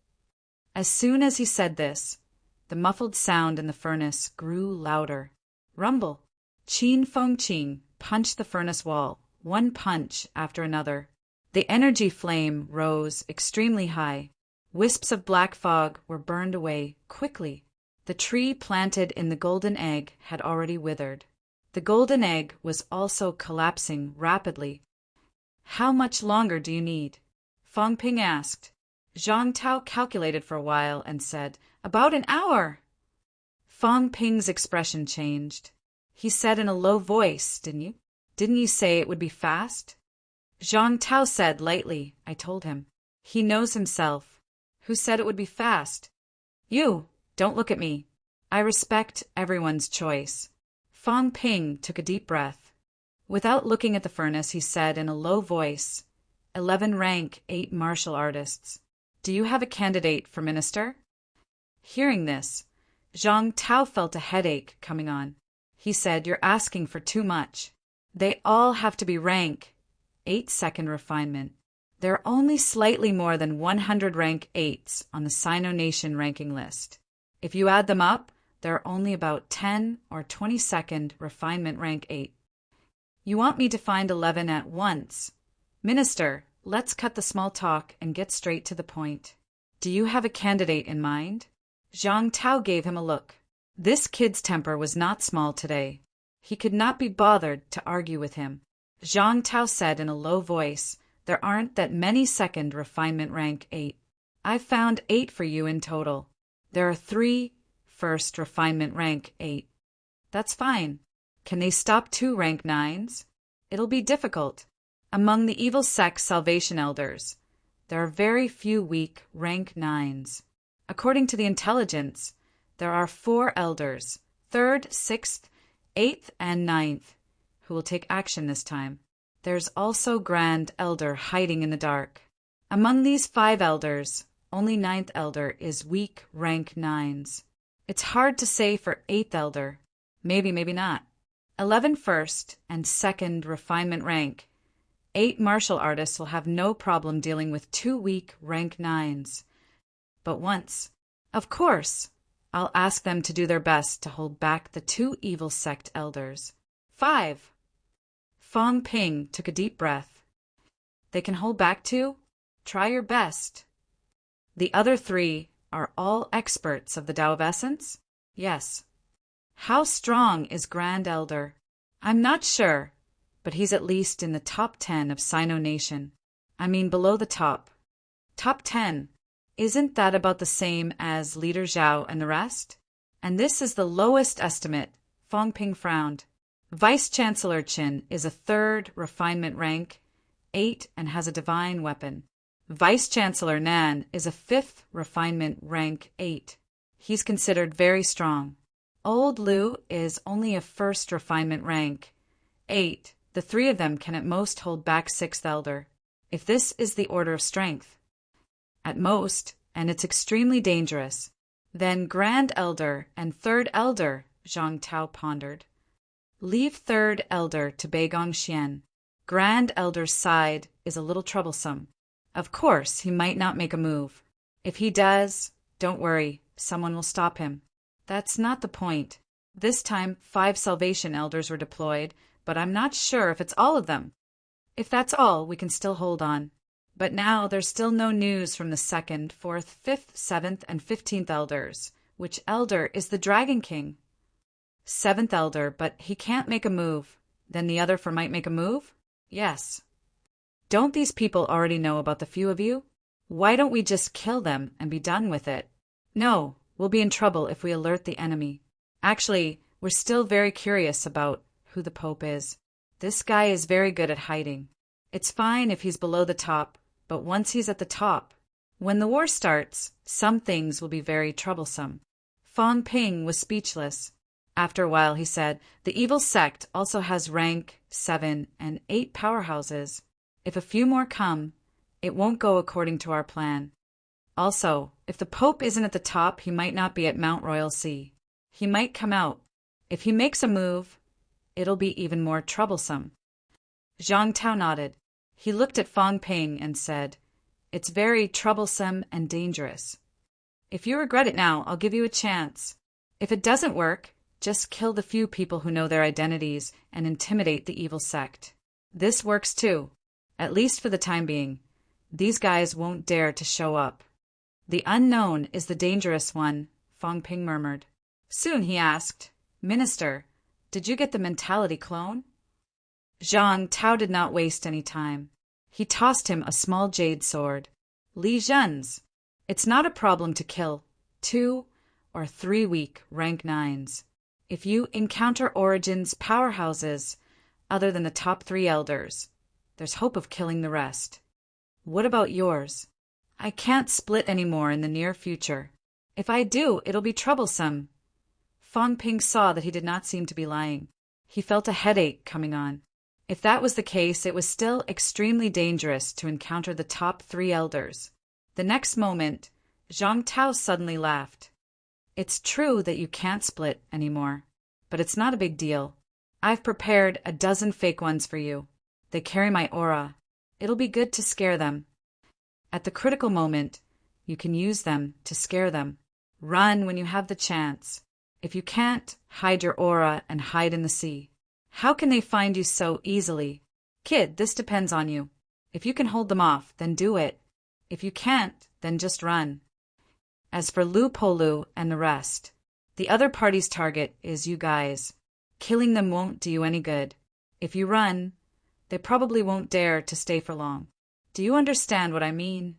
As soon as he said this, the muffled sound in the furnace grew louder. Rumble! Qin Fengqing punched the furnace wall, one punch after another. The energy flame rose extremely high. Wisps of black fog were burned away quickly. The tree planted in the golden egg had already withered. The golden egg was also collapsing rapidly. How much longer do you need? Fang Ping asked. Zhang Tao calculated for a while and said, about an hour. Fang Ping's expression changed. He said in a low voice, didn't you say it would be fast? Zhang Tao said lightly, I told him. He knows himself. Who said it would be fast? You. Don't look at me. I respect everyone's choice. Fang Ping took a deep breath. Without looking at the furnace, he said in a low voice, 11 rank, 8 martial artists. Do you have a candidate for minister? Hearing this, Zhang Tao felt a headache coming on. He said, you're asking for too much. They all have to be rank 8 second refinement. There are only slightly more than 100 rank 8s on the Sino Nation ranking list. If you add them up, there are only about 10 or 22nd refinement rank 8. You want me to find 11 at once? Minister, let's cut the small talk and get straight to the point. Do you have a candidate in mind? Zhang Tao gave him a look. This kid's temper was not small today. He could not be bothered to argue with him. Zhang Tao said in a low voice, there aren't that many second refinement rank 8. I've found 8 for you in total. There are 3 first refinement rank 8. That's fine. Can they stop 2 rank 9s? It'll be difficult. Among the evil sect Salvation Elders, there are very few weak rank 9s. According to the intelligence, there are 4 elders, 3rd, 6th, 8th, and 9th, who will take action this time. There's also Grand Elder hiding in the dark. Among these 5 elders, only 9th elder is weak rank 9s. It's hard to say for 8th elder. Maybe, maybe not. 11 first and 2nd refinement rank. 8 martial artists will have no problem dealing with 2 weak rank 9s. But once, of course, I'll ask them to do their best to hold back the 2 evil sect elders. 5. Fong Ping took a deep breath. They can hold back 2? Try your best. The other 3 are all experts of the Tao of Essence? Yes. How strong is Grand Elder? I'm not sure, but he's at least in the top 10 of Sino Nation. I mean below the top. Top 10. Isn't that about the same as Leader Zhao and the rest? And this is the lowest estimate. Fong Ping frowned. Vice-Chancellor Qin is a 3rd refinement rank, 8, and has a divine weapon. Vice-Chancellor Nan is a 5th refinement rank 8. He's considered very strong. Old Liu is only a 1st refinement rank 8. The 3 of them can at most hold back 6th elder. If this is the order of strength. At most, and it's extremely dangerous. Then Grand Elder and 3rd Elder, Zhang Tao pondered. Leave 3rd Elder to Beigong Xian. Grand Elder's side is a little troublesome. Of course, he might not make a move. If he does, don't worry, someone will stop him. That's not the point. This time, 5 Salvation Elders were deployed, but I'm not sure if it's all of them. If that's all, we can still hold on. But now there's still no news from the 2nd, 4th, 5th, 7th, and 15th Elders. Which Elder is the Dragon King? 7th Elder, but he can't make a move. Then the other 4 might make a move? Yes. Don't these people already know about the few of you? Why don't we just kill them and be done with it? No, we'll be in trouble if we alert the enemy. Actually, we're still very curious about who the Pope is. This guy is very good at hiding. It's fine if he's below the top, but once he's at the top, when the war starts, some things will be very troublesome. Fong Ping was speechless. After a while, he said, the evil sect also has rank 7 and 8 powerhouses. If a few more come, it won't go according to our plan. Also, if the Pope isn't at the top, he might not be at Mount Royal Sea. He might come out. If he makes a move, it'll be even more troublesome. Zhang Tao nodded. He looked at Fong Ping and said, it's very troublesome and dangerous. If you regret it now, I'll give you a chance. If it doesn't work, just kill the few people who know their identities and intimidate the evil sect. This works too. At least for the time being. These guys won't dare to show up. The unknown is the dangerous one, Fong Ping murmured. Soon he asked, Minister, did you get the mentality clone? Zhang Tao did not waste any time. He tossed him a small jade sword. Li Zhen's. It's not a problem to kill 2 or 3 weak rank 9s. If you encounter Origin's powerhouses other than the top 3 elders, there's hope of killing the rest. What about yours? I can't split anymore in the near future. If I do, it'll be troublesome. Fong Ping saw that he did not seem to be lying. He felt a headache coming on. If that was the case, it was still extremely dangerous to encounter the top 3 elders. The next moment, Zhang Tao suddenly laughed. It's true that you can't split anymore, but it's not a big deal. I've prepared a dozen fake ones for you. They carry my aura. It'll be good to scare them. At the critical moment, you can use them to scare them. Run when you have the chance. If you can't, hide your aura and hide in the sea. How can they find you so easily? Kid, this depends on you. If you can hold them off, then do it. If you can't, then just run. As for Lu Polu and the rest, the other party's target is you guys. Killing them won't do you any good. If you run, they probably won't dare to stay for long. Do you understand what I mean?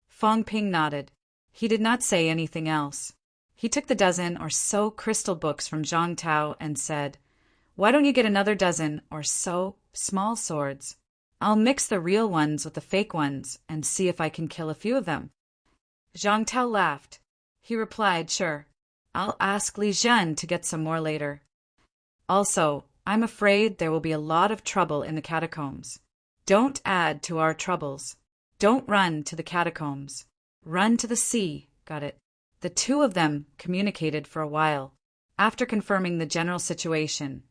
Fong Ping nodded. He did not say anything else. He took the dozen or so crystal books from Zhang Tao and said, why don't you get another dozen or so small swords? I'll mix the real ones with the fake ones and see if I can kill a few of them. Zhang Tao laughed. He replied, sure. I'll ask Li Zhen to get some more later. Also, I'm afraid there will be a lot of trouble in the catacombs. Don't add to our troubles. Don't run to the catacombs. Run to the sea. Got it. The two of them communicated for a while. After confirming the general situation,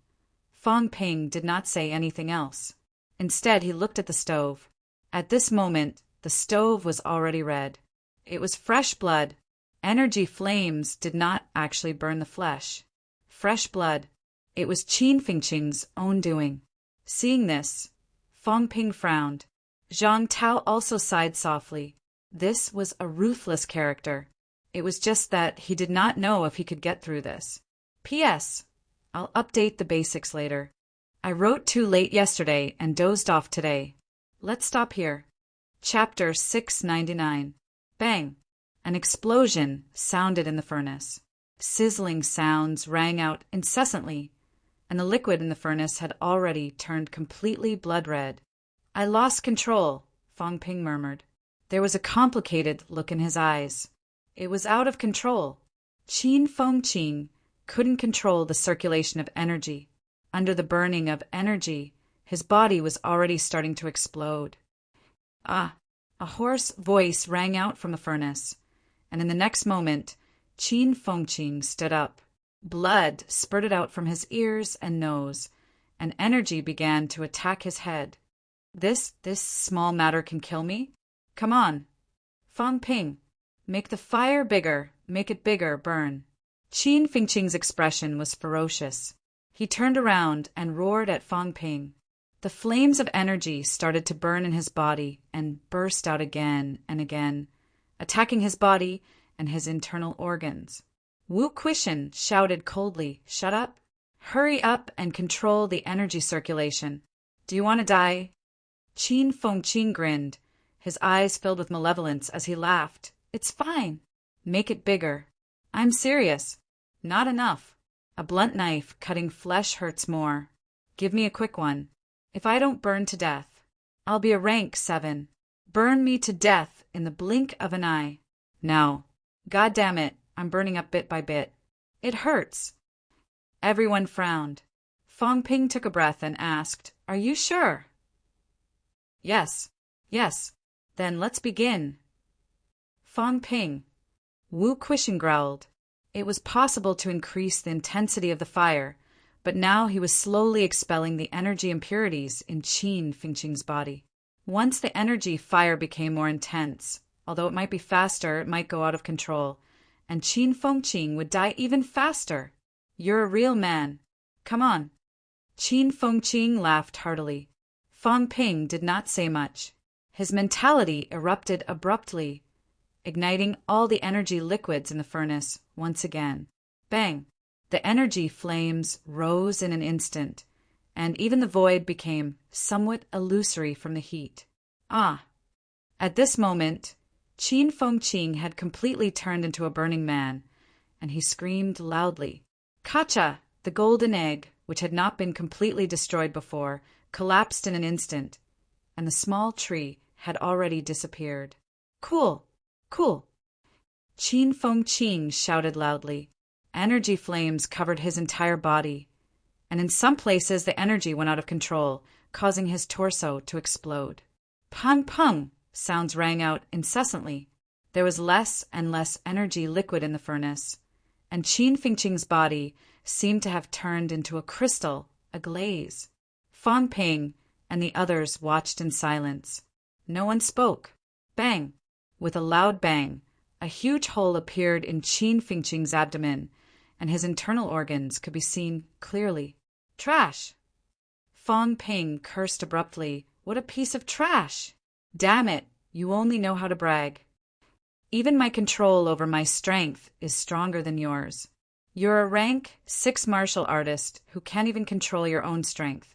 Fong Ping did not say anything else. Instead, he looked at the stove. At this moment, the stove was already red. It was fresh blood. Energy flames did not actually burn the flesh. Fresh blood. It was Qin Fengqing's own doing. Seeing this, Fong Ping frowned. Zhang Tao also sighed softly. This was a ruthless character. It was just that he did not know if he could get through this. P.S. I'll update the basics later. I wrote too late yesterday and dozed off today. Let's stop here. Chapter 699. Bang! An explosion sounded in the furnace. Sizzling sounds rang out incessantly, and the liquid in the furnace had already turned completely blood-red. I lost control, Fong Ping murmured. There was a complicated look in his eyes. It was out of control. Qin Fengqing couldn't control the circulation of energy. Under the burning of energy, his body was already starting to explode. Ah! A hoarse voice rang out from the furnace, and in the next moment, Qin Fengqing stood up. Blood spurted out from his ears and nose, and energy began to attack his head. This small matter can kill me? Come on. Fong Ping, make the fire bigger, make it bigger, burn. Qin Fengqing's expression was ferocious. He turned around and roared at Fong Ping. The flames of energy started to burn in his body and burst out again and again, attacking his body and his internal organs. Wu Quishan shouted coldly, "Shut up! Hurry up and control the energy circulation. Do you want to die?" Qin Fengqing grinned, his eyes filled with malevolence as he laughed. "It's fine. Make it bigger. I'm serious. Not enough. A blunt knife cutting flesh hurts more. Give me a quick one. If I don't burn to death, I'll be a rank 7. Burn me to death in the blink of an eye. Now, God damn it, I'm burning up bit by bit. It hurts." Everyone frowned. Fong Ping took a breath and asked, "Are you sure?" Yes. Then let's begin." Fong Ping. Wu Quishan growled. It was possible to increase the intensity of the fire, but now he was slowly expelling the energy impurities in Qin Fengqing's body. Once the energy fire became more intense, although it might be faster, it might go out of control, and Qin Fengqing would die even faster. "You're a real man. Come on." Qin Fengqing laughed heartily. Fong Ping did not say much. His mentality erupted abruptly, igniting all the energy liquids in the furnace once again. Bang! The energy flames rose in an instant, and even the void became somewhat illusory from the heat. Ah! At this moment, Qin Fengqing had completely turned into a burning man, and he screamed loudly. Kacha, the golden egg, which had not been completely destroyed before, collapsed in an instant, and the small tree had already disappeared. Cool! Qin Fengqing shouted loudly. Energy flames covered his entire body, and in some places the energy went out of control, causing his torso to explode. Pung pung! Sounds rang out incessantly. There was less and less energy liquid in the furnace, and Qin Fengqing's body seemed to have turned into a crystal, a glaze. Fong Ping and the others watched in silence. No one spoke. Bang! With a loud bang, a huge hole appeared in Qin Fengqing's abdomen, and his internal organs could be seen clearly. Trash! Fong Ping cursed abruptly. What a piece of trash! Damn it, you only know how to brag. Even my control over my strength is stronger than yours. You're a rank 6 martial artist who can't even control your own strength,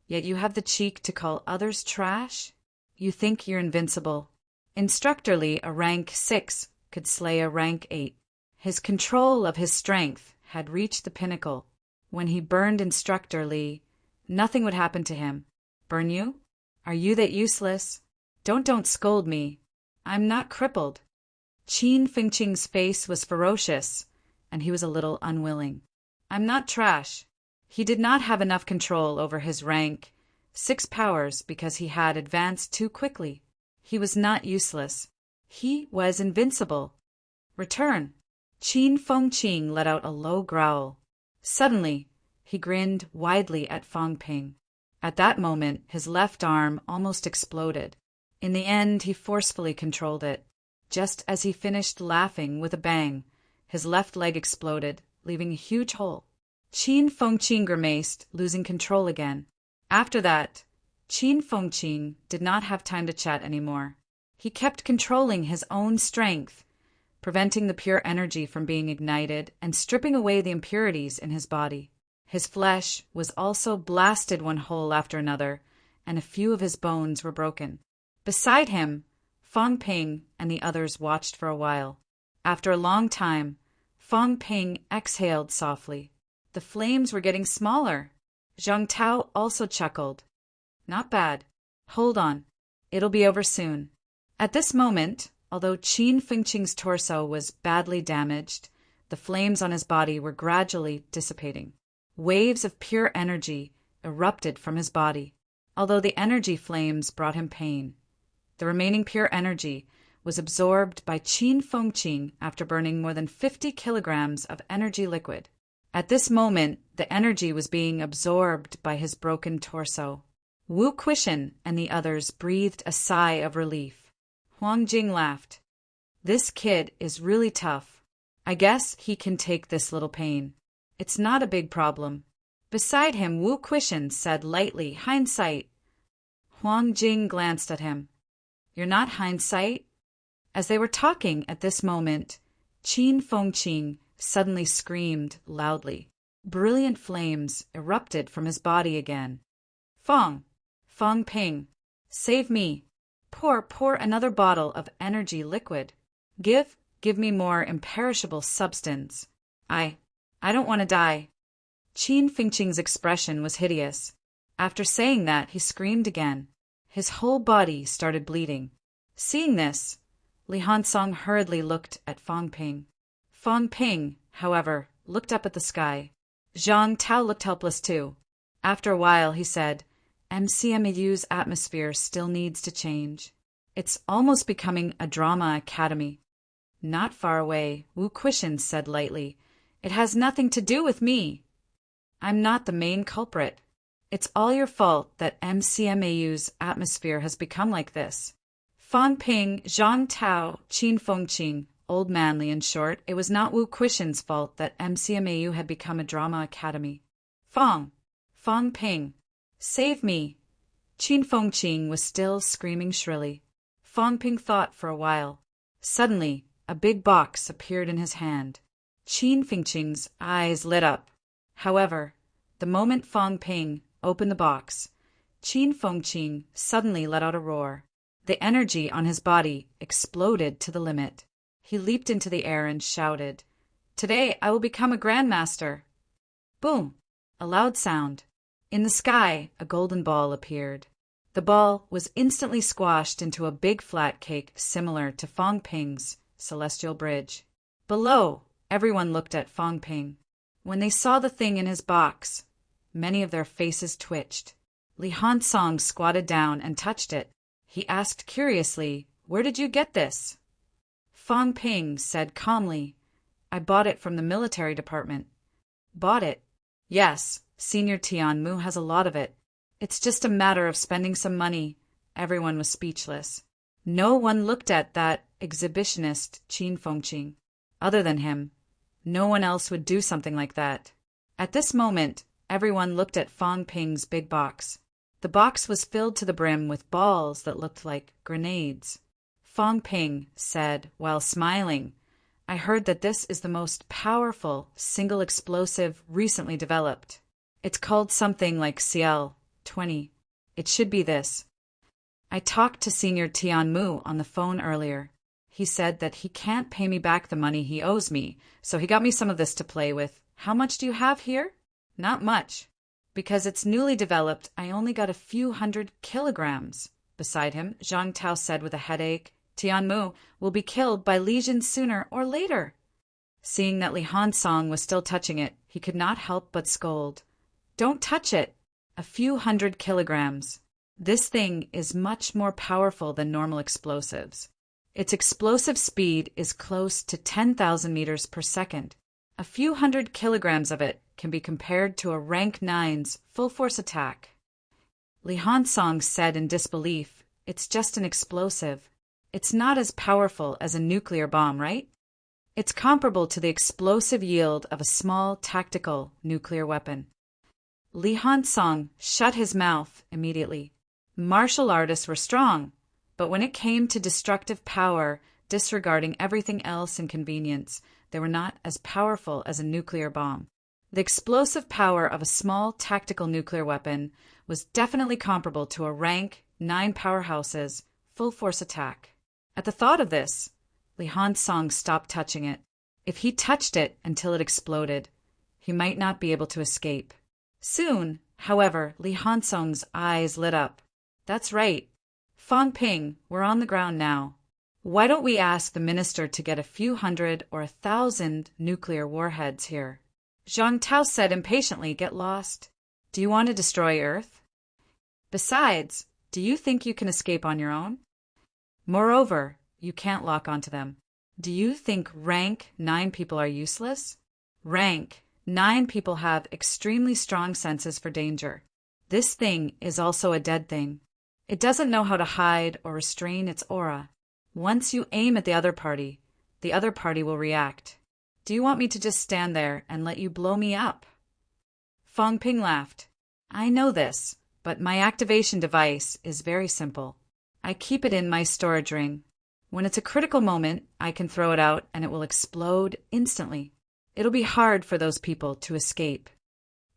yet you have the cheek to call others trash? You think you're invincible. Instructor a rank 6 could slay a rank 8. His control of his strength had reached the pinnacle. When he burned Instructor Li, nothing would happen to him. Burn you? Are you that useless? Don't scold me. I'm not crippled. Qin Fengqing's face was ferocious, and he was a little unwilling. I'm not trash. He did not have enough control over his rank 6 powers because he had advanced too quickly. He was not useless. He was invincible. Return. Qin Fengqing let out a low growl. Suddenly, he grinned widely at Fang Ping. At that moment, his left arm almost exploded. In the end, he forcefully controlled it. Just as he finished laughing with a bang, his left leg exploded, leaving a huge hole. Qin Fengqing grimaced, losing control again. After that, Qin Fengqing did not have time to chat anymore. He kept controlling his own strength, preventing the pure energy from being ignited and stripping away the impurities in his body. His flesh was also blasted one hole after another, and a few of his bones were broken. Beside him, Fang Ping and the others watched for a while. After a long time, Fang Ping exhaled softly. The flames were getting smaller. Zhang Tao also chuckled. Not bad. Hold on. It'll be over soon. At this moment, although Qin Fengqing's torso was badly damaged, the flames on his body were gradually dissipating. Waves of pure energy erupted from his body. Although the energy flames brought him pain, the remaining pure energy was absorbed by Qin Fengqing after burning more than 50 kilograms of energy liquid. At this moment, the energy was being absorbed by his broken torso. Wu Quishan and the others breathed a sigh of relief. Huang Jing laughed. This kid is really tough. I guess he can take this little pain. It's not a big problem. Beside him, Wu Quishan said lightly, hindsight. Huang Jing glanced at him. You're not hindsight? As they were talking at this moment, Qin Fengqing suddenly screamed loudly. Brilliant flames erupted from his body again. Fang Ping, save me. Pour another bottle of energy liquid. Give me more imperishable substance. I don't want to die. Qin Fengqing's expression was hideous. After saying that, he screamed again. His whole body started bleeding. Seeing this, Li Hansong hurriedly looked at Fang Ping. Fang Ping, however, looked up at the sky. Zhang Tao looked helpless too. After a while, he said, MCMAU's atmosphere still needs to change. It's almost becoming a drama academy. Not far away, Wu Quishan said lightly, It has nothing to do with me. I'm not the main culprit. It's all your fault that MCMAU's atmosphere has become like this. Fang Ping, Zhang Tao, Qin Fengqing, Old Manly in short, it was not Wu Quishan's fault that MCMAU had become a drama academy. Fang Ping, save me. Qin Fengqing was still screaming shrilly. Fang Ping thought for a while. Suddenly, a big box appeared in his hand. Qin Fengqing's eyes lit up. However, the moment Fang Ping opened the box, Qin Fengqing suddenly let out a roar. The energy on his body exploded to the limit. He leaped into the air and shouted, Today I will become a grandmaster. Boom! A loud sound. In the sky, a golden ball appeared. The ball was instantly squashed into a big flat cake similar to Fang Ping's celestial bridge. Below, everyone looked at Fang Ping. When they saw the thing in his box, many of their faces twitched. Li Hansong squatted down and touched it. He asked curiously, Where did you get this? Fang Ping said calmly, I bought it from the military department. Bought it? Yes, Senior Tianmu has a lot of it. It's just a matter of spending some money. Everyone was speechless. No one looked at that exhibitionist Qin Fengqing. Other than him, no one else would do something like that. At this moment, everyone looked at Fang Ping's big box. The box was filled to the brim with balls that looked like grenades. Fang Ping said, while smiling, I heard that this is the most powerful single explosive recently developed. It's called something like CL-20. It should be this. I talked to Senior Tianmu on the phone earlier. He said that he can't pay me back the money he owes me, so he got me some of this to play with. How much do you have here? Not much. Because it's newly developed, I only got a few 100 kilograms. Beside him, Zhang Tao said with a headache, Tianmu will be killed by lesions sooner or later. Seeing that Li Hansong was still touching it, he could not help but scold. Don't touch it. A few 100 kilograms. This thing is much more powerful than normal explosives. Its explosive speed is close to 10,000 meters per second. A few hundred kilograms of it can be compared to a rank 9's full-force attack. Li Hansong said in disbelief, "It's just an explosive. It's not as powerful as a nuclear bomb, right? It's comparable to the explosive yield of a small tactical nuclear weapon." Li Hansong shut his mouth immediately. Martial artists were strong, but when it came to destructive power, disregarding everything else in convenience, they were not as powerful as a nuclear bomb. The explosive power of a small tactical nuclear weapon was definitely comparable to a rank 9 powerhouse's full-force attack. At the thought of this, Li Hansong stopped touching it. If he touched it until it exploded, he might not be able to escape. Soon, however, Li Hansong's eyes lit up. "That's right. Fang Ping, we're on the ground now. Why don't we ask the minister to get a few hundred or 1,000 nuclear warheads here?" Zhang Tao said impatiently, "Get lost. Do you want to destroy Earth? Besides, do you think you can escape on your own? Moreover, you can't lock onto them. Do you think rank 9 people are useless? Rank 9 people have extremely strong senses for danger. This thing is also a dead thing. It doesn't know how to hide or restrain its aura. Once you aim at the other party will react. Do you want me to just stand there and let you blow me up?" Fang Ping laughed. "I know this, but my activation device is very simple. I keep it in my storage ring. When it's a critical moment, I can throw it out and it will explode instantly. It'll be hard for those people to escape.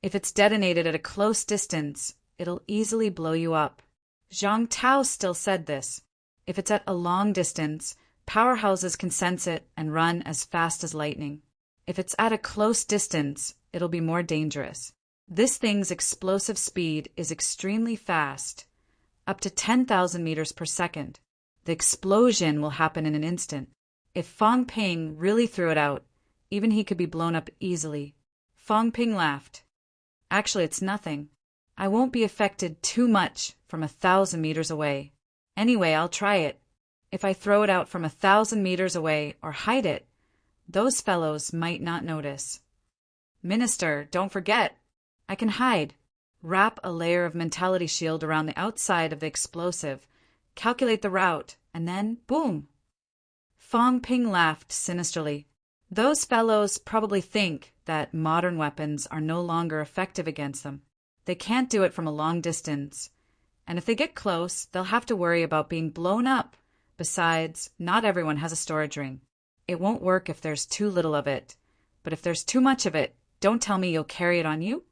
If it's detonated at a close distance, it'll easily blow you up." Zhang Tao still said this. If it's at a long distance, powerhouses can sense it and run as fast as lightning. If it's at a close distance, it'll be more dangerous. This thing's explosive speed is extremely fast, up to 10,000 meters per second. The explosion will happen in an instant. If Fang Ping really threw it out, even he could be blown up easily. Fang Ping laughed. "Actually, it's nothing. I won't be affected too much from 1,000 meters away. Anyway, I'll try it. If I throw it out from 1,000 meters away or hide it, those fellows might not notice. Minister, don't forget, I can hide. Wrap a layer of mentality shield around the outside of the explosive, calculate the route, and then boom." Fang Ping laughed sinisterly. "Those fellows probably think that modern weapons are no longer effective against them. They can't do it from a long distance, and if they get close, they'll have to worry about being blown up. Besides, not everyone has a storage ring. It won't work if there's too little of it, but if there's too much of it, don't tell me you'll carry it on you?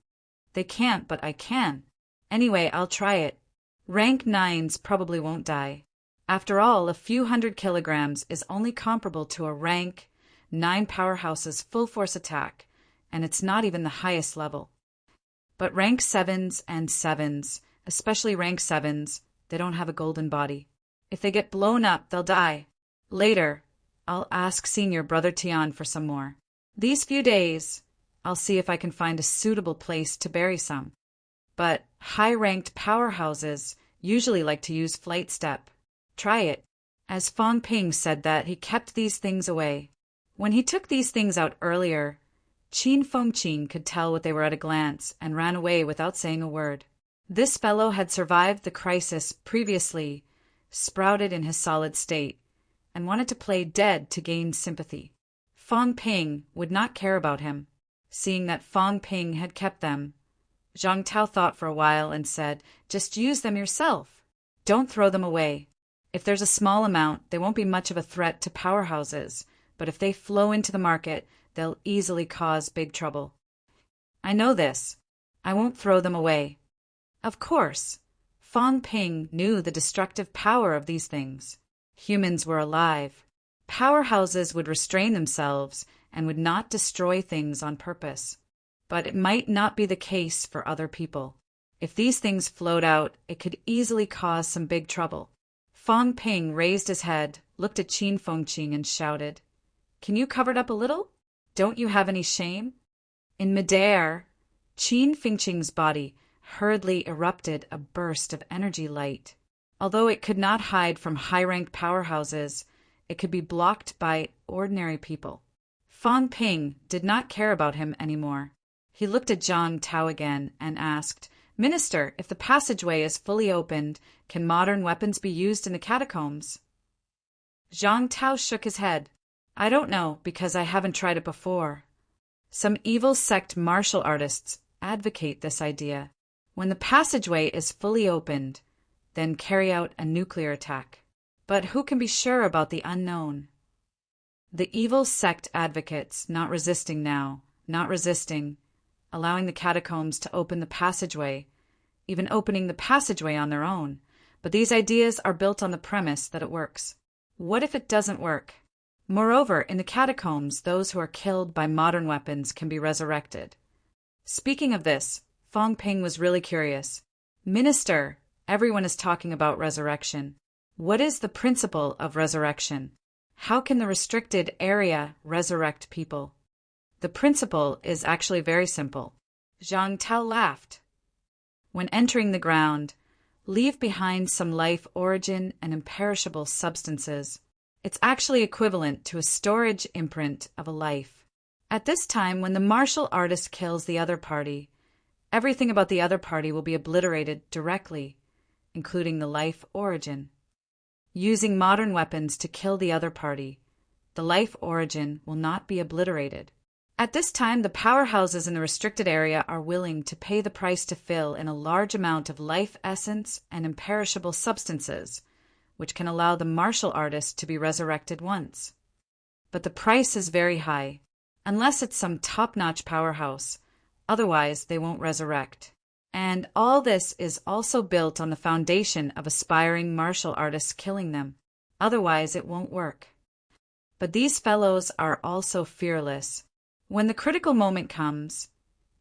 They can't, but I can. Anyway, I'll try it. Rank 9's probably won't die. After all, a few hundred kilograms is only comparable to a rank 9 powerhouse's full-force attack, and it's not even the highest level. But rank 7's and 7's, especially rank 7's, they don't have a golden body. If they get blown up, they'll die. Later, I'll ask Senior Brother Tian for some more. These few days, I'll see if I can find a suitable place to bury some. But high-ranked powerhouses usually like to use flight step. Try it." As Fang Ping said that, he kept these things away. When he took these things out earlier, Qin Fengqin could tell what they were at a glance and ran away without saying a word. This fellow had survived the crisis previously, sprouted in his solid state, and wanted to play dead to gain sympathy. Fang Ping would not care about him. Seeing that Fang Ping had kept them, Zhang Tao thought for a while and said, "Just use them yourself. Don't throw them away. If there's a small amount, they won't be much of a threat to powerhouses, but if they flow into the market, they'll easily cause big trouble. I know this. I won't throw them away." Of course, Fang Ping knew the destructive power of these things. Humans were alive. Powerhouses would restrain themselves and would not destroy things on purpose. But it might not be the case for other people. If these things flowed out, it could easily cause some big trouble. Fang Ping raised his head, looked at Qin Fengqin and shouted, "Can you cover it up a little? Don't you have any shame?" In midair, Qin Fengqin's body hurriedly erupted a burst of energy light. Although it could not hide from high-ranked powerhouses, it could be blocked by ordinary people. Fang Ping did not care about him anymore. He looked at Zhang Tao again and asked, "Minister, if the passageway is fully opened, can modern weapons be used in the catacombs?" Zhang Tao shook his head. "I don't know, because I haven't tried it before. Some evil sect martial artists advocate this idea. When the passageway is fully opened, then carry out a nuclear attack. But who can be sure about the unknown?" The evil sect advocates not resisting now, not resisting, allowing the catacombs to open the passageway, even opening the passageway on their own. But these ideas are built on the premise that it works. What if it doesn't work? Moreover, in the catacombs, those who are killed by modern weapons can be resurrected. Speaking of this, Fang Ping was really curious. "Minister, everyone is talking about resurrection. What is the principle of resurrection? How can the restricted area resurrect people?" "The principle is actually very simple." Zhang Tao laughed. "When entering the ground, leave behind some life origin and imperishable substances. It's actually equivalent to a storage imprint of a life. At this time, when the martial artist kills the other party, everything about the other party will be obliterated directly, including the life origin. Using modern weapons to kill the other party, the life origin will not be obliterated. At this time, the powerhouses in the restricted area are willing to pay the price to fill in a large amount of life essence and imperishable substances, which can allow the martial artist to be resurrected once. But the price is very high, unless it's some top-notch powerhouse. Otherwise, they won't resurrect. And all this is also built on the foundation of aspiring martial artists killing them. Otherwise, it won't work. But these fellows are also fearless. When the critical moment comes,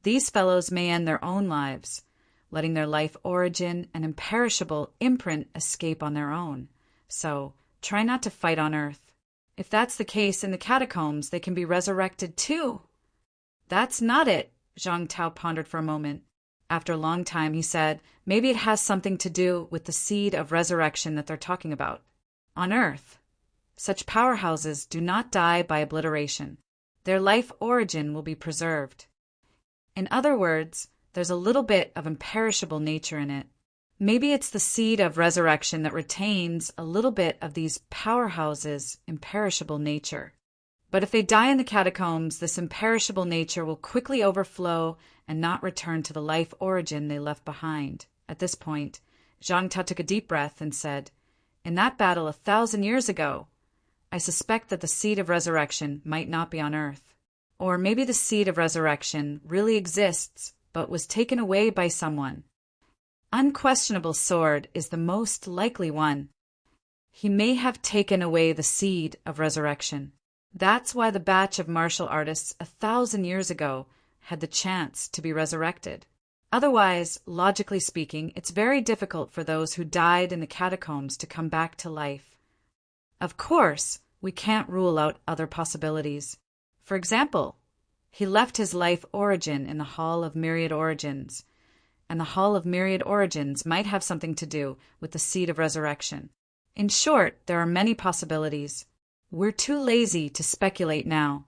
these fellows may end their own lives, letting their life origin and imperishable imprint escape on their own. So, try not to fight on Earth. If that's the case in the catacombs, they can be resurrected too." "That's not it," Zhang Tao pondered for a moment. After a long time, he said, "Maybe it has something to do with the seed of resurrection that they're talking about. On Earth, such powerhouses do not die by obliteration. Their life origin will be preserved. In other words, there's a little bit of imperishable nature in it. Maybe it's the seed of resurrection that retains a little bit of these powerhouses' imperishable nature. But if they die in the catacombs, this imperishable nature will quickly overflow and not return to the life origin they left behind." At this point, Zhang Tao took a deep breath and said, "In that battle 1,000 years ago, I suspect that the seed of resurrection might not be on Earth. Or maybe the seed of resurrection really exists, but was taken away by someone. Unquestionable sword is the most likely one. He may have taken away the seed of resurrection. That's why the batch of martial artists 1,000 years ago had the chance to be resurrected. Otherwise, logically speaking, it's very difficult for those who died in the catacombs to come back to life. Of course, we can't rule out other possibilities. For example, he left his life origin in the Hall of Myriad Origins, and the Hall of Myriad Origins might have something to do with the seed of resurrection. In short, there are many possibilities. We're too lazy to speculate now."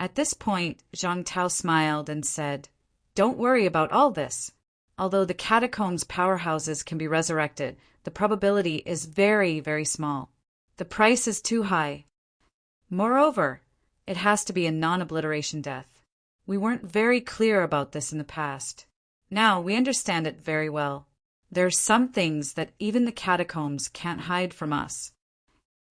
At this point, Zhang Tao smiled and said, "Don't worry about all this. Although the catacombs' powerhouses can be resurrected, the probability is very, very small. The price is too high. Moreover, it has to be a non-obliteration death. We weren't very clear about this in the past. Now we understand it very well. There are some things that even the catacombs can't hide from us.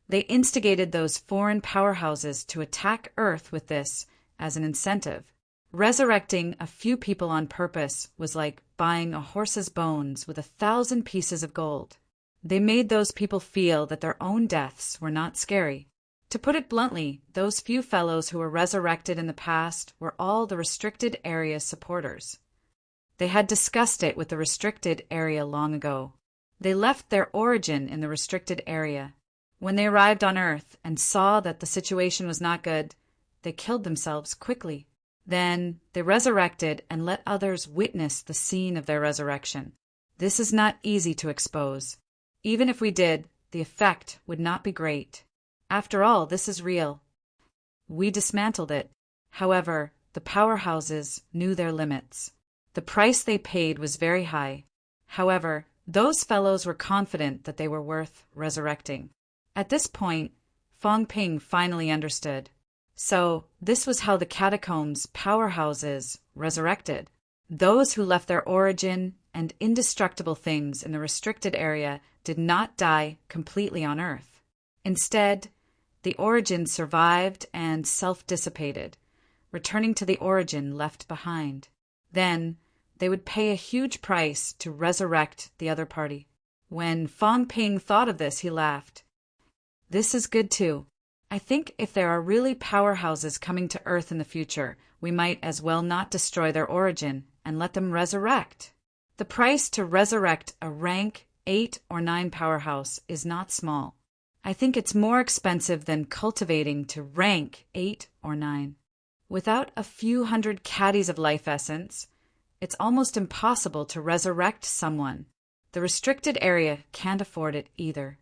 They instigated those foreign powerhouses to attack Earth with this as an incentive. Resurrecting a few people on purpose was like buying a horse's bones with 1,000 pieces of gold. They made those people feel that their own deaths were not scary. To put it bluntly, those few fellows who were resurrected in the past were all the restricted area supporters. They had discussed it with the restricted area long ago. They left their origin in the restricted area. When they arrived on Earth and saw that the situation was not good, they killed themselves quickly. Then they resurrected and let others witness the scene of their resurrection. This is not easy to expose. Even if we did, the effect would not be great. After all, this is real. We dismantled it. However, the powerhouses knew their limits. The price they paid was very high. However, those fellows were confident that they were worth resurrecting. At this point, Fong Ping finally understood. So, this was how the catacombs' powerhouses resurrected. Those who left their origin and indestructible things in the restricted area did not die completely on Earth. Instead, the origin survived and self-dissipated, returning to the origin left behind. Then, they would pay a huge price to resurrect the other party. When Fong Ping thought of this, he laughed. This is good too. I think if there are really powerhouses coming to Earth in the future, we might as well not destroy their origin and let them resurrect. The price to resurrect a rank 8 or 9 powerhouse is not small. I think it's more expensive than cultivating to rank 8 or 9. Without a few hundred caddies of life essence, it's almost impossible to resurrect someone. The restricted area can't afford it either.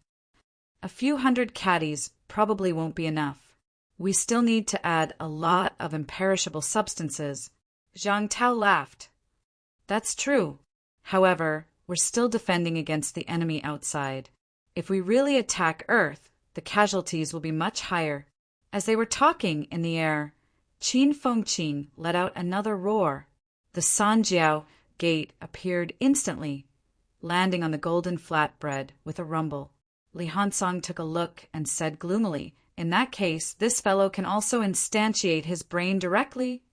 A few hundred caddies probably won't be enough. We still need to add a lot of imperishable substances. Zhang Tao laughed. That's true. However, we're still defending against the enemy outside. If we really attack Earth, the casualties will be much higher. As they were talking in the air, Qin Fengqin let out another roar. The Sanjiao gate appeared instantly, landing on the golden flatbread with a rumble. Li Hansong took a look and said gloomily, "In that case, this fellow can also instantiate his brain directly?"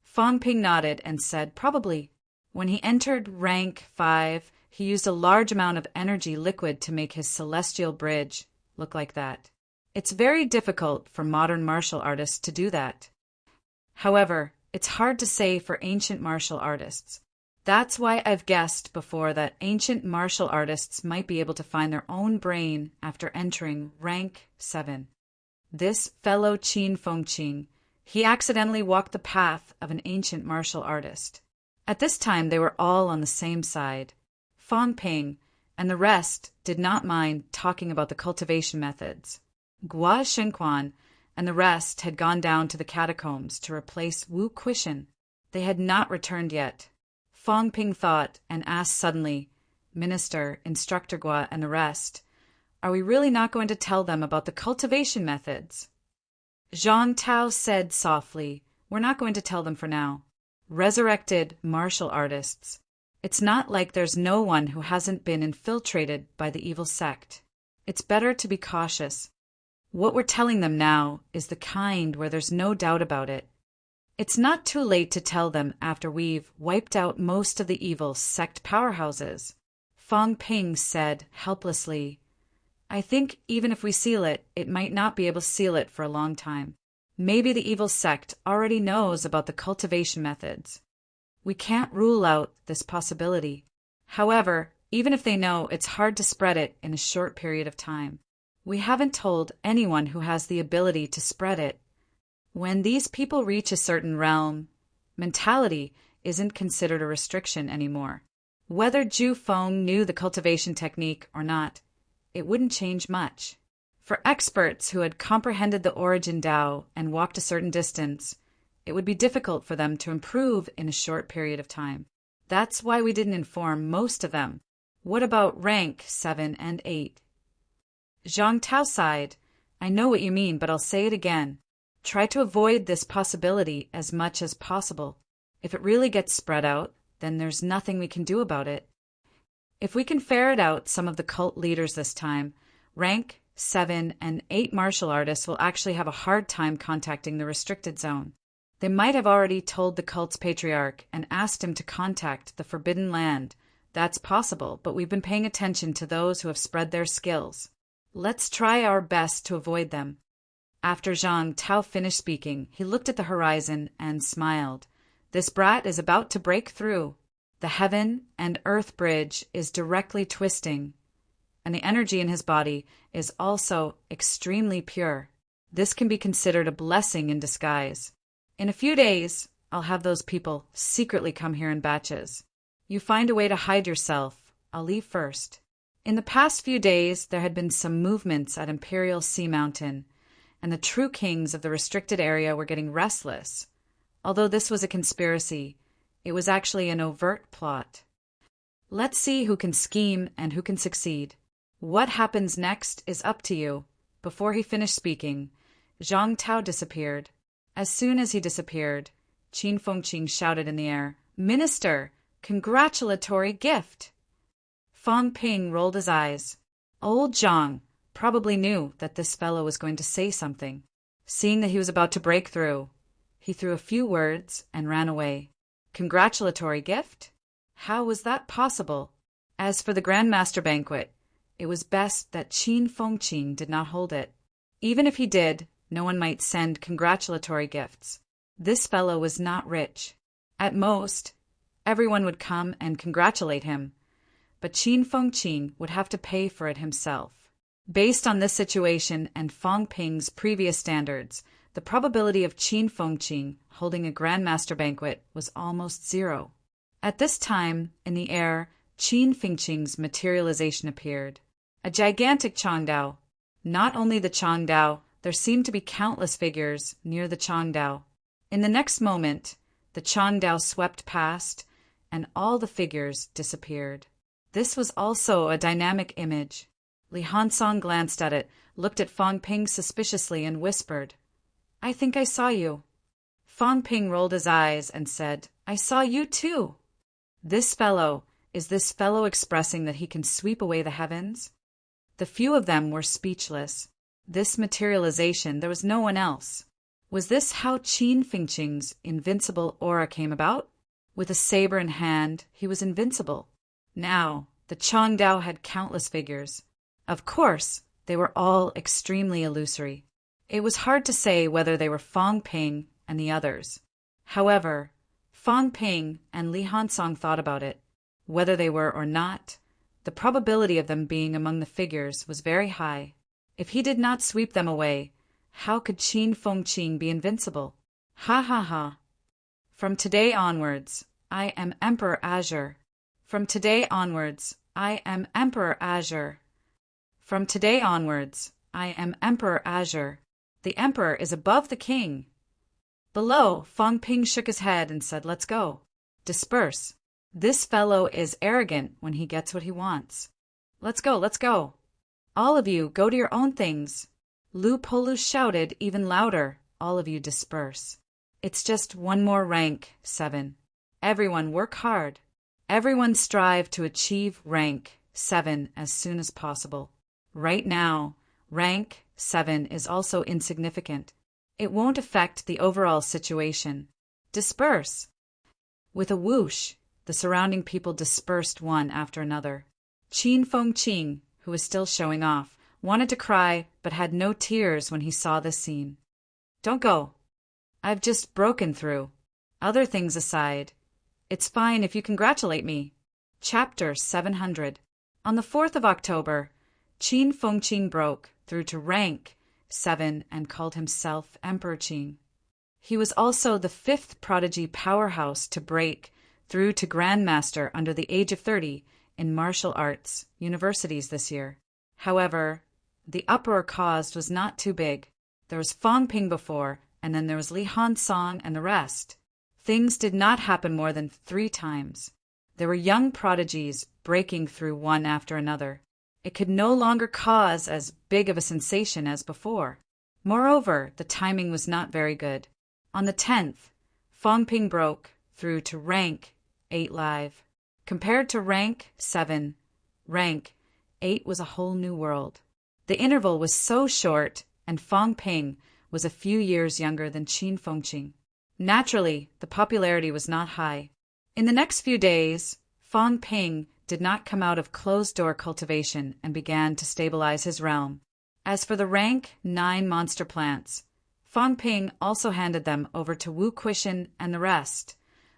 Fong Ping nodded and said, "Probably." When he entered rank 5, he used a large amount of energy liquid to make his celestial bridge look like that. It's very difficult for modern martial artists to do that. However, it's hard to say for ancient martial artists. That's why I've guessed before that ancient martial artists might be able to find their own brain after entering rank 7. This fellow Qin Fengqin, he accidentally walked the path of an ancient martial artist. At this time, they were all on the same side. Fong Ping and the rest did not mind talking about the cultivation methods. Gua Shenquan and the rest had gone down to the catacombs to replace Wu Quishan. They had not returned yet. Fong Ping thought and asked suddenly, "Minister, Instructor Gua, and the rest, are we really not going to tell them about the cultivation methods?" Zhang Tao said softly, "We're not going to tell them for now. Resurrected martial artists. It's not like there's no one who hasn't been infiltrated by the evil sect. It's better to be cautious. What we're telling them now is the kind where there's no doubt about it. It's not too late to tell them after we've wiped out most of the evil sect powerhouses." Fong Ping said helplessly, "I think even if we seal it, it might not be able to seal it for a long time. Maybe the evil sect already knows about the cultivation methods. We can't rule out this possibility. However, even if they know, it's hard to spread it in a short period of time. We haven't told anyone who has the ability to spread it. When these people reach a certain realm, mentality isn't considered a restriction anymore. Whether Zhu Feng knew the cultivation technique or not, it wouldn't change much. For experts who had comprehended the origin Tao and walked a certain distance, it would be difficult for them to improve in a short period of time. That's why we didn't inform most of them. What about rank 7 and 8? Zhang Tao sighed. "I know what you mean, but I'll say it again. Try to avoid this possibility as much as possible. If it really gets spread out, then there's nothing we can do about it. If we can ferret out some of the cult leaders this time, rank 7 and 8 martial artists will actually have a hard time contacting the restricted zone. They might have already told the cult's patriarch and asked him to contact the Forbidden Land. That's possible, but we've been paying attention to those who have spread their skills. Let's try our best to avoid them." After Zhang Tao finished speaking, he looked at the horizon and smiled. "This brat is about to break through. The heaven and earth bridge is directly twisting, and the energy in his body is also extremely pure. This can be considered a blessing in disguise. In a few days, I'll have those people secretly come here in batches. You find a way to hide yourself. I'll leave first. In the past few days, there had been some movements at Imperial Sea Mountain, and the true kings of the restricted area were getting restless. Although this was a conspiracy, it was actually an overt plot. Let's see who can scheme and who can succeed. What happens next is up to you. Before he finished speaking, Zhang Tao disappeared. As soon as he disappeared, Qin Fengqing shouted in the air, "Minister, congratulatory gift!" Fang Ping rolled his eyes. Old Zhang probably knew that this fellow was going to say something. Seeing that he was about to break through, he threw a few words and ran away. Congratulatory gift? How was that possible? As for the Grand Master banquet, it was best that Qin Fengqing did not hold it. Even if he did, no one might send congratulatory gifts. This fellow was not rich. At most, everyone would come and congratulate him, but Qin Fengqing would have to pay for it himself. Based on this situation and Fang Ping's previous standards, the probability of Qin Fengqing holding a Grand Master banquet was almost zero. At this time, in the air, Qin Fengqing's materialization appeared. A gigantic Changdao. Not only the Changdao, there seemed to be countless figures near the Changdao. In the next moment, the Changdao swept past, and all the figures disappeared. This was also a dynamic image. Li Hansong glanced at it, looked at Fang Ping suspiciously, and whispered, "I think I saw you." Fang Ping rolled his eyes and said, "I saw you too." Is this fellow expressing that he can sweep away the heavens? The few of them were speechless. This materialization, there was no one else. Was this how Qin Fengqing's invincible aura came about? With a saber in hand, he was invincible. Now, the Changdao had countless figures. Of course, they were all extremely illusory. It was hard to say whether they were Fang Ping and the others. However, Fang Ping and Li Hansong thought about it. Whether they were or not, the probability of them being among the figures was very high. If he did not sweep them away, how could Qin Fengqing be invincible? Ha ha ha. From today onwards, I am Emperor Azure. From today onwards, I am Emperor Azure. From today onwards, I am Emperor Azure. The Emperor is above the King. Below, Fang Ping shook his head and said, "Let's go. Disperse. This fellow is arrogant when he gets what he wants. Let's go, let's go. All of you, go to your own things." Lu Polu shouted even louder, "All of you disperse. It's just one more rank, 7. Everyone work hard. Everyone strive to achieve rank 7 as soon as possible. Right now, rank 7 is also insignificant. It won't affect the overall situation. Disperse." With a whoosh, the surrounding people dispersed one after another. Qin Fengqing, who was still showing off, wanted to cry but had no tears when he saw this scene. "Don't go. I've just broken through. Other things aside, it's fine if you congratulate me." Chapter 700. On the 4th of October, Qin Fengqing broke through to rank 7 and called himself Emperor Qing. He was also the 5th prodigy powerhouse to break through to Grandmaster under the age of 30 in martial arts universities this year. However, the uproar caused was not too big. There was Fang Ping before, and then there was Li Hansong and the rest. Things did not happen more than 3 times. There were young prodigies breaking through one after another. It could no longer cause as big of a sensation as before. Moreover, the timing was not very good. On the 10th, Fang Ping broke through to rank 8 live. Compared to rank 7, rank 8 was a whole new world. The interval was so short, and Fang Ping was a few years younger than Qin Fengqing. Naturally, the popularity was not high. In the next few days, Fang Ping did not come out of closed-door cultivation and began to stabilize his realm. As for the rank 9 monster plants, Fang Ping also handed them over to Wu Quishan and the rest,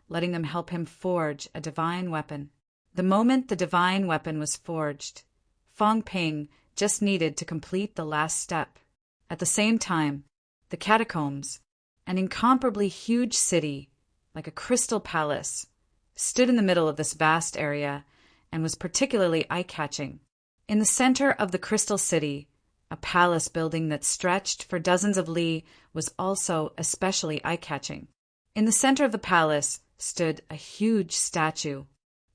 letting them help him forge a divine weapon. The moment the divine weapon was forged, Fang Ping just needed to complete the last step. At the same time, the catacombs, An incomparably huge city, like a crystal palace, stood in the middle of this vast area and was particularly eye-catching. In the center of the crystal city, a palace building that stretched for dozens of li was also especially eye-catching. In the center of the palace stood a huge statue.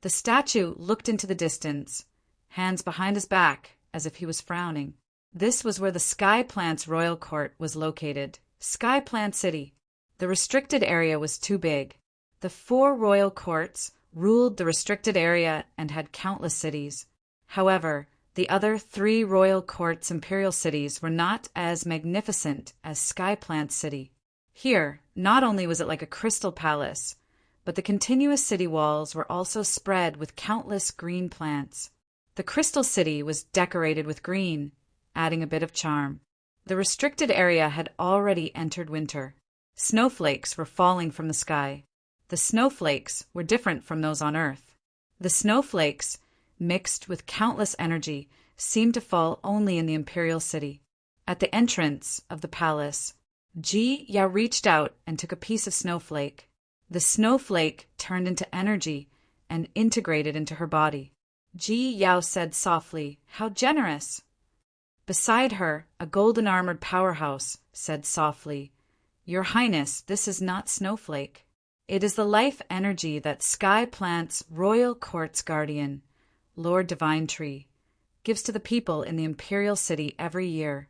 The statue looked into the distance, hands behind his back, as if he was frowning. This was where the Sky Plant's royal court was located, Sky Plant City. The restricted area was too big. The 4 royal courts ruled the restricted area and had countless cities. However, the other 3 royal courts' imperial cities were not as magnificent as Sky Plant City. Here, not only was it like a crystal palace, but the continuous city walls were also spread with countless green plants. The crystal city was decorated with green, adding a bit of charm. The restricted area had already entered winter. Snowflakes were falling from the sky. The snowflakes were different from those on Earth. The snowflakes, mixed with countless energy, seemed to fall only in the imperial city. At the entrance of the palace, Ji Yao reached out and took a piece of snowflake. The snowflake turned into energy and integrated into her body. Ji Yao said softly, "How generous!" Beside her, a golden-armored powerhouse said softly, "Your Highness, this is not snowflake. It is the life energy that Sky Plant's royal court's guardian, Lord Divine Tree, gives to the people in the imperial city every year."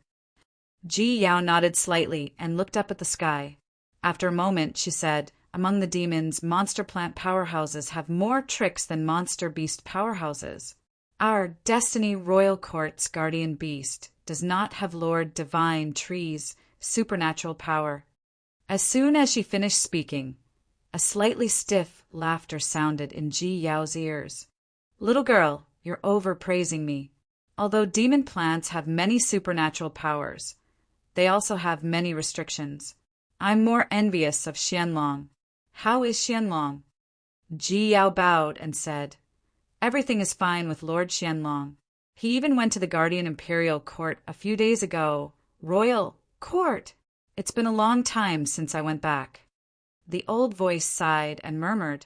Ji Yao nodded slightly and looked up at the sky. After a moment, she said, "Among the demons, monster plant powerhouses have more tricks than monster beast powerhouses. Our Destiny Royal Court's guardian beast does not have Lord Divine Tree's supernatural power." As soon as she finished speaking, a slightly stiff laughter sounded in Ji Yao's ears. "Little girl, you're overpraising me. Although demon plants have many supernatural powers, they also have many restrictions. I'm more envious of Xianlong. How is Xianlong?" Ji Yao bowed and said, "Everything is fine with Lord Xianlong. He even went to the Guardian Imperial Court a few days ago." "Royal Court! It's been a long time since I went back." The old voice sighed and murmured,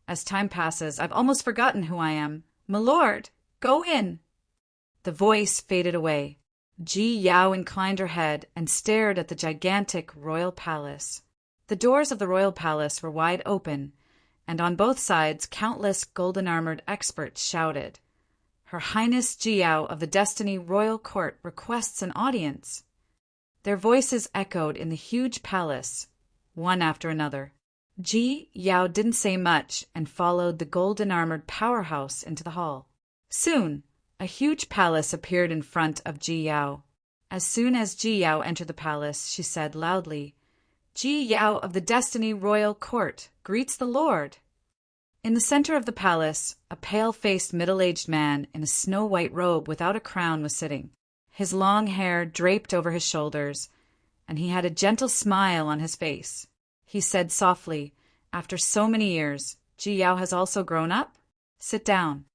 "As time passes, I've almost forgotten who I am. My lord, go in." The voice faded away. Ji Yao inclined her head and stared at the gigantic royal palace. The doors of the royal palace were wide open, and on both sides countless golden-armored experts shouted, "Her Highness Ji Yao of the Destiny Royal Court requests an audience." Their voices echoed in the huge palace, one after another. Ji Yao didn't say much and followed the golden-armored powerhouse into the hall. Soon, a huge palace appeared in front of Ji Yao. As soon as Ji Yao entered the palace, she said loudly, "Ji Yao of the Destiny Royal Court greets the Lord." In the center of the palace, a pale-faced middle-aged man in a snow-white robe without a crown was sitting. His long hair draped over his shoulders, and he had a gentle smile on his face. He said softly, "After so many years, Ji Yao has also grown up? Sit down."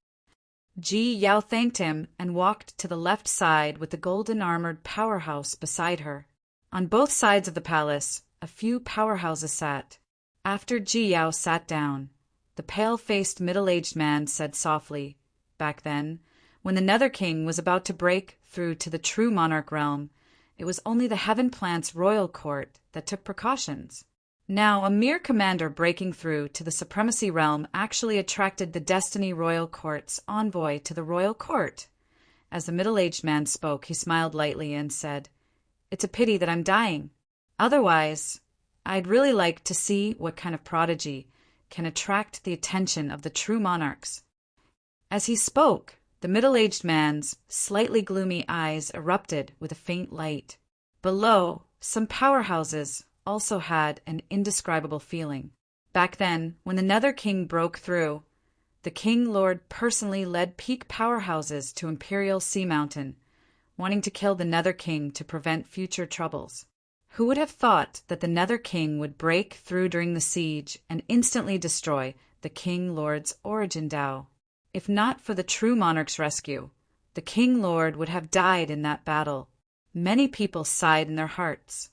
Ji Yao thanked him and walked to the left side with the golden-armored powerhouse beside her. On both sides of the palace, a few powerhouses sat. After Ji Yao sat down, the pale-faced middle-aged man said softly, "Back then, when the Nether King was about to break through to the true monarch realm, it was only the Heaven Plant's royal court that took precautions. Now, a mere commander breaking through to the supremacy realm actually attracted the Destiny Royal Court's envoy to the royal court." As the middle-aged man spoke, he smiled lightly and said, "It's a pity that I'm dying. Otherwise, I'd really like to see what kind of prodigy can attract the attention of the true monarchs." As he spoke, the middle-aged man's slightly gloomy eyes erupted with a faint light. Below, some powerhouses also had an indescribable feeling. Back then, when the Nether King broke through, the King Lord personally led peak powerhouses to Imperial Sea Mountain, wanting to kill the Nether King to prevent future troubles. Who would have thought that the Nether King would break through during the siege and instantly destroy the King Lord's origin Dao? If not for the true monarch's rescue, the King Lord would have died in that battle. Many people sighed in their hearts.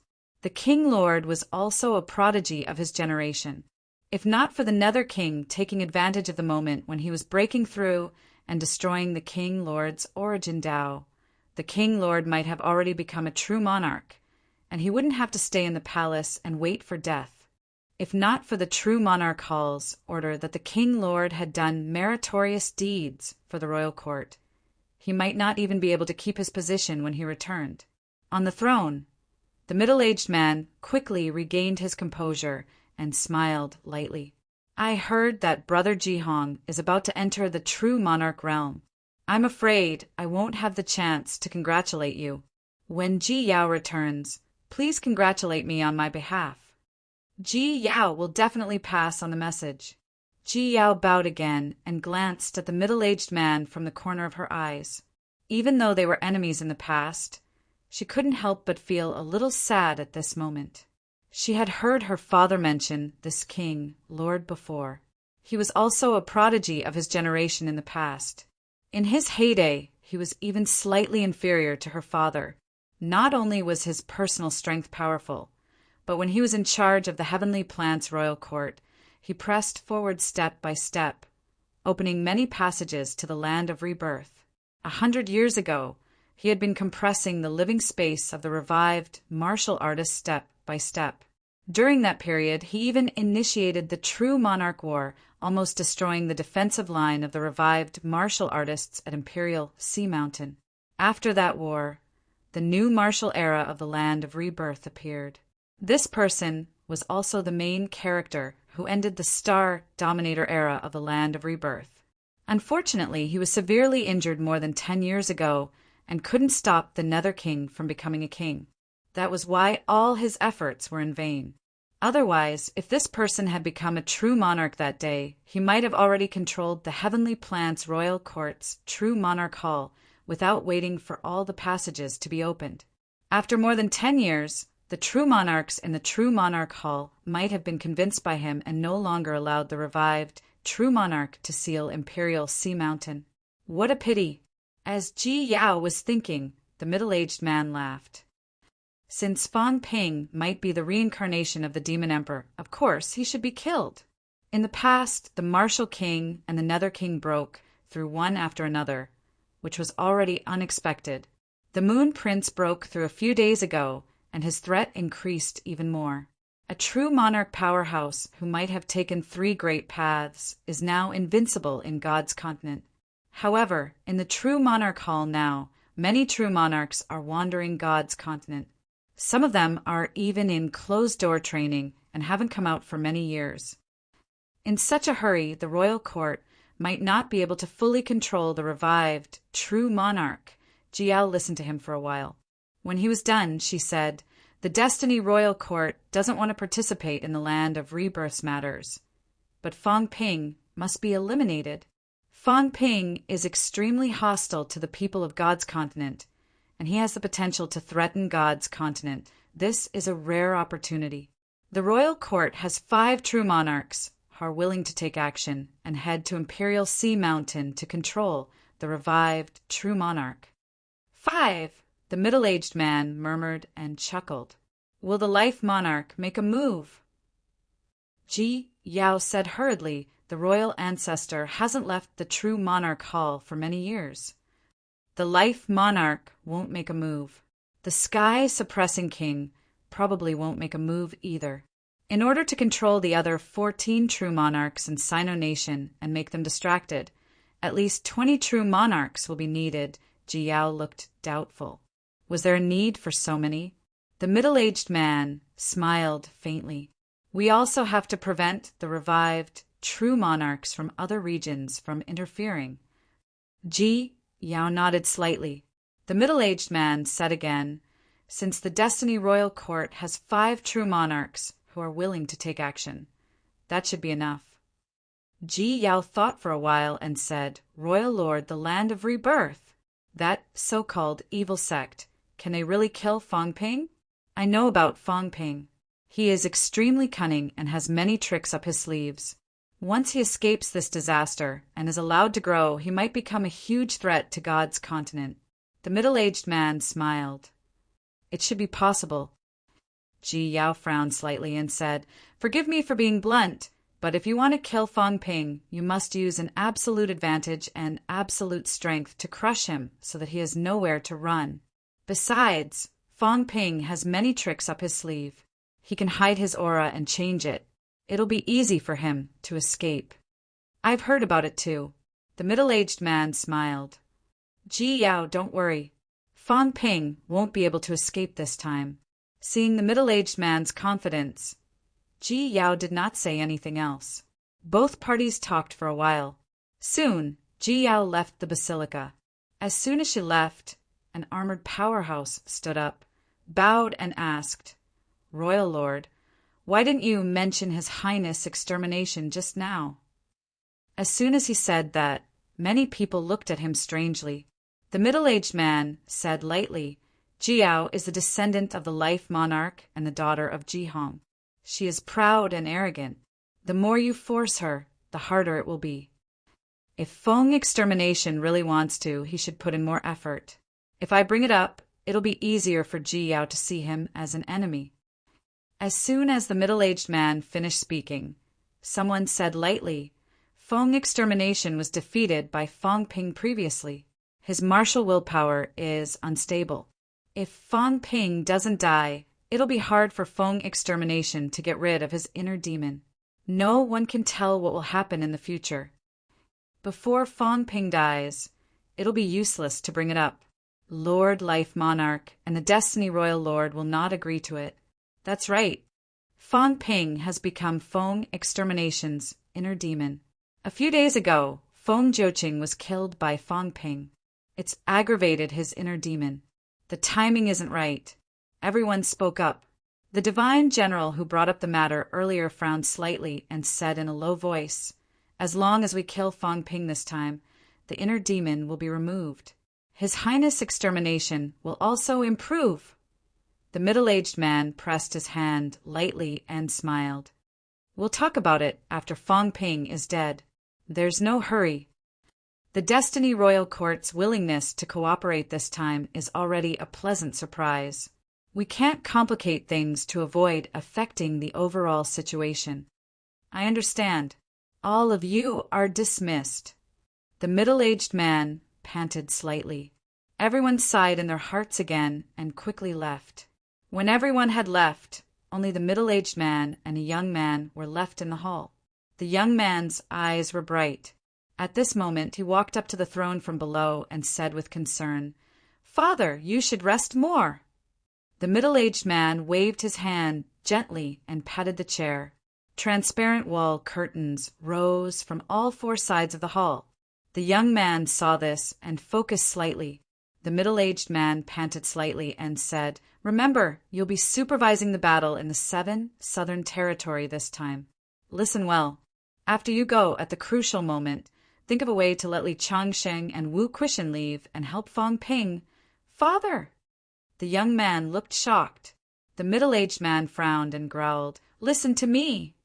The King Lord was also a prodigy of his generation. If not for the Nether King taking advantage of the moment when he was breaking through and destroying the King Lord's origin Tao, the King Lord might have already become a true monarch, and he wouldn't have to stay in the palace and wait for death. If not for the true monarch Hall's order that the King Lord had done meritorious deeds for the royal court, he might not even be able to keep his position when he returned. On the throne, the middle-aged man quickly regained his composure and smiled lightly. I heard that Brother Jihong is about to enter the true monarch realm. I'm afraid I won't have the chance to congratulate you. When Ji Yao returns, please congratulate me on my behalf. Ji Yao will definitely pass on the message. Ji Yao bowed again and glanced at the middle-aged man from the corner of her eyes. Even though they were enemies in the past, she couldn't help but feel a little sad at this moment. She had heard her father mention this King Lord before. He was also a prodigy of his generation in the past. In his heyday, he was even slightly inferior to her father. Not only was his personal strength powerful, but when he was in charge of the Heavenly Plants royal court, he pressed forward step by step, opening many passages to the land of rebirth. 100 years ago, he had been compressing the living space of the revived martial artist step by step. During that period, he even initiated the true monarch war, almost destroying the defensive line of the revived martial artists at Imperial Sea Mountain. After that war, the new martial era of the land of rebirth appeared. This person was also the main character who ended the Star Dominator era of the land of rebirth. Unfortunately, he was severely injured more than 10 years ago and couldn't stop the Nether King from becoming a king. That was why all his efforts were in vain. Otherwise, if this person had become a true monarch that day, he might have already controlled the Heavenly Plants royal court's true monarch hall without waiting for all the passages to be opened. After more than 10 years, the true monarchs in the true monarch hall might have been convinced by him and no longer allowed the revived true monarch to seal Imperial Sea Mountain. What a pity! As Ji Yao was thinking, the middle-aged man laughed. Since Fang Ping might be the reincarnation of the Demon Emperor, of course he should be killed. In the past, the Martial King and the Nether King broke through one after another, which was already unexpected. The Moon Prince broke through a few days ago, and his threat increased even more. A true monarch powerhouse who might have taken 3 great paths is now invincible in God's continent. However, in the true monarch hall now, many true monarchs are wandering God's continent. Some of them are even in closed-door training and haven't come out for many years. In such a hurry, the royal court might not be able to fully control the revived, true monarch. Jiao listened to him for a while. When he was done, she said, "The Destiny Royal Court doesn't want to participate in the land of rebirth matters. But Fang Ping must be eliminated. Fang Ping is extremely hostile to the people of God's continent, and he has the potential to threaten God's continent. This is a rare opportunity. The royal court has 5 true monarchs who are willing to take action and head to Imperial Sea Mountain to control the revived true monarch." 5! The middle-aged man murmured and chuckled. "Will the life monarch make a move?" Ji Yao said hurriedly, "The royal ancestor hasn't left the true monarch hall for many years. The life monarch won't make a move. The sky-suppressing king probably won't make a move either. In order to control the other 14 true monarchs in Sino Nation and make them distracted, at least 20 true monarchs will be needed." Ji Yao looked doubtful. Was there a need for so many? The middle-aged man smiled faintly. "We also have to prevent the revived true monarchs from other regions from interfering." Ji Yao nodded slightly. The middle-aged man said again, "Since the Destiny Royal Court has 5 true monarchs who are willing to take action, that should be enough." Ji Yao thought for a while and said, "Royal Lord, the land of rebirth, that so-called evil sect, can they really kill Fang Ping? I know about Fang Ping. He is extremely cunning and has many tricks up his sleeves. Once he escapes this disaster and is allowed to grow, he might become a huge threat to God's continent." The middle-aged man smiled. "It should be possible." Ji Yao frowned slightly and said, "Forgive me for being blunt, but if you want to kill Fang Ping, you must use an absolute advantage and absolute strength to crush him so that he has nowhere to run. Besides, Fang Ping has many tricks up his sleeve. He can hide his aura and change it. It'll be easy for him to escape." "I've heard about it too." The middle-aged man smiled. "Ji Yao, don't worry. Fang Ping won't be able to escape this time." Seeing the middle-aged man's confidence, Ji Yao did not say anything else. Both parties talked for a while. Soon, Ji Yao left the basilica. As soon as she left, an armored powerhouse stood up, bowed and asked, "Royal Lord, why didn't you mention His Highness' extermination just now?" As soon as he said that, many people looked at him strangely. The middle-aged man said lightly, "Ji Yao is the descendant of the Life Monarch and the daughter of Ji Hong. She is proud and arrogant. The more you force her, the harder it will be. If Feng extermination really wants to, he should put in more effort. If I bring it up, it'll be easier for Ji Yao to see him as an enemy." As soon as the middle-aged man finished speaking, someone said lightly, "Feng extermination was defeated by Fang Ping previously. His martial willpower is unstable. If Fang Ping doesn't die, it'll be hard for Feng extermination to get rid of his inner demon. No one can tell what will happen in the future. Before Fang Ping dies, it'll be useless to bring it up. Lord Life Monarch and the Destiny Royal Lord will not agree to it. That's right. Fang Ping has become Feng extermination's inner demon. A few days ago, Feng Jiuqing was killed by Fang Ping. It's aggravated his inner demon. The timing isn't right." Everyone spoke up. The divine general who brought up the matter earlier frowned slightly and said in a low voice, "As long as we kill Fang Ping this time, the inner demon will be removed. His Highness extermination will also improve." The middle-aged man pressed his hand lightly and smiled. "We'll talk about it after Fang Ping is dead. There's no hurry. The Destiny Royal Court's willingness to cooperate this time is already a pleasant surprise. We can't complicate things to avoid affecting the overall situation." "I understand. All of you are dismissed." The middle-aged man panted slightly. Everyone sighed in their hearts again and quickly left. When everyone had left, only the middle-aged man and a young man were left in the hall. The young man's eyes were bright. At this moment, he walked up to the throne from below and said with concern, "Father, you should rest more." The middle-aged man waved his hand gently and patted the chair. Transparent wall curtains rose from all four sides of the hall. The young man saw this and focused slightly. The middle-aged man panted slightly and said, "Remember, you'll be supervising the battle in the 7 Southern Territory this time. Listen well. After you go at the crucial moment, think of a way to let Li Changsheng and Wu Quishan leave and help Fang Ping." "Father!" The young man looked shocked. The middle-aged man frowned and growled, "Listen to me.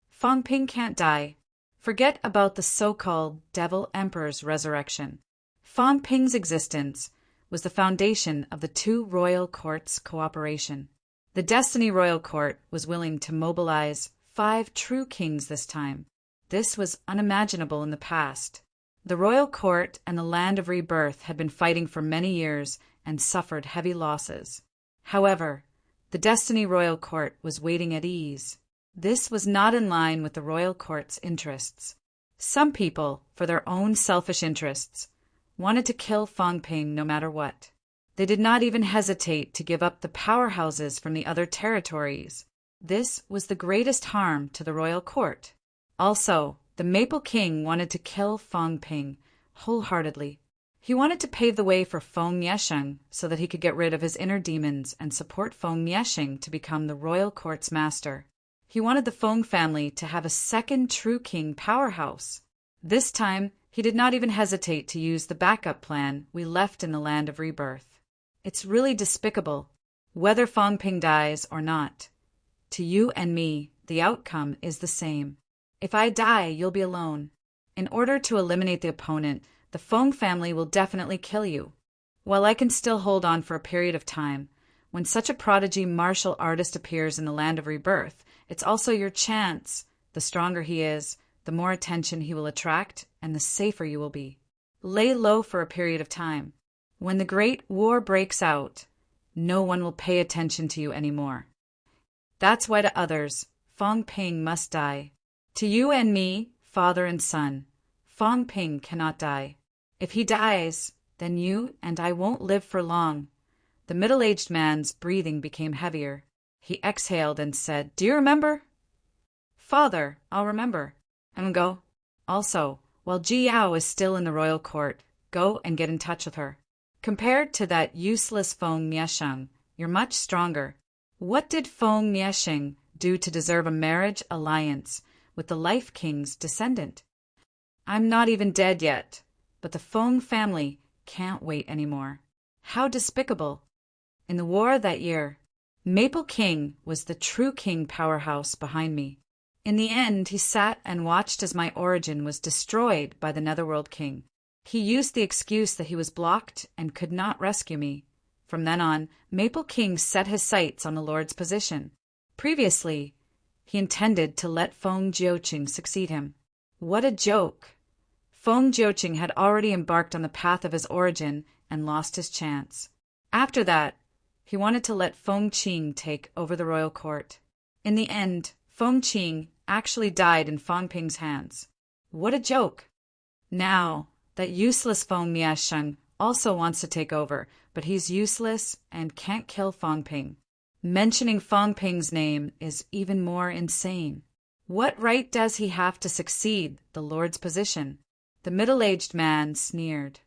Fang Ping can't die. Forget about the so-called Devil Emperor's resurrection. Fang Ping's existence was the foundation of the two royal courts' cooperation. The Destiny Royal Court was willing to mobilize 5 true kings this time. This was unimaginable in the past. The Royal Court and the Land of Rebirth had been fighting for many years and suffered heavy losses. However, the Destiny Royal Court was waiting at ease. This was not in line with the Royal Court's interests. Some people, for their own selfish interests, wanted to kill Fang Ping no matter what. They did not even hesitate to give up the powerhouses from the other territories. This was the greatest harm to the Royal Court. Also, the Maple King wanted to kill Fang Ping wholeheartedly. He wanted to pave the way for Feng Yesheng so that he could get rid of his inner demons and support Feng Yesheng to become the Royal Court's master. He wanted the Feng family to have a second true king powerhouse. This time, he did not even hesitate to use the backup plan we left in the Land of Rebirth. It's really despicable, whether Fang Ping dies or not. To you and me, the outcome is the same. If I die, you'll be alone. In order to eliminate the opponent, the Feng family will definitely kill you. While I can still hold on for a period of time, When such a prodigy martial artist appears in the land of rebirth, it's also your chance. The stronger he is, the more attention he will attract, and the safer you will be. Lay low for a period of time. When the great war breaks out, no one will pay attention to you anymore. That's why to others, Fong Ping must die. To you and me, father and son, Fong Ping cannot die. If he dies, then you and I won't live for long. The middle-aged man's breathing became heavier. He exhaled and said, "Do you remember?" "Father, I'll remember." "And go. Also, while Ji Yao is still in the royal court, go and get in touch with her. Compared to that useless Feng Miesheng, you're much stronger. What did Feng Miesheng do to deserve a marriage alliance with the Life King's descendant? I'm not even dead yet, but the Feng family can't wait anymore. How despicable. In the war that year, Maple King was the true king powerhouse behind me. In the end, he sat and watched as my origin was destroyed by the Netherworld King. He used the excuse that he was blocked and could not rescue me. From then on, Maple King set his sights on the Lord's position. Previously, he intended to let Feng Jiuqing succeed him. What a joke! Feng Jiuqing had already embarked on the path of his origin and lost his chance. After that, he wanted to let Feng Qing take over the royal court. In the end, Feng Qing actually died in Fong Ping's hands. What a joke! Now, that useless Feng Miesheng also wants to take over, but he's useless and can't kill Fong Ping. Mentioning Fong Ping's name is even more insane. What right does he have to succeed the Lord's position? The middle-aged man sneered.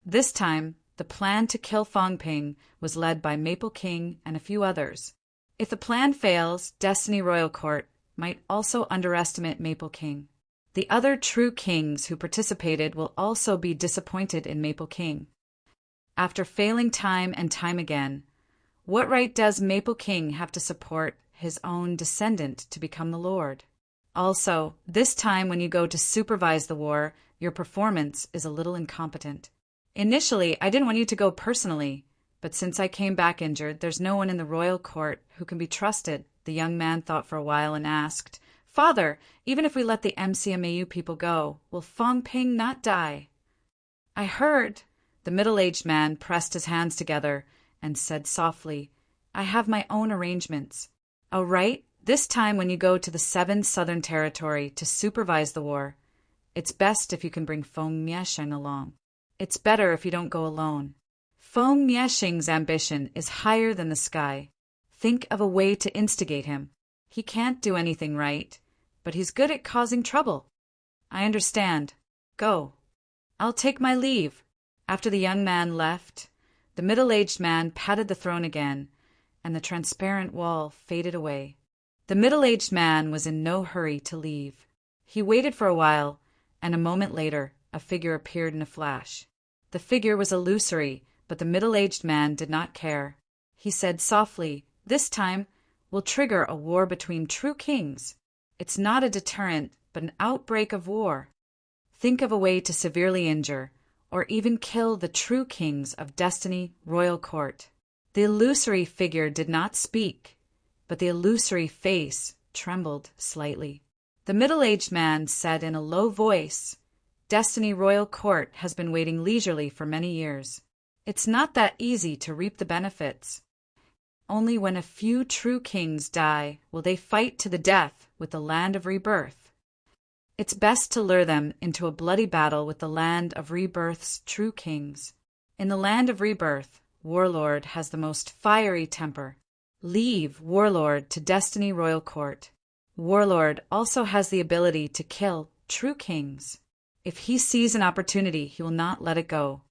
This time, the plan to kill Fong Ping was led by Maple King and a few others. If the plan fails, Destiny Royal Court might also underestimate Maple King. The other true kings who participated will also be disappointed in Maple King. After failing time and time again, what right does Maple King have to support his own descendant to become the Lord? Also, this time when you go to supervise the war, your performance is a little incompetent. Initially, I didn't want you to go personally, but since I came back injured, there's no one in the royal court who can be trusted. The young man thought for a while and asked, "Father, even if we let the MCMAU people go, will Fong Ping not die?" "I heard." The middle-aged man pressed his hands together and said softly, "I have my own arrangements. All right, this time when you go to the 7th Southern Territory to supervise the war, it's best if you can bring Feng Miesheng along. It's better if you don't go alone. Feng Miesheng's ambition is higher than the sky. Think of a way to instigate him. He can't do anything right, but he's good at causing trouble." "I understand. Go." "I'll take my leave." After the young man left, the middle-aged man patted the throne again, and the transparent wall faded away. The middle-aged man was in no hurry to leave. He waited for a while, and a moment later, a figure appeared in a flash. The figure was illusory, but the middle-aged man did not care. He said softly, "This time, we'll trigger a war between true kings. It's not a deterrent, but an outbreak of war. Think of a way to severely injure, or even kill the true kings of Destiny Royal Court." The illusory figure did not speak, but the illusory face trembled slightly. The middle-aged man said in a low voice, "Destiny Royal Court has been waiting leisurely for many years. It's not that easy to reap the benefits. Only when a few true kings die will they fight to the death with the land of rebirth. It's best to lure them into a bloody battle with the land of rebirth's true kings. In the land of rebirth, Warlord has the most fiery temper. Leave Warlord to Destiny Royal Court. Warlord also has the ability to kill true kings. If he sees an opportunity, he will not let it go.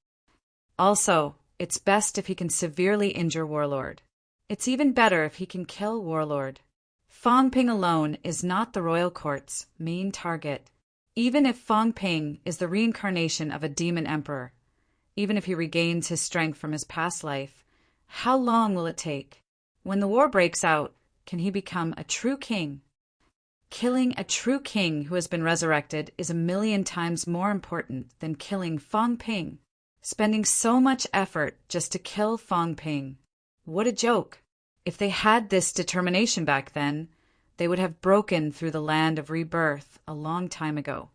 Also, it's best if he can severely injure Warlord. It's even better if he can kill Warlord. Fong Ping alone is not the royal court's main target. Even if Fong Ping is the reincarnation of a demon emperor, even if he regains his strength from his past life, how long will it take? When the war breaks out, can he become a true king? Killing a true king who has been resurrected is 1,000,000 times more important than killing Fong Ping. Spending so much effort just to kill Fong Ping. What a joke! If they had this determination back then, they would have broken through the land of rebirth a long time ago.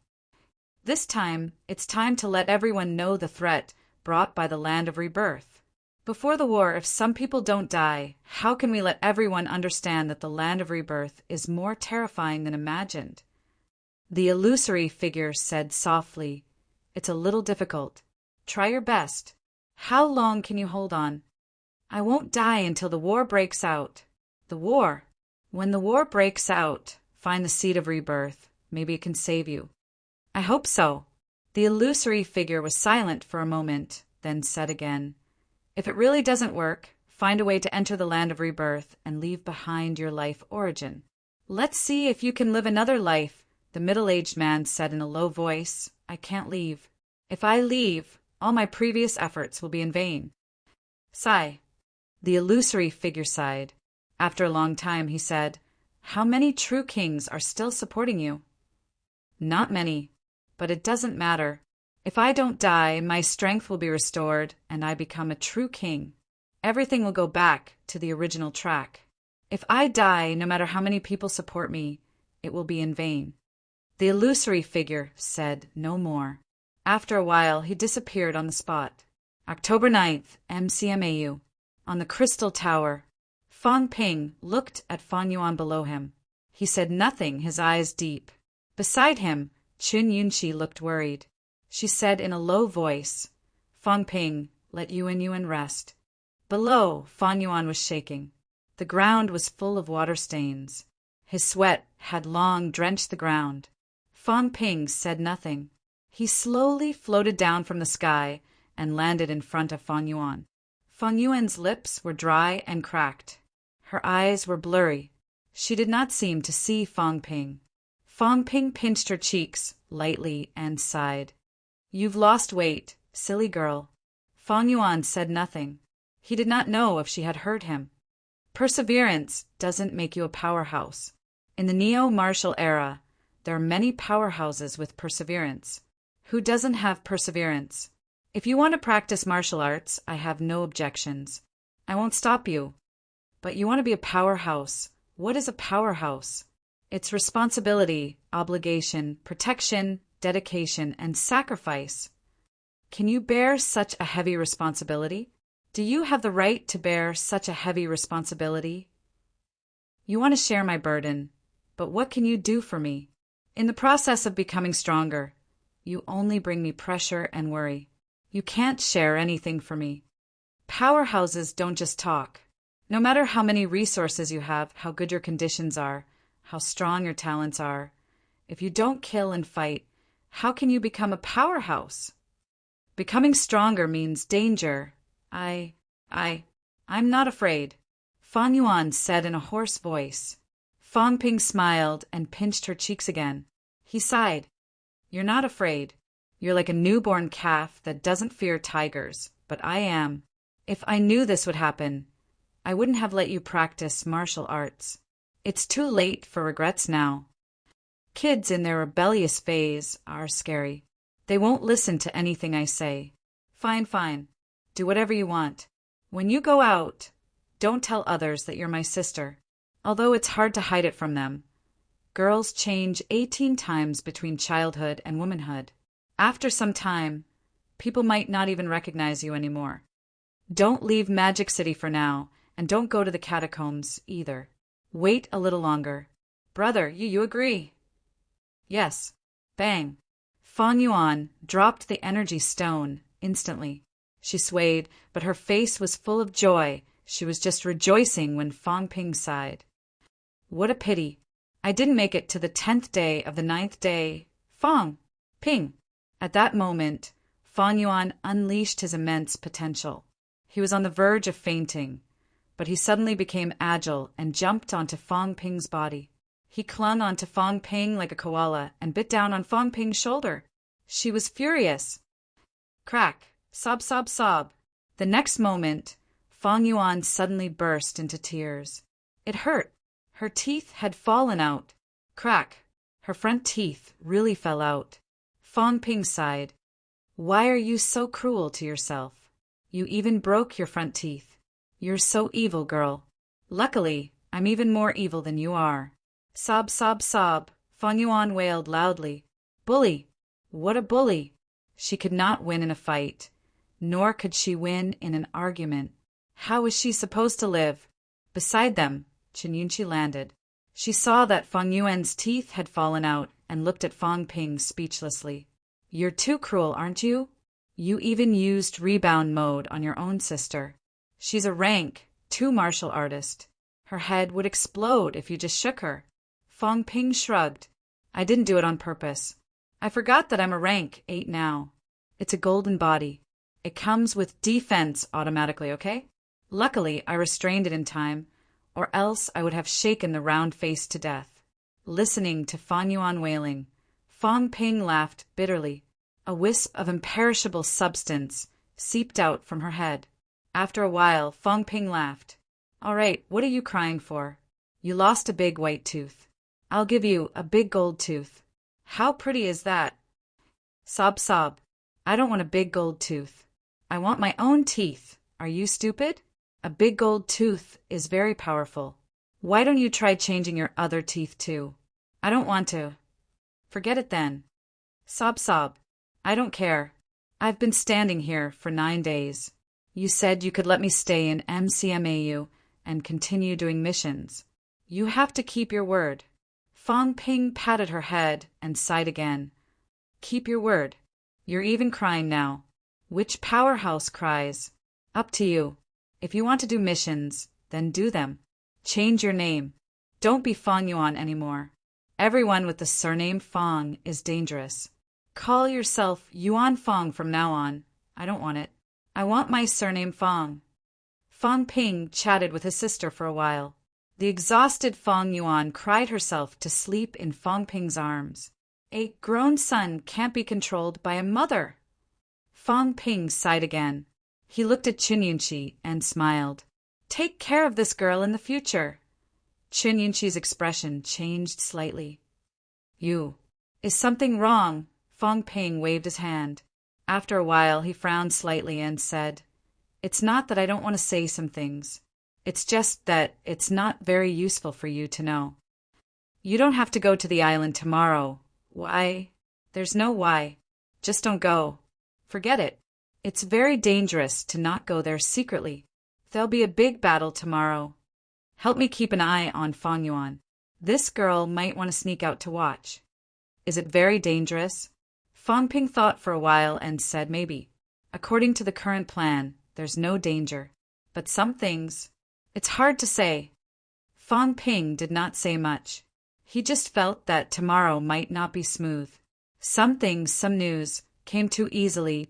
This time, it's time to let everyone know the threat brought by the land of rebirth. Before the war, if some people don't die, how can we let everyone understand that the land of rebirth is more terrifying than imagined? The illusory figure said softly, "It's a little difficult. Try your best. How long can you hold on?" "I won't die until the war breaks out." "The war? When the war breaks out, find the seed of rebirth. Maybe it can save you." "I hope so." The illusory figure was silent for a moment, then said again, "If it really doesn't work, find a way to enter the land of rebirth and leave behind your life origin." "Let's see if you can live another life," the middle-aged man said in a low voice. "I can't leave. If I leave, all my previous efforts will be in vain." Sigh. The illusory figure sighed. After a long time, he said, "How many true kings are still supporting you?" "Not many, but it doesn't matter. If I don't die, my strength will be restored, and I become a true king. Everything will go back to the original track. If I die, no matter how many people support me, it will be in vain." The illusory figure said no more. After a while, he disappeared on the spot. October 9th, MCMAU. On the Crystal Tower. Fang Ping looked at Fang Yuan below him. He said nothing, his eyes deep. Beside him, Chun Yunxi looked worried. She said in a low voice, "Fang Ping, let Yuan rest." Below, Fang Yuan was shaking. The ground was full of water stains. His sweat had long drenched the ground. Fang Ping said nothing. He slowly floated down from the sky and landed in front of Fang Yuan. Fang Yuan's lips were dry and cracked. Her eyes were blurry. She did not seem to see Fang Ping. Fang Ping pinched her cheeks lightly and sighed. "You've lost weight, silly girl." Fang Yuan said nothing. He did not know if she had heard him. Perseverance doesn't make you a powerhouse. In the neo-martial era, there are many powerhouses with perseverance. Who doesn't have perseverance? If you want to practice martial arts, I have no objections. I won't stop you. But you want to be a powerhouse. What is a powerhouse? It's responsibility, obligation, protection, dedication, and sacrifice. Can you bear such a heavy responsibility? Do you have the right to bear such a heavy responsibility? You want to share my burden, but what can you do for me? In the process of becoming stronger, you only bring me pressure and worry. You can't share anything for me. Powerhouses don't just talk. No matter how many resources you have, how good your conditions are, how strong your talents are, if you don't kill and fight, how can you become a powerhouse? Becoming stronger means danger. I'm not afraid, Fang Yuan said in a hoarse voice. Fang Ping smiled and pinched her cheeks again. He sighed. "You're not afraid. You're like a newborn calf that doesn't fear tigers, but I am. If I knew this would happen, I wouldn't have let you practice martial arts. It's too late for regrets now." Kids in their rebellious phase are scary. They won't listen to anything I say. Fine. Do whatever you want. When you go out, don't tell others that you're my sister, although it's hard to hide it from them. Girls change 18 times between childhood and womanhood. After some time, people might not even recognize you anymore. Don't leave Magic City for now, and don't go to the catacombs either. Wait a little longer. Brother, you agree? Yes. Bang. Fang Yuan dropped the energy stone instantly. She swayed, but her face was full of joy. She was just rejoicing when Fang Ping sighed. "What a pity. I didn't make it to the 10th day of the 9th day. Fang Ping." At that moment, Fang Yuan unleashed his immense potential. He was on the verge of fainting, but he suddenly became agile and jumped onto Fang Ping's body. He clung onto Fang Ping like a koala and bit down on Fang Ping's shoulder. She was furious. Crack. Sob, sob, sob. The next moment, Fang Yuan suddenly burst into tears. It hurt. Her teeth had fallen out. Crack. Her front teeth really fell out. Fang Ping sighed. "Why are you so cruel to yourself? You even broke your front teeth. You're so evil, girl. Luckily, I'm even more evil than you are. Sob, sob, sob, Feng Yuan wailed loudly. Bully! What a bully! She could not win in a fight, nor could she win in an argument. How was she supposed to live? Beside them, Qin Yunqi landed. She saw that Feng Yuan's teeth had fallen out and looked at Fang Ping speechlessly. You're too cruel, aren't you? You even used rebound mode on your own sister. She's a rank 2 martial artist. Her head would explode if you just shook her. Fang Ping shrugged. I didn't do it on purpose. I forgot that I'm a rank 8 now. It's a golden body. It comes with defense automatically, okay? Luckily, I restrained it in time, or else I would have shaken the round face to death. Listening to Fang Yuan wailing, Fang Ping laughed bitterly. A wisp of imperishable substance seeped out from her head. After a while, Fang Ping laughed. All right, what are you crying for? You lost a big white tooth. I'll give you a big gold tooth. How pretty is that? Sob, sob. I don't want a big gold tooth. I want my own teeth. Are you stupid? A big gold tooth is very powerful. Why don't you try changing your other teeth too? I don't want to. Forget it then. Sob, sob. I don't care. I've been standing here for 9 days. You said you could let me stay in MCMAU and continue doing missions. You have to keep your word. Fang Ping patted her head and sighed again. Keep your word. You're even crying now. Which powerhouse cries? Up to you. If you want to do missions, then do them. Change your name. Don't be Fang Yuan anymore. Everyone with the surname Fang is dangerous. Call yourself Yuan Fang from now on. I don't want it. I want my surname Fang. Fang Ping chatted with his sister for a while. The exhausted Fang Yuan cried herself to sleep in Fang Ping's arms. A grown son can't be controlled by a mother. Fang Ping sighed again. He looked at Qin Yunqi and smiled. Take care of this girl in the future. Qin Yunqi's expression changed slightly. Is something wrong? Fang Ping waved his hand. After a while, he frowned slightly and said, It's not that I don't want to say some things. It's just that it's not very useful for you to know. You don't have to go to the island tomorrow. Why? There's no why. Just don't go. Forget it. It's very dangerous to not go there secretly. There'll be a big battle tomorrow. Help me keep an eye on Fang Yuan. This girl might want to sneak out to watch. Is it very dangerous? Fang Ping thought for a while and said maybe. According to the current plan, there's no danger. But some things... It's hard to say. Fang Ping did not say much. He just felt that tomorrow might not be smooth. Some things, some news, came too easily.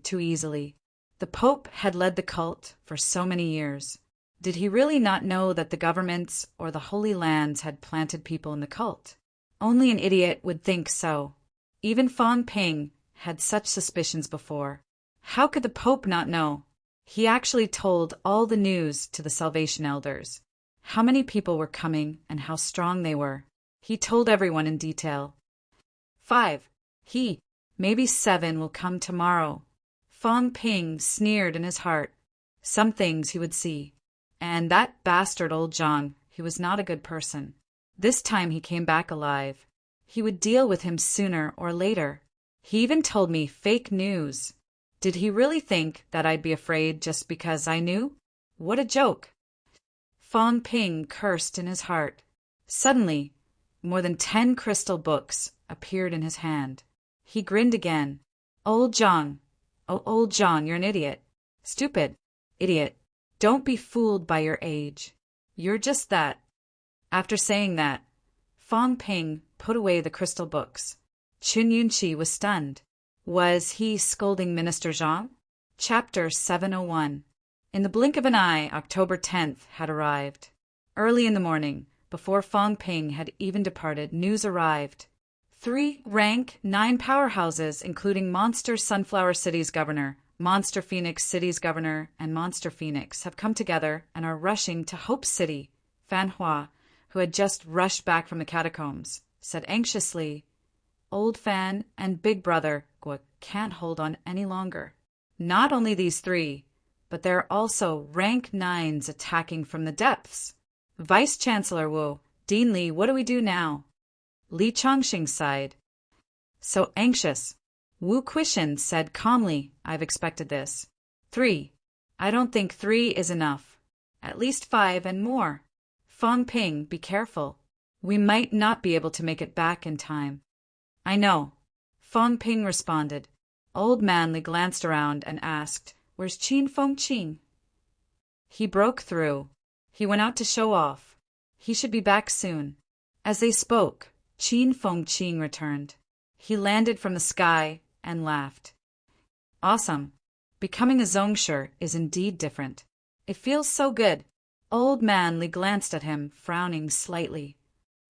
The Pope had led the cult for so many years. Did he really not know that the governments or the Holy Lands had planted people in the cult? Only an idiot would think so. Even Fang Ping had such suspicions before. How could the Pope not know? He actually told all the news to the Salvation Elders. How many people were coming and how strong they were. He told everyone in detail. 5. Maybe 7 will come tomorrow. Fang Ping sneered in his heart. Some things he would see. And that bastard old Zhang, he was not a good person. This time he came back alive. He would deal with him sooner or later. He even told me fake news. Did he really think that I'd be afraid just because I knew? What a joke! Fang Ping cursed in his heart. Suddenly, more than 10 crystal books appeared in his hand. He grinned again. Old Zhang. Oh, old Zhang, you're an idiot. Stupid. Idiot. Don't be fooled by your age. You're just that. After saying that, Fang Ping put away the crystal books. Qin Yunqi was stunned. Was he scolding Minister Zhang? Chapter 701. In the blink of an eye, October 10th had arrived. Early in the morning, before Fang Ping had even departed, news arrived. 3 rank 9 powerhouses, including Monster Sunflower City's governor, Monster Phoenix City's governor, and Monster Phoenix, have come together and are rushing to Hope City. Fan Hua, who had just rushed back from the catacombs, said anxiously, Old Fan and Big Brother can't hold on any longer. Not only these 3, but there are also rank 9s attacking from the depths. Vice-Chancellor Wu, Dean Li, what do we do now? Li Chongqing sighed. So anxious. Wu Quishan said calmly, I've expected this. 3. I don't think 3 is enough. At least 5 and more. Fang Ping, be careful. We might not be able to make it back in time. I know. Fang Ping responded. Old Man Li glanced around and asked, Where's Qin Fengqing? He broke through. He went out to show off. He should be back soon. As they spoke, Qin Fengqing returned. He landed from the sky and laughed. Awesome. Becoming a Zongshi is indeed different. It feels so good. Old Man Li glanced at him, frowning slightly.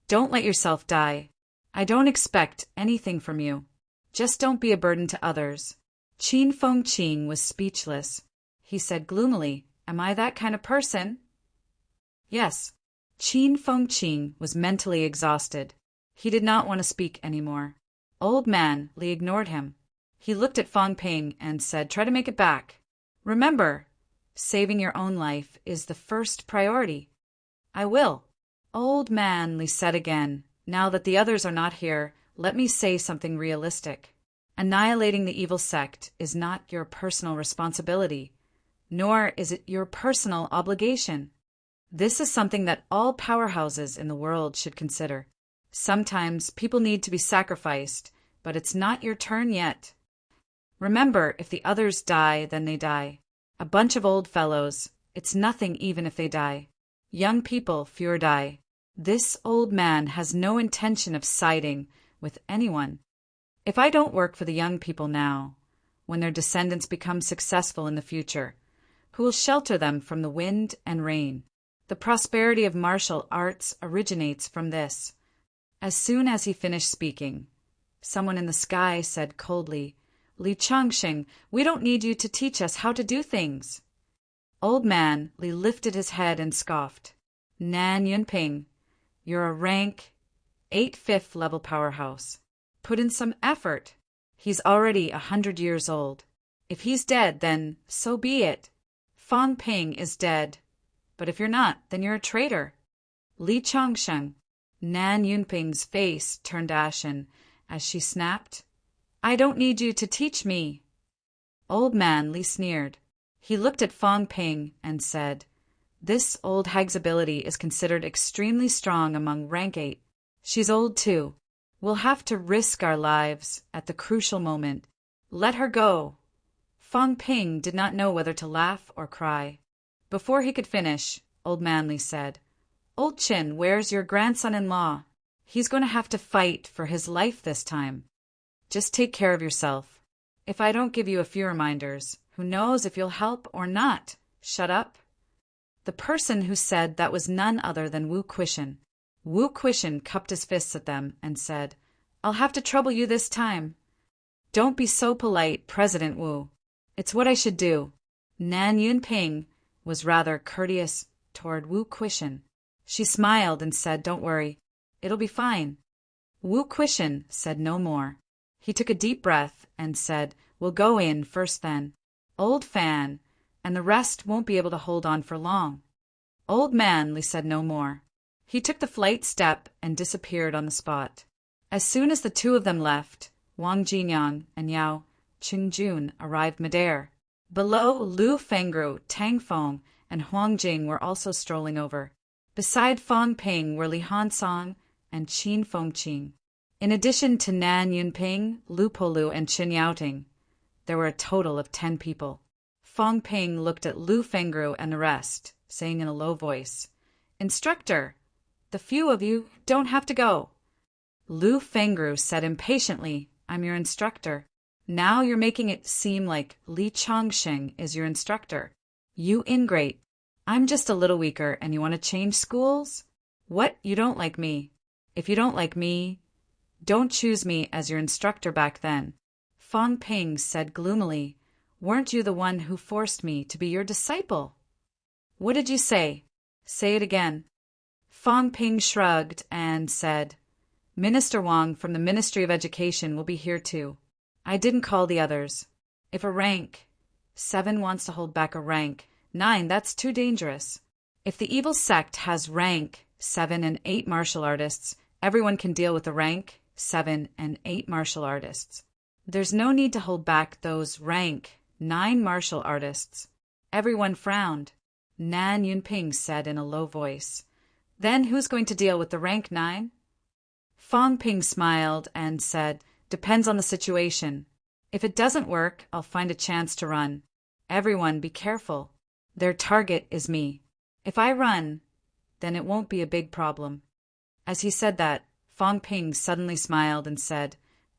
Don't let yourself die. I don't expect anything from you. Just don't be a burden to others. Qin Fengqing was speechless. He said gloomily, Am I that kind of person? Yes. Qin Fengqing was mentally exhausted. He did not want to speak anymore. Old Man Li ignored him. He looked at Fang Ping and said, Try to make it back. Remember, saving your own life is the first priority. I will. Old Man Li said again, Now that the others are not here, let me say something realistic. Annihilating the evil sect is not your personal responsibility, nor is it your personal obligation. This is something that all powerhouses in the world should consider. Sometimes people need to be sacrificed, but it's not your turn yet. Remember, if the others die, then they die. A bunch of old fellows, it's nothing even if they die. Young people, fewer die. This old man has no intention of siding with anyone. If I don't work for the young people now, when their descendants become successful in the future, who will shelter them from the wind and rain? The prosperity of martial arts originates from this. As soon as he finished speaking, someone in the sky said coldly, Li Chongqing, we don't need you to teach us how to do things. Old Man Li lifted his head and scoffed. Nan Yunping, you're a rank 8 5th level powerhouse. Put in some effort. He's already 100 years old. If he's dead, then so be it. Fang Ping is dead. But if you're not, then you're a traitor. Li Chongqing. Nan Yunping's face turned ashen as she snapped, I don't need you to teach me. Old Man Li sneered. He looked at Fang Ping and said, This old hag's ability is considered extremely strong among rank 8. She's old too. We'll have to risk our lives at the crucial moment. Let her go. Fang Ping did not know whether to laugh or cry. Before he could finish, Old Man Li said, Old Qin, where's your grandson-in-law? He's going to have to fight for his life this time. Just take care of yourself. If I don't give you a few reminders, who knows if you'll help or not? Shut up. The person who said that was none other than Wu Quishan. Wu Quishan cupped his fists at them and said, I'll have to trouble you this time. Don't be so polite, President Wu. It's what I should do. Nan Yunping was rather courteous toward Wu Quishan. She smiled and said, Don't worry. It'll be fine. Wu Quishan said no more. He took a deep breath and said, We'll go in first then. Old Fan, and the rest won't be able to hold on for long. Old Man Li said no more. He took the flight step and disappeared on the spot. As soon as the two of them left, Wang Jinyang and Yao Qingjun arrived midair. Below, Lu Fengru, Tang Feng, and Huang Jing were also strolling over. Beside Fang Ping were Li Hansong and Qin Fengqing. In addition to Nan Yunping, Lu Polu, and Qin Yaoting, there were a total of 10 people. Fang Ping looked at Lu Fengru and the rest, saying in a low voice, Instructor, the few of you don't have to go. Lu Fengru said impatiently, I'm your instructor. Now you're making it seem like Li Chongqing is your instructor. You ingrate. I'm just a little weaker and you want to change schools? What, you don't like me? If you don't like me, don't choose me as your instructor back then. Fang Ping said gloomily, Weren't you the one who forced me to be your disciple? What did you say? Say it again. Fang Ping shrugged and said, Minister Wang from the Ministry of Education will be here too. I didn't call the others. If a rank 7 wants to hold back a rank. 9, that's too dangerous. If the evil sect has rank 7 and 8 martial artists, everyone can deal with the rank 7 and 8 martial artists. There's no need to hold back those rank 9 martial artists. Everyone frowned. Nan Yunping said in a low voice, "Then who's going to deal with the rank 9? Fong Ping smiled and said, "Depends on the situation. If it doesn't work, I'll find a chance to run. Everyone be careful. Their target is me. If I run, then it won't be a big problem." As he said that, Fong Ping suddenly smiled and said,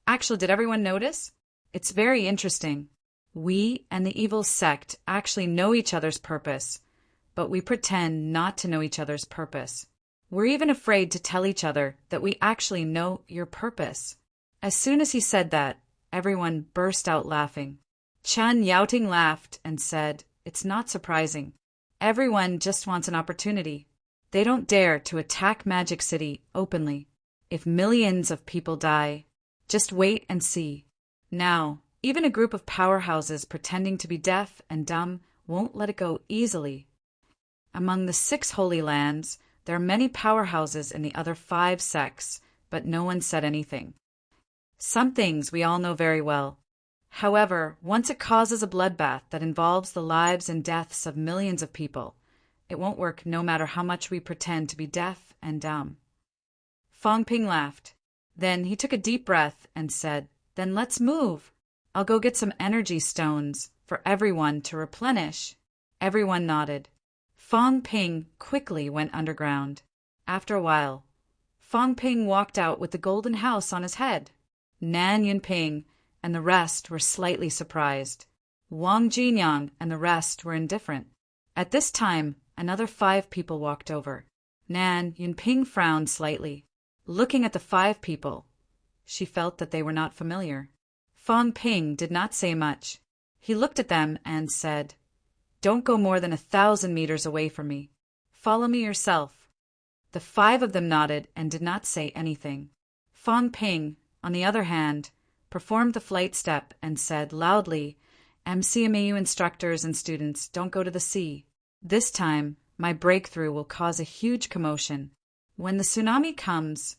"Actually, did everyone notice? It's very interesting. We and the evil sect actually know each other's purpose, but we pretend not to know each other's purpose. We're even afraid to tell each other that we actually know your purpose." As soon as he said that, everyone burst out laughing. Chen Yaoting laughed and said, "It's not surprising. Everyone just wants an opportunity. They don't dare to attack Magic City openly. If millions of people die, just wait and see. Now, even a group of powerhouses pretending to be deaf and dumb won't let it go easily. Among the 6 Holy Lands, there are many powerhouses in the other 5 sects, but no one said anything. Some things we all know very well. However, once it causes a bloodbath that involves the lives and deaths of millions of people, it won't work no matter how much we pretend to be deaf and dumb." Fong Ping laughed. Then he took a deep breath and said, "Then let's move. I'll go get some energy stones for everyone to replenish." Everyone nodded. Fong Ping quickly went underground. After a while, Fong Ping walked out with the golden house on his head. Nan Yunping and the rest were slightly surprised. Wang Jinyang and the rest were indifferent. At this time, another 5 people walked over. Nan Yunping frowned slightly. Looking at the 5 people, she felt that they were not familiar. Fong Ping did not say much. He looked at them and said, "Don't go more than 1,000 meters away from me. Follow me yourself." The 5 of them nodded and did not say anything. Fong Ping, on the other hand, performed the flight step and said loudly, "MCMAU instructors and students, don't go to the sea. This time, my breakthrough will cause a huge commotion. When the tsunami comes,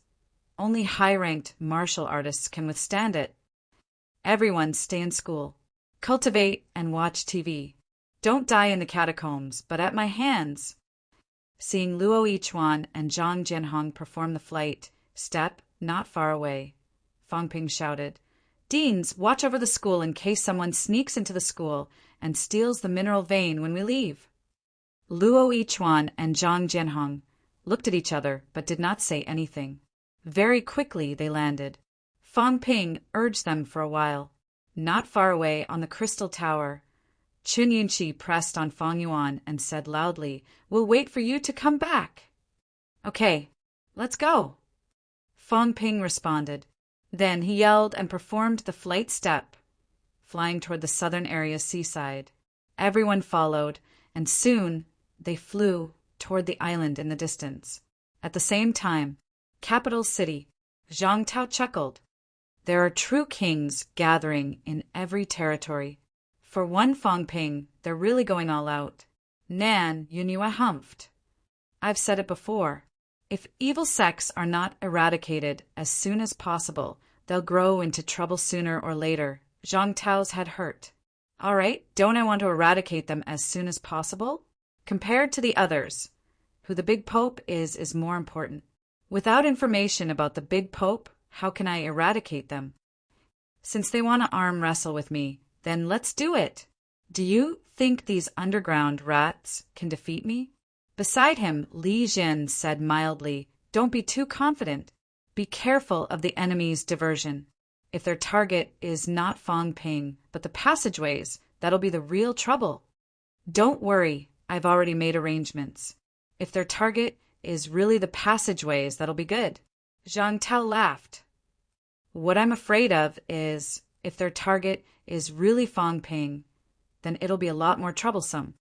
only high-ranked martial artists can withstand it. Everyone stay in school. Cultivate and watch TV. Don't die in the catacombs, but at my hands." Seeing Luo Yichuan and Zhang Jianhong perform the flight step not far away, Fong Ping shouted, "Deans, watch over the school in case someone sneaks into the school and steals the mineral vein when we leave." Luo Yichuan and Zhang Jianhong looked at each other but did not say anything. Very quickly they landed. Fong Ping urged them for a while. Not far away on the crystal tower, Chun Yunqi pressed on Fong Yuan and said loudly, "We'll wait for you to come back." "Okay, let's go," Fong Ping responded. Then he yelled and performed the flight step, flying toward the southern area's seaside. Everyone followed, and soon they flew toward the island in the distance. At the same time, capital city, Zhang Tao chuckled. There are true kings gathering in every territory. For one Fong Ping, they're really going all out. Nan Yunhua humphed. I've said it before. If evil sects are not eradicated as soon as possible, they'll grow into trouble sooner or later. Zhang Tao's head hurt. All right, don't I want to eradicate them as soon as possible? Compared to the others, who the big pope is more important. Without information about the big pope, how can I eradicate them? Since they want to arm wrestle with me, then let's do it. Do you think these underground rats can defeat me? Beside him, Li Jin said mildly, "Don't be too confident. Be careful of the enemy's diversion. If their target is not Fong Ping, but the passageways, that'll be the real trouble. Don't worry, I've already made arrangements. If their target is really the passageways, that'll be good." Zhang Tao laughed. "What I'm afraid of is, if their target is really Fong Ping, then it'll be a lot more troublesome.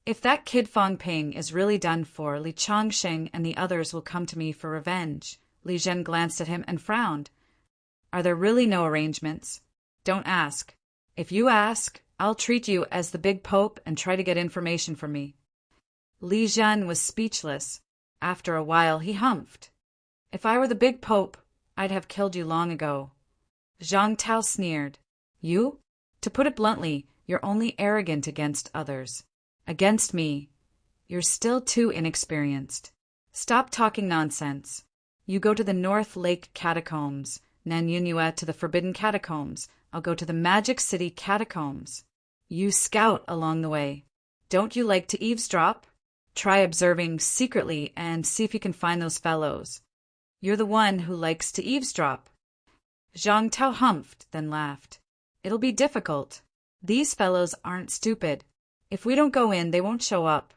If that kid Fong Ping is really done for, Li Changsheng and the others will come to me for revenge." Li Zhen glanced at him and frowned. "Are there really no arrangements? Don't ask. If you ask, I'll treat you as the big pope and try to get information from me." Li Zhen was speechless. After a while he humphed. "If I were the big pope, I'd have killed you long ago." Zhang Tao sneered. "You? To put it bluntly, you're only arrogant against others. Against me, you're still too inexperienced. Stop talking nonsense. You go to the North Lake Catacombs, Nanyunyue to the Forbidden Catacombs. I'll go to the Magic City Catacombs. You scout along the way. Don't you like to eavesdrop? Try observing secretly and see if you can find those fellows. You're the one who likes to eavesdrop." Zhang Tao humphed, then laughed. "It'll be difficult. These fellows aren't stupid. If we don't go in, they won't show up.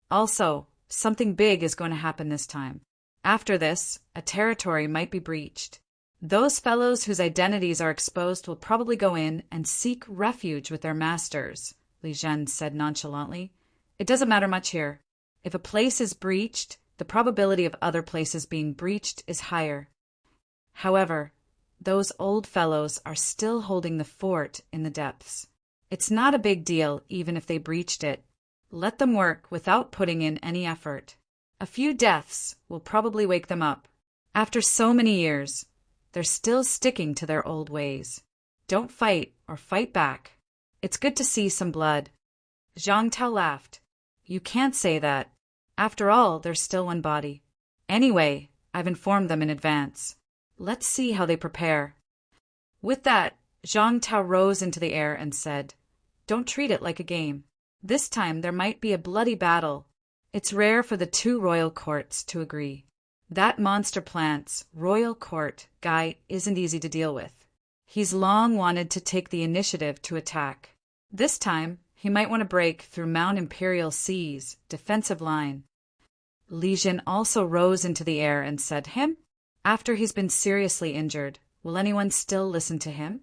Also, something big is going to happen this time. After this, a territory might be breached. Those fellows whose identities are exposed will probably go in and seek refuge with their masters," Li Zhen said nonchalantly. "It doesn't matter much here. If a place is breached, the probability of other places being breached is higher. However, those old fellows are still holding the fort in the depths. It's not a big deal even if they breached it. Let them work without putting in any effort. A few deaths will probably wake them up. After so many years, they're still sticking to their old ways. Don't fight or fight back. It's good to see some blood." Zhang Tao laughed. "You can't say that. After all, there's still one body. Anyway, I've informed them in advance. Let's see how they prepare." With that, Zhang Tao rose into the air and said, "Don't treat it like a game. This time there might be a bloody battle. It's rare for the two royal courts to agree. That monster plant's royal court guy isn't easy to deal with. He's long wanted to take the initiative to attack. This time, he might want to break through Mount Imperial Sea's defensive line." Li Jin also rose into the air and said, "Him? After he's been seriously injured, will anyone still listen to him?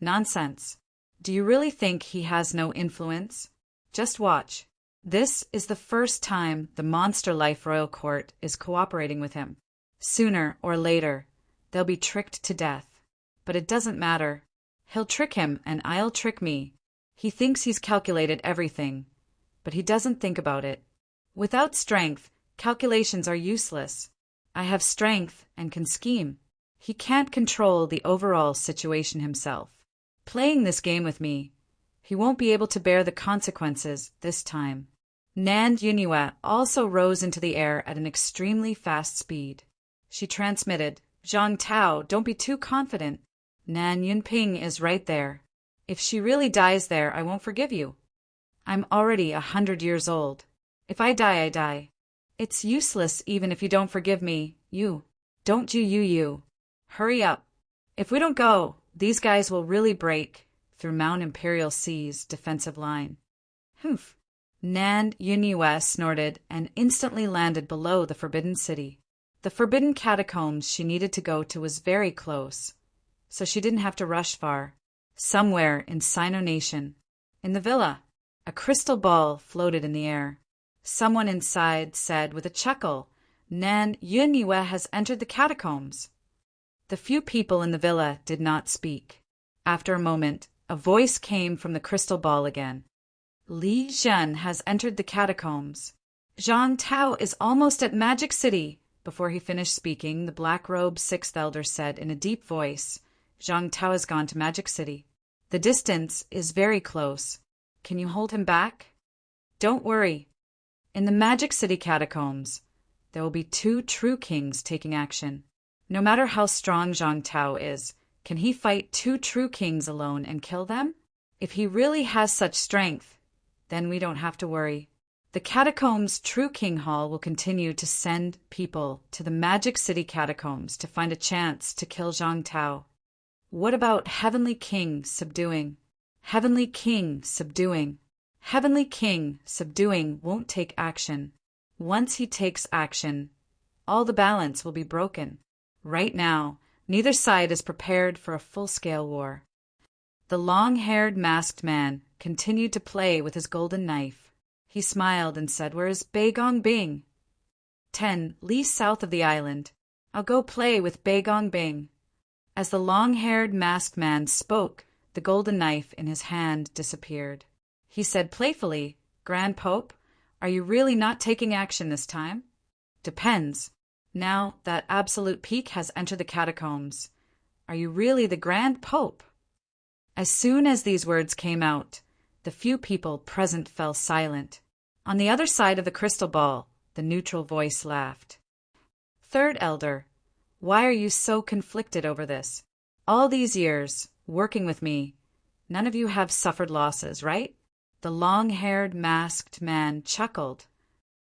Nonsense. Do you really think he has no influence? Just watch. This is the first time the Monster Life Royal Court is cooperating with him. Sooner or later, they'll be tricked to death. But it doesn't matter. He'll trick him and I'll trick me. He thinks he's calculated everything, but he doesn't think about it. Without strength, calculations are useless. I have strength and can scheme. He can't control the overall situation himself. Playing this game with me, he won't be able to bear the consequences this time." Nan Yunyue also rose into the air at an extremely fast speed. She transmitted, "Zhang Tao, don't be too confident. Nan Yunping is right there. If she really dies there, I won't forgive you. I'm already 100 years old. If I die, I die. It's useless even if you don't forgive me, you. Don't you. Hurry up. If we don't go, these guys will really break through Mount Imperial Sea's defensive line." "Humph." Nan Yunyue snorted and instantly landed below the Forbidden City. The Forbidden Catacombs she needed to go to was very close, so she didn't have to rush far. Somewhere in Sino Nation, in the villa, a crystal ball floated in the air. Someone inside said with a chuckle, "Nan Yunyue has entered the catacombs." The few people in the villa did not speak. After a moment, a voice came from the crystal ball again. "Li Zhen has entered the catacombs. Zhang Tao is almost at Magic City." Before he finished speaking, the black-robed sixth elder said in a deep voice, "Zhang Tao has gone to Magic City. The distance is very close. Can you hold him back? Don't worry. In the Magic City catacombs, there will be 2 true kings taking action. No matter how strong Zhang Tao is, can he fight 2 true kings alone and kill them? If he really has such strength, then we don't have to worry. The Catacombs True King Hall will continue to send people to the Magic City Catacombs to find a chance to kill Zhang Tao. What about Heavenly King subduing? Heavenly King subduing. Heavenly King subduing won't take action. Once he takes action, all the balance will be broken. Right now, neither side is prepared for a full-scale war." The long-haired masked man continued to play with his golden knife. He smiled and said, "Where is Beigong Bing?" 10 leagues south of the island. I'll go play with Beigong Bing." As the long-haired masked man spoke, the golden knife in his hand disappeared. He said playfully, "Grand Pope, are you really not taking action this time?" "Depends. Now that Absolute Peak has entered the catacombs, are you really the Grand Pope?" As soon as these words came out, the few people present fell silent. On the other side of the crystal ball, the neutral voice laughed. "Third Elder, why are you so conflicted over this? All these years, working with me, none of you have suffered losses, right?" The long-haired, masked man chuckled.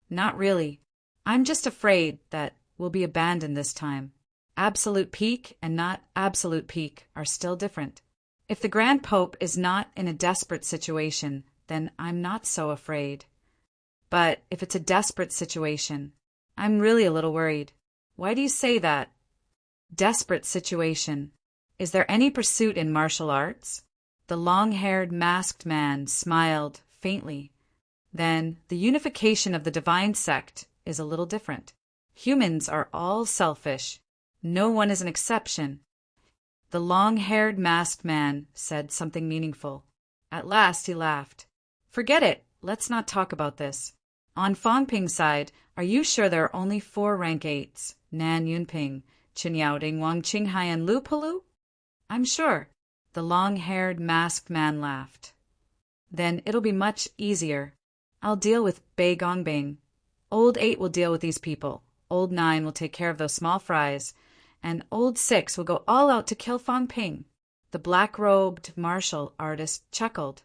"Not really. I'm just afraid that we'll be abandoned this time. Absolute Peak and not Absolute Peak are still different. If the Grand Pope is not in a desperate situation, then I'm not so afraid. But if it's a desperate situation, I'm really a little worried." "Why do you say that?" "Desperate situation. Is there any pursuit in martial arts?" The long-haired, masked man smiled faintly. "Then the unification of the divine sect is a little different. Humans are all selfish. No one is an exception." The long-haired, masked man said something meaningful. At last he laughed. "Forget it. Let's not talk about this. On Fangping's side, are you sure there are only 4 rank 8s? Nan Yunping, Qin Yaoding, Wang Qinghai, and Lu Pelu?" "I'm sure." The long-haired, masked man laughed. "Then it'll be much easier. I'll deal with Bei Gongbing. Old 8 will deal with these people. Old 9 will take care of those small fries. And Old 6 will go all out to kill Fangping." The black-robed martial artist chuckled.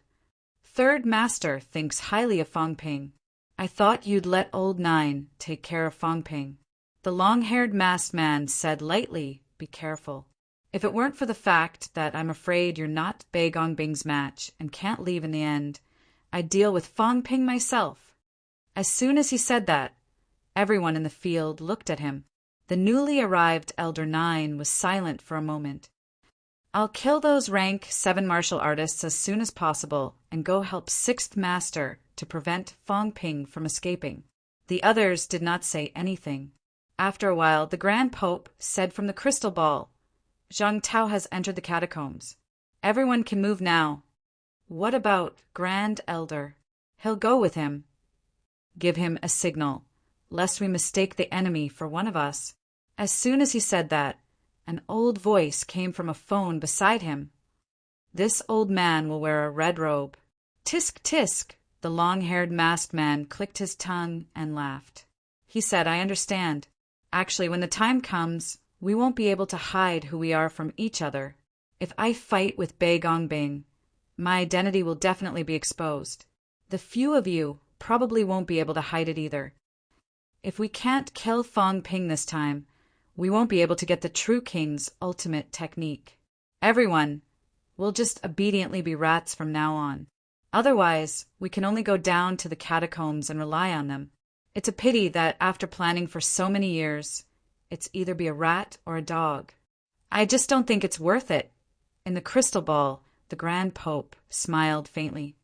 "Third Master thinks highly of Fangping. I thought you'd let Old 9 take care of Fangping." The long-haired masked man said lightly, "Be careful. If it weren't for the fact that I'm afraid you're not Bei Gongbing's match and can't leave in the end, I'd deal with Fangping myself." As soon as he said that, everyone in the field looked at him. The newly arrived Elder 9 was silent for a moment. "I'll kill those rank 7 martial artists as soon as possible and go help 6th Master to prevent Fangping from escaping." The others did not say anything. After a while, the Grand Pope said from the crystal ball, "Zhang Tao has entered the catacombs. Everyone can move now." "What about Grand Elder?" "He'll go with him." "Give him a signal, lest we mistake the enemy for one of us." As soon as he said that, an old voice came from a phone beside him. "This old man will wear a red robe." "Tisk, tisk." The long-haired masked man clicked his tongue and laughed. He said, "I understand. Actually, when the time comes, we won't be able to hide who we are from each other. If I fight with Bei Gongbing, my identity will definitely be exposed. The few of you probably won't be able to hide it either. If we can't kill Fangping this time, we won't be able to get the True King's ultimate technique. Everyone will just obediently be rats from now on. Otherwise, we can only go down to the catacombs and rely on them. It's a pity that after planning for so many years, it's either be a rat or a dog. I just don't think it's worth it." In the crystal ball, the Grand Pope smiled faintly.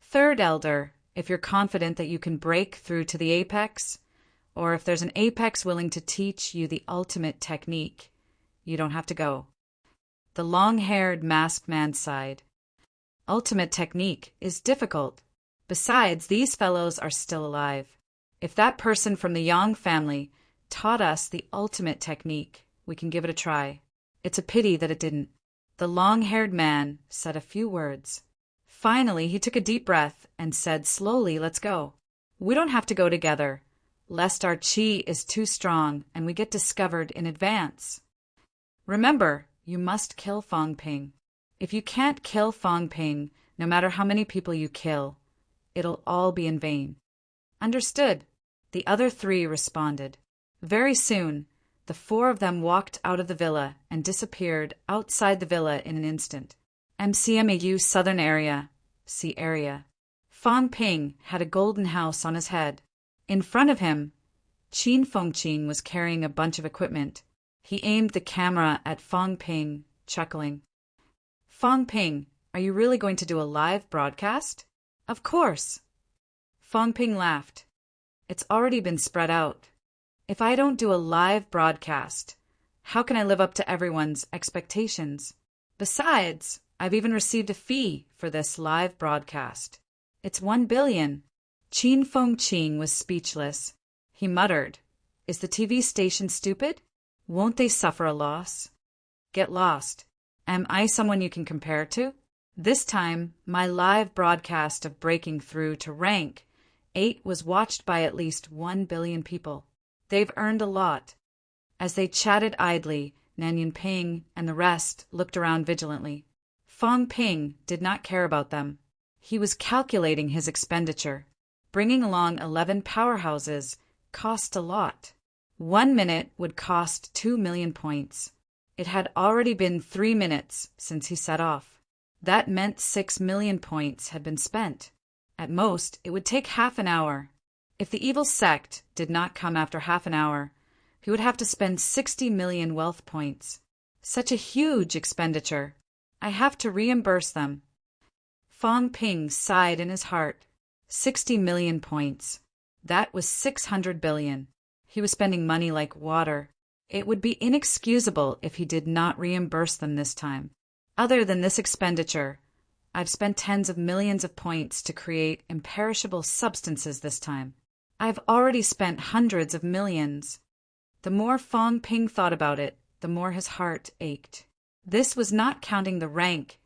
"Third Elder, if you're confident that you can break through to the apex, or if there's an apex willing to teach you the ultimate technique, you don't have to go." The long-haired masked man sighed. "Ultimate technique is difficult. Besides, these fellows are still alive. If that person from the Yang family taught us the ultimate technique, we can give it a try. It's a pity that it didn't." The long-haired man said a few words. Finally, he took a deep breath and said slowly, "Let's go. We don't have to go together, lest our chi is too strong and we get discovered in advance. Remember, you must kill Fangping. If you can't kill Fangping, no matter how many people you kill, it'll all be in vain." "Understood," the other 3 responded. Very soon, the 4 of them walked out of the villa and disappeared outside the villa in an instant. MCMAU Southern Area, C area. Fangping had a golden house on his head. In front of him, Qin Fengqin was carrying a bunch of equipment. He aimed the camera at Fangping, chuckling. "Fangping, are you really going to do a live broadcast?" "Of course." Fangping laughed. "It's already been spread out. If I don't do a live broadcast, how can I live up to everyone's expectations? Besides, I've even received a fee for this live broadcast. It's 1 billion. Qin Fengqing was speechless. He muttered, "Is the TV station stupid? Won't they suffer a loss?" Get lost. Am I someone you can compare to? This time, my live broadcast of breaking through to rank 8 was watched by at least 1 billion people. They've earned a lot. As they chatted idly, Nan Yunping and the rest looked around vigilantly. Fang Ping did not care about them. He was calculating his expenditure. Bringing along 11 powerhouses cost a lot. 1 minute would cost 2 million points. It had already been 3 minutes since he set off. That meant 6 million points had been spent. At most, it would take half an hour. If the evil sect did not come after half an hour, he would have to spend 60 million wealth points. Such a huge expenditure. I have to reimburse them. Fang Ping sighed in his heart. 60 million points. That was 600 billion. He was spending money like water. It would be inexcusable if he did not reimburse them this time. Other than this expenditure, I've spent tens of millions of points to create imperishable substances this time. I've already spent hundreds of millions. The more Fang Ping thought about it, the more his heart ached. This was not counting the rank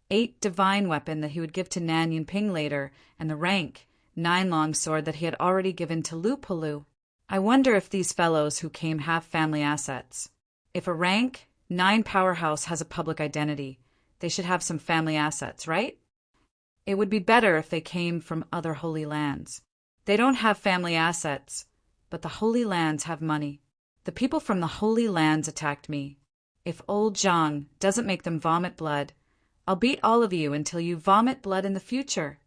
8 divine weapon that he would give to Nan Yunping later, and the rank 9 longsword that he had already given to Lu Pulu. I wonder if these fellows who came have family assets. If a rank 9 powerhouse has a public identity, they should have some family assets, right? It would be better if they came from other holy lands. They don't have family assets, but the holy lands have money. The people from the holy lands attacked me. If old Zhang doesn't make them vomit blood, I'll beat all of you until you vomit blood in the future.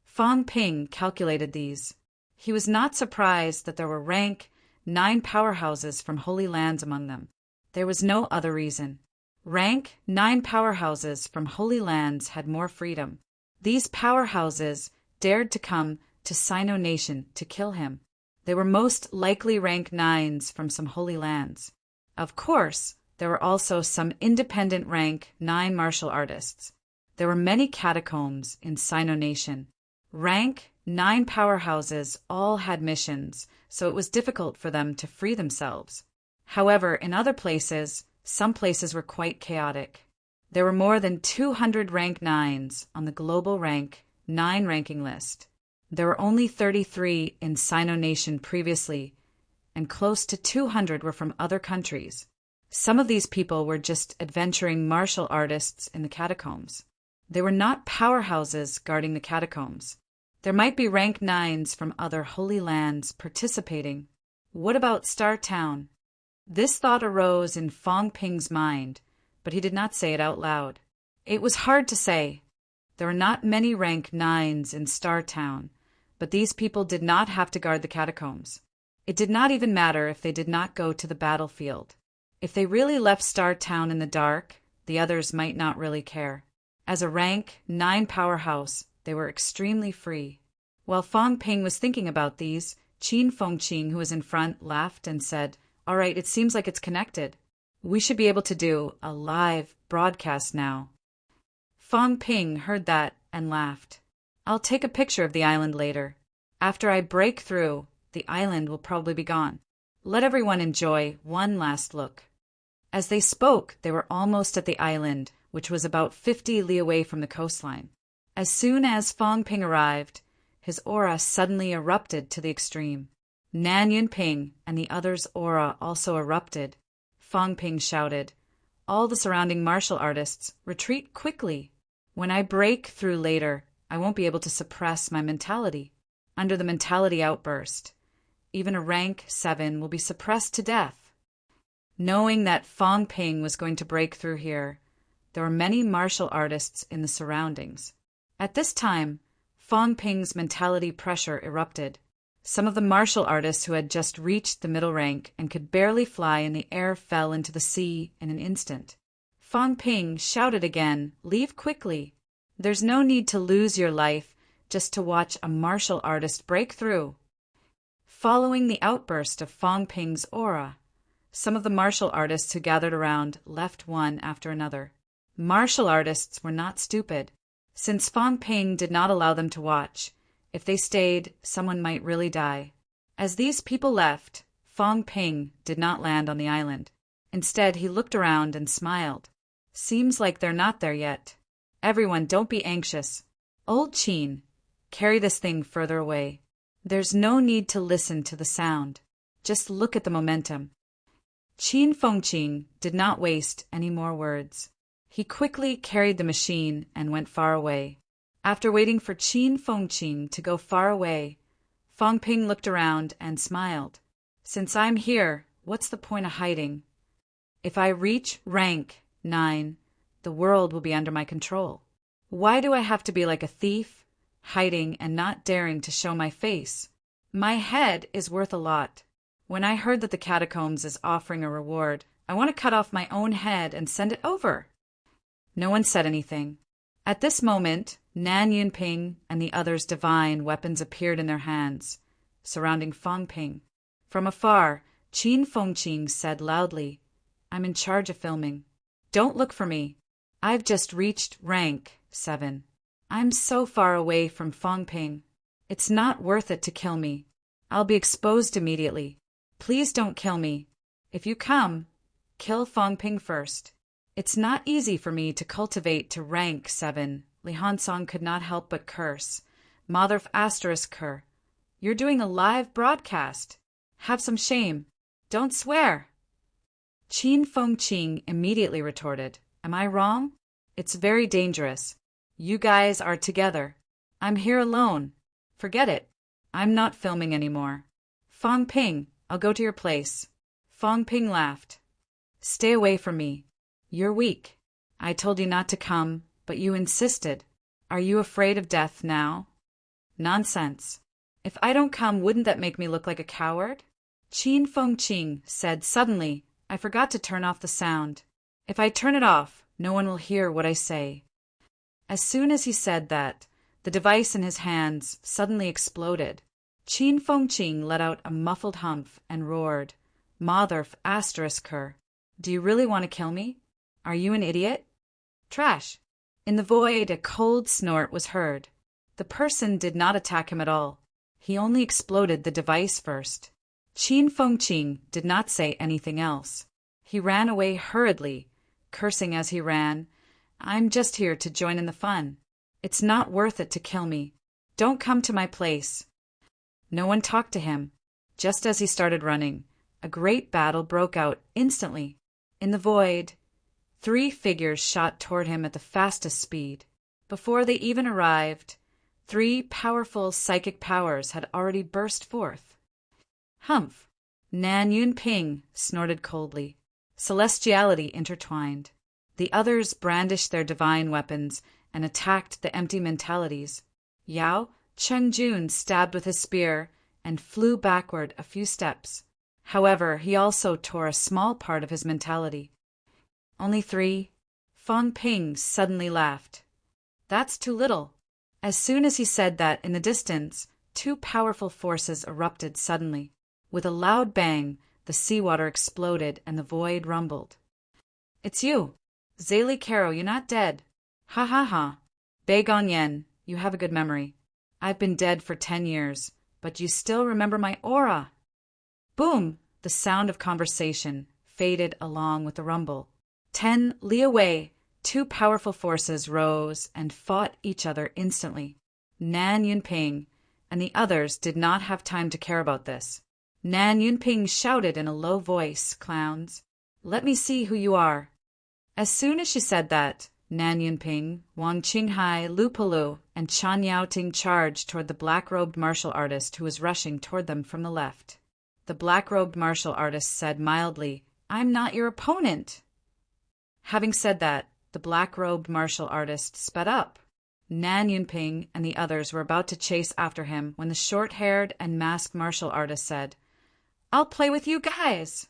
Fang Ping calculated these. He was not surprised that there were rank 9 powerhouses from holy lands among them. There was no other reason. Rank 9 powerhouses from holy lands had more freedom. These powerhouses dared to come to Sino Nation to kill him. They were most likely rank 9s from some holy lands. Of course, there were also some independent rank 9 martial artists. There were many catacombs in Sino Nation. Rank 9 powerhouses all had missions, so it was difficult for them to free themselves. However, in other places, some places were quite chaotic. There were more than 200 rank 9s on the global rank 9 ranking list. There were only 33 in Sino Nation previously, and close to 200 were from other countries. Some of these people were just adventuring martial artists in the catacombs. They were not powerhouses guarding the catacombs. There might be rank 9s from other holy lands participating. What about Star Town? This thought arose in Fang Ping's mind, but he did not say it out loud. It was hard to say. There are not many rank 9s in Star Town, but these people did not have to guard the catacombs. It did not even matter if they did not go to the battlefield. If they really left Star Town in the dark, the others might not really care. As a rank 9 powerhouse, they were extremely free. While Fang Ping was thinking about these, Qin Fengqing, who was in front, laughed and said, "All right, it seems like it's connected. We should be able to do a live broadcast now." Fang Ping heard that and laughed. "I'll take a picture of the island later. After I break through, the island will probably be gone. Let everyone enjoy one last look." As they spoke, they were almost at the island, which was about 50 li away from the coastline. As soon as Fang Ping arrived, his aura suddenly erupted to the extreme. Nan Yunping and the others' aura also erupted. Fang Ping shouted, "All the surrounding martial artists, retreat quickly. When I break through later, I won't be able to suppress my mentality. Under the mentality outburst, even a rank 7 will be suppressed to death." Knowing that Fang Ping was going to break through here, there were many martial artists in the surroundings. At this time, Fang Ping's mentality pressure erupted. Some of the martial artists who had just reached the middle rank and could barely fly in the air fell into the sea in an instant. Fang Ping shouted again, "Leave quickly. There's no need to lose your life just to watch a martial artist break through." Following the outburst of Fang Ping's aura, some of the martial artists who gathered around left one after another. Martial artists were not stupid. Since Fong Ping did not allow them to watch, if they stayed, someone might really die. As these people left, Fong Ping did not land on the island. Instead, he looked around and smiled. Seems like they're not there yet. Everyone, don't be anxious. Old Qin, carry this thing further away. There's no need to listen to the sound. Just look at the momentum. Qin Fengqing did not waste any more words. He quickly carried the machine and went far away. After waiting for Qin Fengqing to go far away, Fong Ping looked around and smiled. Since I'm here, what's the point of hiding? If I reach rank 9, the world will be under my control. Why do I have to be like a thief, hiding and not daring to show my face? My head is worth a lot. When I heard that the catacombs is offering a reward, I want to cut off my own head and send it over. No one said anything. At this moment, Nan Yunping and the others' divine weapons appeared in their hands, surrounding Fong Ping. From afar, Qin Fengqing said loudly, I'm in charge of filming. Don't look for me. I've just reached rank 7. I'm so far away from Fong Ping. It's not worth it to kill me. I'll be exposed immediately. Please don't kill me. If you come, kill Fong Ping first. It's not easy for me to cultivate to rank 7. Li Hansong could not help but curse. Mother asterisk her. You're doing a live broadcast. Have some shame. Don't swear. Qin Fengqing immediately retorted, Am I wrong? It's very dangerous. You guys are together. I'm here alone. Forget it. I'm not filming anymore. Fong Ping, I'll go to your place. Fong Ping laughed. Stay away from me. You're weak. I told you not to come, but you insisted. Are you afraid of death now? Nonsense. If I don't come, wouldn't that make me look like a coward? Qin Fengqing said suddenly, I forgot to turn off the sound. If I turn it off, no one will hear what I say. As soon as he said that, the device in his hands suddenly exploded. Qin Fengqing let out a muffled humph and roared, Mother asterisk her. Do you really want to kill me? Are you an idiot? Trash. In the void, a cold snort was heard. The person did not attack him at all. He only exploded the device first. Qin Fengqing did not say anything else. He ran away hurriedly, cursing as he ran, I'm just here to join in the fun. It's not worth it to kill me. Don't come to my place. No one talked to him. Just as he started running, a great battle broke out instantly. In the void, 3 figures shot toward him at the fastest speed. Before they even arrived, 3 powerful psychic powers had already burst forth. Humph! Nan Yunping snorted coldly. Celestiality intertwined. The others brandished their divine weapons and attacked the empty mentalities. Yao Chengjun stabbed with his spear and flew backward a few steps. However, he also tore a small part of his mentality. Only 3? Fong Ping suddenly laughed. That's too little. As soon as he said that, in the distance, 2 powerful forces erupted suddenly. With a loud bang, the seawater exploded and the void rumbled. It's you. Zélie Caro, you're not dead. Ha ha ha. Bei Gongyan, you have a good memory. I've been dead for 10 years, but you still remember my aura. Boom! The sound of conversation faded along with the rumble. 10 li away, 2 powerful forces rose and fought each other instantly. Nan Yunping and the others did not have time to care about this. Nan Yunping shouted in a low voice, Clowns, let me see who you are. As soon as she said that, Nan Yunping, Wang Qinghai, Lu Pelu, and Chan Yaoting charged toward the black-robed martial artist who was rushing toward them from the left. The black-robed martial artist said mildly, I'm not your opponent. Having said that, the black-robed martial artist sped up. Nan Yunping and the others were about to chase after him when the short-haired and masked martial artist said, I'll play with you guys.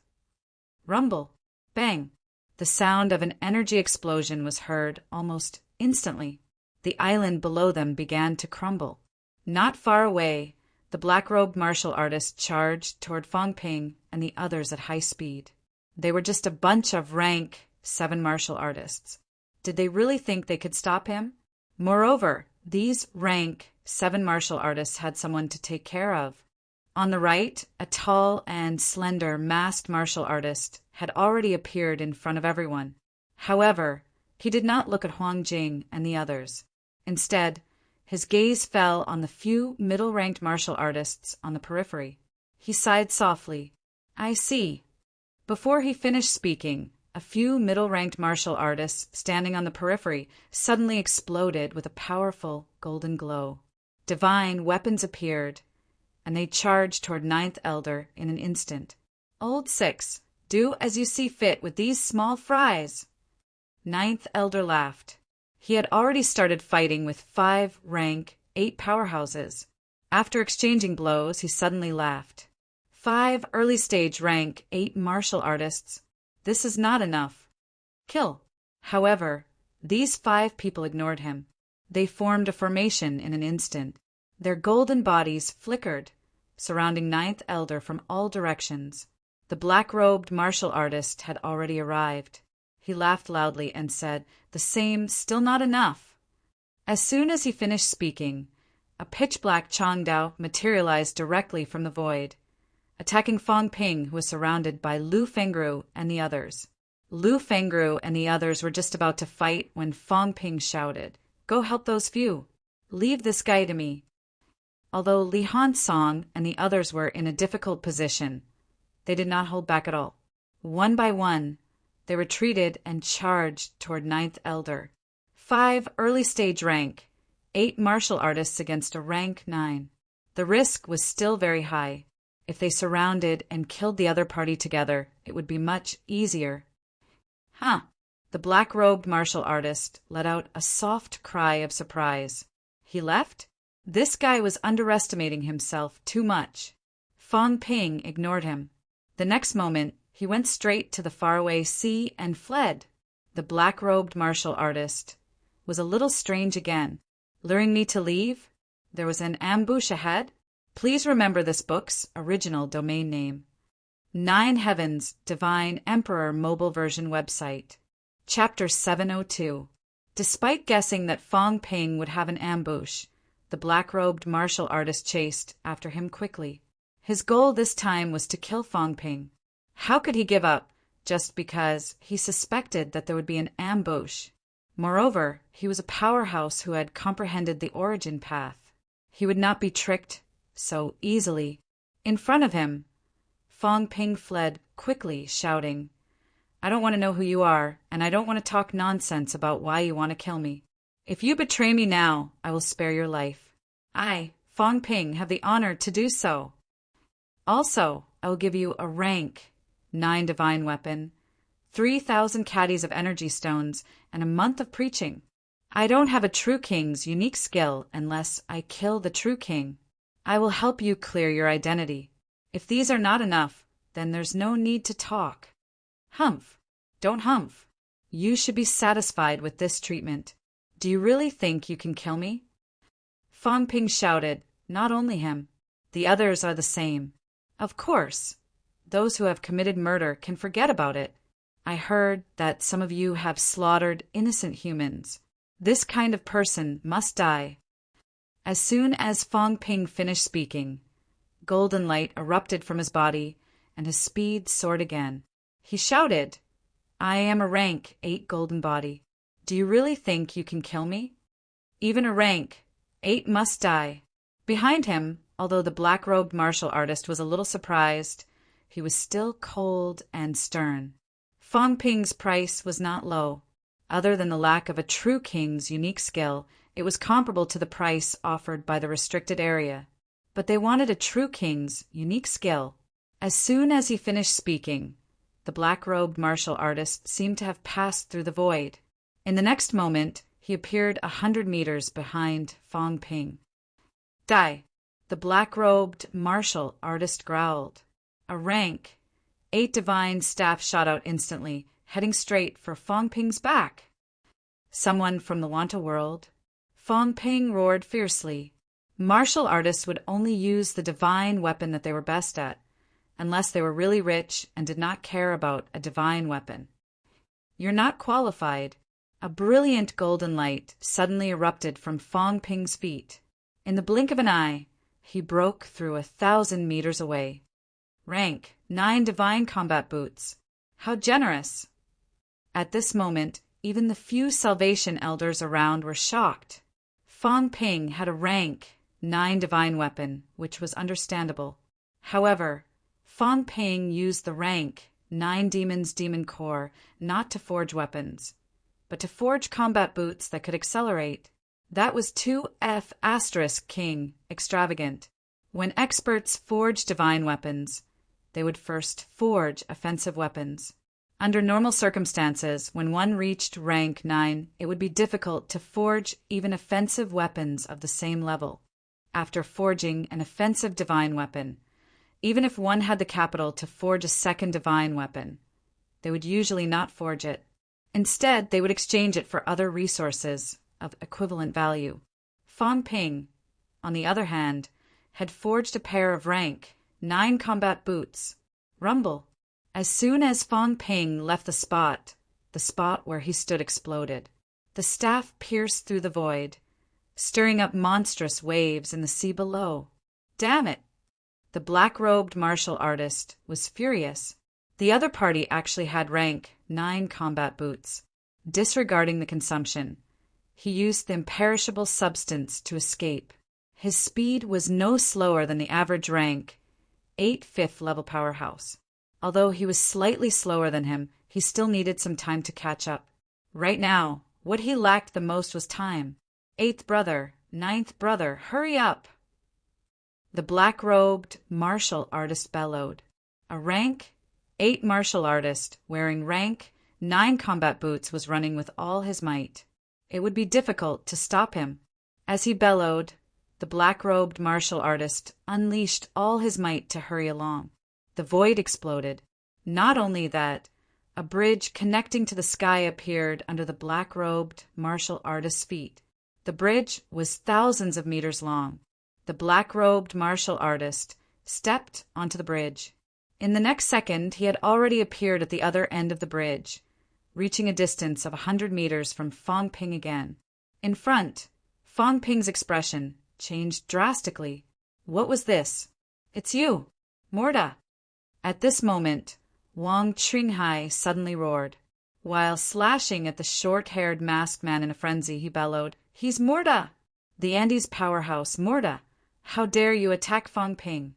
Rumble. Bang. The sound of an energy explosion was heard almost instantly. The island below them began to crumble. Not far away, the black-robed martial artist charged toward Fong Ping and the others at high speed. They were just a bunch of rank 7 martial artists. Did they really think they could stop him? Moreover, these rank 7 martial artists had someone to take care of. On the right, a tall and slender masked martial artist had already appeared in front of everyone. However, he did not look at Huang Jing and the others. Instead, his gaze fell on the few middle-ranked martial artists on the periphery. He sighed softly. I see. Before he finished speaking, a few middle-ranked martial artists standing on the periphery suddenly exploded with a powerful golden glow. Divine weapons appeared, and they charged toward Ninth Elder in an instant. Old Six, do as you see fit with these small fries. Ninth Elder laughed. He had already started fighting with 5 rank 8 powerhouses. After exchanging blows, he suddenly laughed. 5 early-stage rank 8 martial artists. This is not enough. Kill. However, these 5 people ignored him. They formed a formation in an instant. Their golden bodies flickered, surrounding Ninth Elder from all directions. The black-robed martial artist had already arrived. He laughed loudly and said, "The same, still not enough." As soon as he finished speaking, a pitch-black Changdao materialized directly from the void, attacking Fang Ping, who was surrounded by Lu Fengru and the others. Lu Fengru and the others were just about to fight when Fang Ping shouted, "Go help those few. Leave this guy to me." Although Li Hansong and the others were in a difficult position, they did not hold back at all. One by one, they retreated and charged toward Ninth Elder. 5 early-stage rank, 8 martial artists against a rank 9. The risk was still very high. If they surrounded and killed the other party together, it would be much easier. Huh! The black-robed martial artist let out a soft cry of surprise. He left? This guy was underestimating himself too much. Fang Ping ignored him. The next moment, he went straight to the faraway sea and fled. The black-robed martial artist was a little strange again. Luring me to leave? There was an ambush ahead? Please remember this book's original domain name. 9 Heavens Divine Emperor Mobile Version Website. Chapter 702. Despite guessing that Fang Ping would have an ambush, the black-robed martial artist chased after him quickly. His goal this time was to kill Fang Ping. How could he give up just because he suspected that there would be an ambush? Moreover, he was a powerhouse who had comprehended the origin path. He would not be tricked so easily. In front of him, Fang Ping fled quickly, shouting, "I don't want to know who you are, and I don't want to talk nonsense about why you want to kill me. If you betray me now, I will spare your life. I, Fang Ping, have the honor to do so. Also, I will give you a rank 9 divine weapon, 3,000 caddies of energy stones, and a month of preaching. I don't have a true king's unique skill unless I kill the true king. I will help you clear your identity. If these are not enough, then there's no need to talk. Humph. Don't humph. You should be satisfied with this treatment. Do you really think you can kill me?" Fang Ping shouted, "Not only him. The others are the same. Of course. Those who have committed murder can forget about it. I heard that some of you have slaughtered innocent humans. This kind of person must die." As soon as Fang Ping finished speaking, golden light erupted from his body, and his speed soared again. He shouted, "I am a rank 8 golden body. Do you really think you can kill me? Even a rank 8 must die." Behind him, although the black-robed martial artist was a little surprised, he was still cold and stern. Fang Ping's price was not low. Other than the lack of a true king's unique skill, it was comparable to the price offered by the restricted area. But they wanted a true king's unique skill. As soon as he finished speaking, the black-robed martial artist seemed to have passed through the void. In the next moment, he appeared 100 meters behind Fang Ping. "Die!" The black-robed martial artist growled. A rank 8 divine staff shot out instantly, heading straight for Fang Ping's back. "Someone from the Wanta world?" Fang Ping roared fiercely. Martial artists would only use the divine weapon that they were best at, unless they were really rich and did not care about a divine weapon. "You're not qualified. A brilliant golden light suddenly erupted from Fong Ping's feet. In the blink of an eye, he broke through 1,000 meters away. Rank 9 divine combat boots. How generous! At this moment, even the few Salvation elders around were shocked. Fong Ping had a rank 9 divine weapon, which was understandable. However, Fong Ping used the rank 9 Demon's Demon Core not to forge weapons, but to forge combat boots that could accelerate. That was 2F** King extravagant. When experts forged divine weapons, they would first forge offensive weapons. Under normal circumstances, when one reached rank 9, it would be difficult to forge even offensive weapons of the same level. After forging an offensive divine weapon, even if one had the capital to forge a second divine weapon, they would usually not forge it. Instead, they would exchange it for other resources of equivalent value. Fong Ping, on the other hand, had forged a pair of rank 9 combat boots. Rumble. As soon as Fong Ping left the spot where he stood exploded. The staff pierced through the void, stirring up monstrous waves in the sea below. Damn it! The black-robed martial artist was furious. The other party actually had rank 9 combat boots. Disregarding the consumption, he used the imperishable substance to escape. His speed was no slower than the average rank 8 5th level powerhouse. Although he was slightly slower than him, he still needed some time to catch up. Right now, what he lacked the most was time. 8th brother, 9th brother, hurry up! The black-robed martial artist bellowed. A rank 8 martial artist wearing rank 9 combat boots was running with all his might. It would be difficult to stop him. As he bellowed, the black-robed martial artist unleashed all his might to hurry along. The void exploded. Not only that, a bridge connecting to the sky appeared under the black-robed martial artist's feet. The bridge was thousands of meters long. The black-robed martial artist stepped onto the bridge. In the next second, he had already appeared at the other end of the bridge, reaching a distance of 100 meters from Fong Ping again. In front, Fong Ping's expression changed drastically. What was this? It's you, Morda. At this moment, Wang Qinghai suddenly roared. While slashing at the short-haired masked man in a frenzy, he bellowed, "He's Morda! The Andes powerhouse, Morda! How dare you attack Fong Ping?"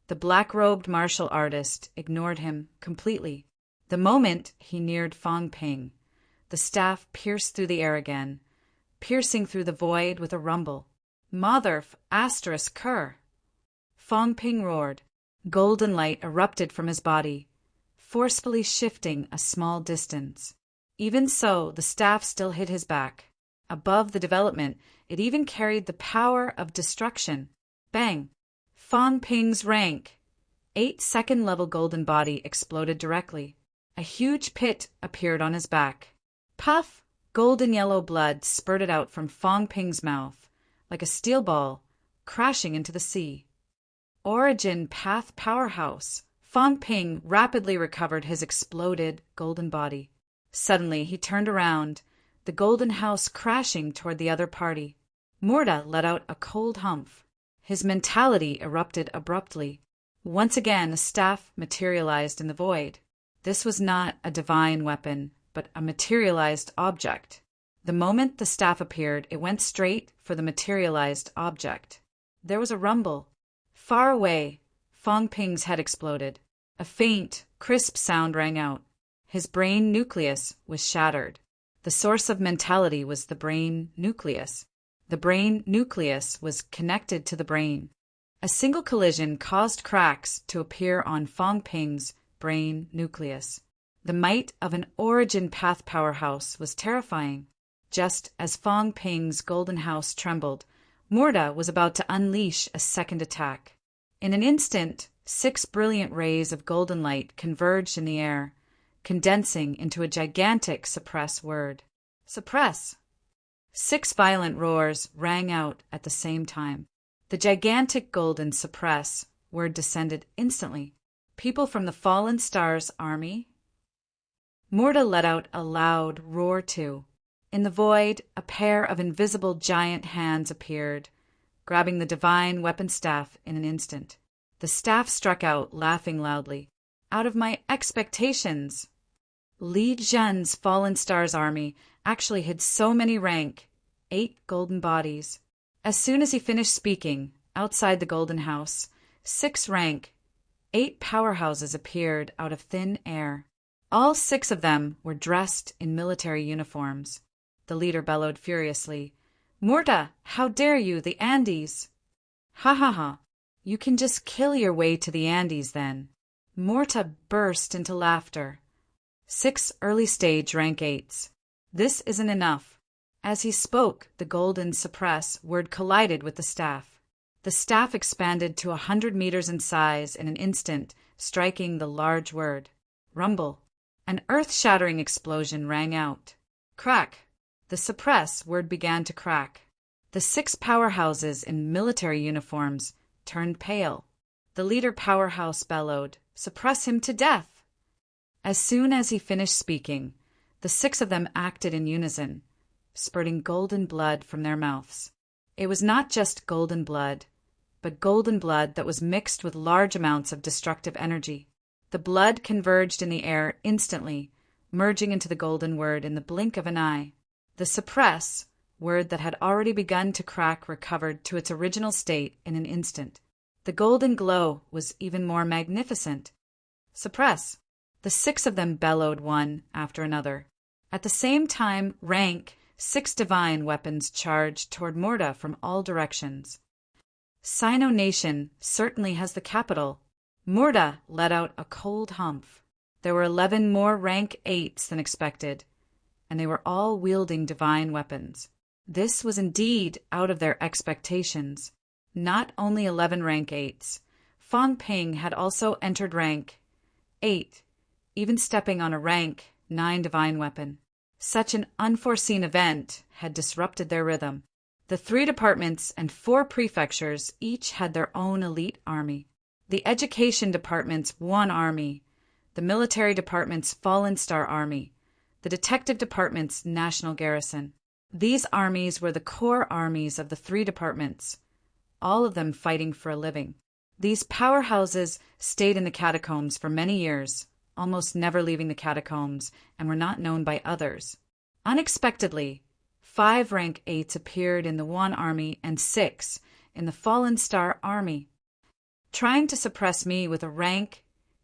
The black-robed martial artist ignored him completely. The moment he neared Fong Ping, the staff pierced through the air again, piercing through the void with a rumble. Mother ** cur! Fong Ping roared. Golden light erupted from his body, forcefully shifting a small distance. Even so, the staff still hit his back. Above the development, it even carried the power of destruction. Bang! Fong Ping's rank 8 second-level golden body exploded directly. A huge pit appeared on his back. Puff! Golden yellow blood spurted out from Fong Ping's mouth, like a steel ball, crashing into the sea. Origin Path Powerhouse. Fong Ping rapidly recovered his exploded golden body. Suddenly, he turned around, the golden house crashing toward the other party. Morda let out a cold humph. His mentality erupted abruptly. Once again, a staff materialized in the void. This was not a divine weapon, but a materialized object. The moment the staff appeared, it went straight for the materialized object. There was a rumble. Far away, Fong Ping's head exploded. A faint, crisp sound rang out. His brain nucleus was shattered. The source of mentality was the brain nucleus. The brain nucleus was connected to the brain. A single collision caused cracks to appear on Fong Ping's brain nucleus. The might of an origin path powerhouse was terrifying. Just as Fong Ping's golden house trembled, Morda was about to unleash a second attack. In an instant, 6 brilliant rays of golden light converged in the air, condensing into a gigantic suppress word. Suppress! 6 violent roars rang out at the same time. The gigantic golden suppress word descended instantly. People from the Fallen Stars army? Morda let out a loud roar too. In the void, a pair of invisible giant hands appeared, grabbing the divine weapon staff in an instant. The staff struck out, laughing loudly. Out of my expectations! Li Zhen's Fallen Star's army actually hid so many rank, 8 golden bodies. As soon as he finished speaking, outside the golden house, 6 rank, 8 powerhouses appeared out of thin air. All 6 of them were dressed in military uniforms. The leader bellowed furiously, "Murta, how dare you, the Andes!" "Ha ha ha! You can just kill your way to the Andes then." Murta burst into laughter. 6 early-stage rank 8s. This isn't enough. As he spoke, the golden suppress word collided with the staff. The staff expanded to 100 meters in size in an instant, striking the large word. Rumble. An earth-shattering explosion rang out. Crack. The suppress word began to crack. The 6 powerhouses in military uniforms turned pale. The leader powerhouse bellowed, "Suppress him to death!" As soon as he finished speaking, the 6 of them acted in unison, spurting golden blood from their mouths. It was not just golden blood, but golden blood that was mixed with large amounts of destructive energy. The blood converged in the air instantly, merging into the golden word in the blink of an eye. The suppress word that had already begun to crack recovered to its original state in an instant. The golden glow was even more magnificent. Suppress. The 6 of them bellowed one after another. At the same time, rank 6 divine weapons charged toward Murta from all directions. Sino Nation certainly has the capital. Murta let out a cold humph. There were 11 more rank 8s than expected, and they were all wielding divine weapons. This was indeed out of their expectations. Not only 11 rank 8s. Fang Ping had also entered rank 8, even stepping on a rank 9 divine weapon. Such an unforeseen event had disrupted their rhythm. The 3 departments and 4 prefectures each had their own elite army. The education department's 1 army, the military department's Fallen Star army, the detective department's national garrison. These armies were the core armies of the 3 departments, all of them fighting for a living. These powerhouses stayed in the catacombs for many years, almost never leaving the catacombs, and were not known by others. Unexpectedly, 5 rank 8s appeared in the 1 army and 6 in the Fallen Star army. Trying to suppress me with a rank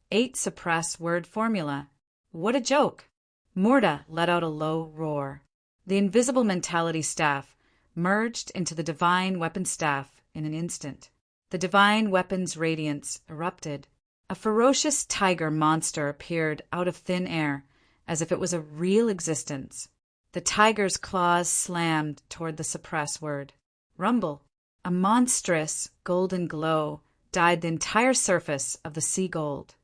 8 suppress word formula. What a joke! Murta let out a low roar. The invisible mentality staff merged into the divine weapon staff in an instant. The divine weapon's radiance erupted. A ferocious tiger monster appeared out of thin air, as if it was a real existence. The tiger's claws slammed toward the suppress word. Rumble. A monstrous golden glow dyed the entire surface of the sea gold.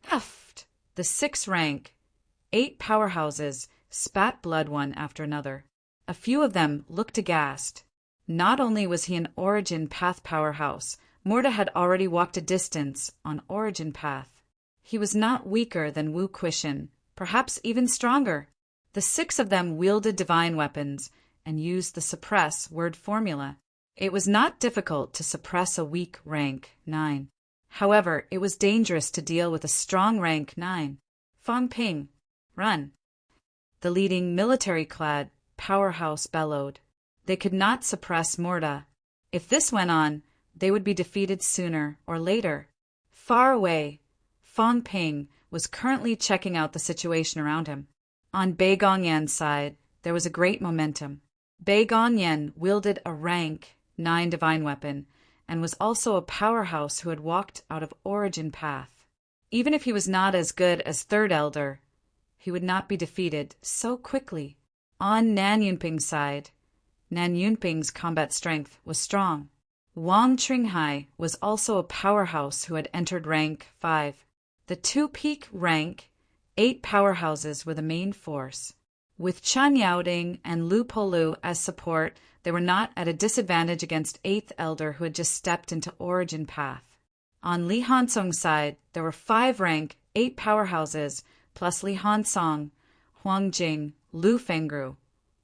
Heft! The 6 rank, 8 powerhouses spat blood one after another. A few of them looked aghast. Not only was he an Origin Path powerhouse, Murta had already walked a distance on Origin Path. He was not weaker than Wu Quishin, perhaps even stronger. The 6 of them wielded divine weapons and used the suppress word formula. It was not difficult to suppress a weak rank 9. However, it was dangerous to deal with a strong rank 9. Fang Ping, run. The leading military-clad powerhouse bellowed. They could not suppress Murta. If this went on, they would be defeated sooner or later. Far away, Fang Ping was currently checking out the situation around him. On Bei Gongyan's side, there was a great momentum. Bei Gongyan wielded a rank 9 divine weapon and was also a powerhouse who had walked out of Origin Path. Even if he was not as good as Third Elder, he would not be defeated so quickly. On Nan Yunping's side, Nan Yunping's combat strength was strong. Wang Tringhai was also a powerhouse who had entered rank 5. The 2 peak rank 8 powerhouses were the main force. With Chen Yaoding and Lu Polu as support, they were not at a disadvantage against 8th Elder who had just stepped into Origin Path. On Li Hansong's side, there were 5 rank 8 powerhouses, plus Li Hansong, Huang Jing, Lu Fengru,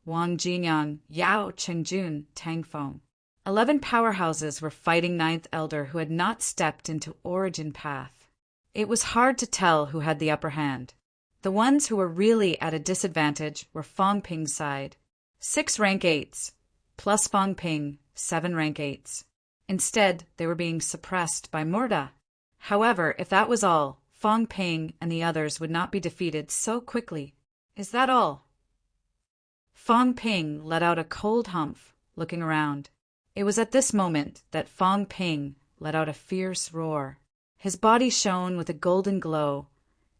Wang Jinyang, Yao Chengjun, Tangfeng. 11 powerhouses were fighting Ninth Elder who had not stepped into Origin Path. It was hard to tell who had the upper hand. The ones who were really at a disadvantage were Fong Ping's side. 6 rank 8s, plus Fong Ping, 7 rank 8s. Instead, they were being suppressed by Murda. However, if that was all, Fong Ping and the others would not be defeated so quickly. Is that all? Fong Ping let out a cold humph, looking around. It was at this moment that Fong Ping let out a fierce roar. His body shone with a golden glow,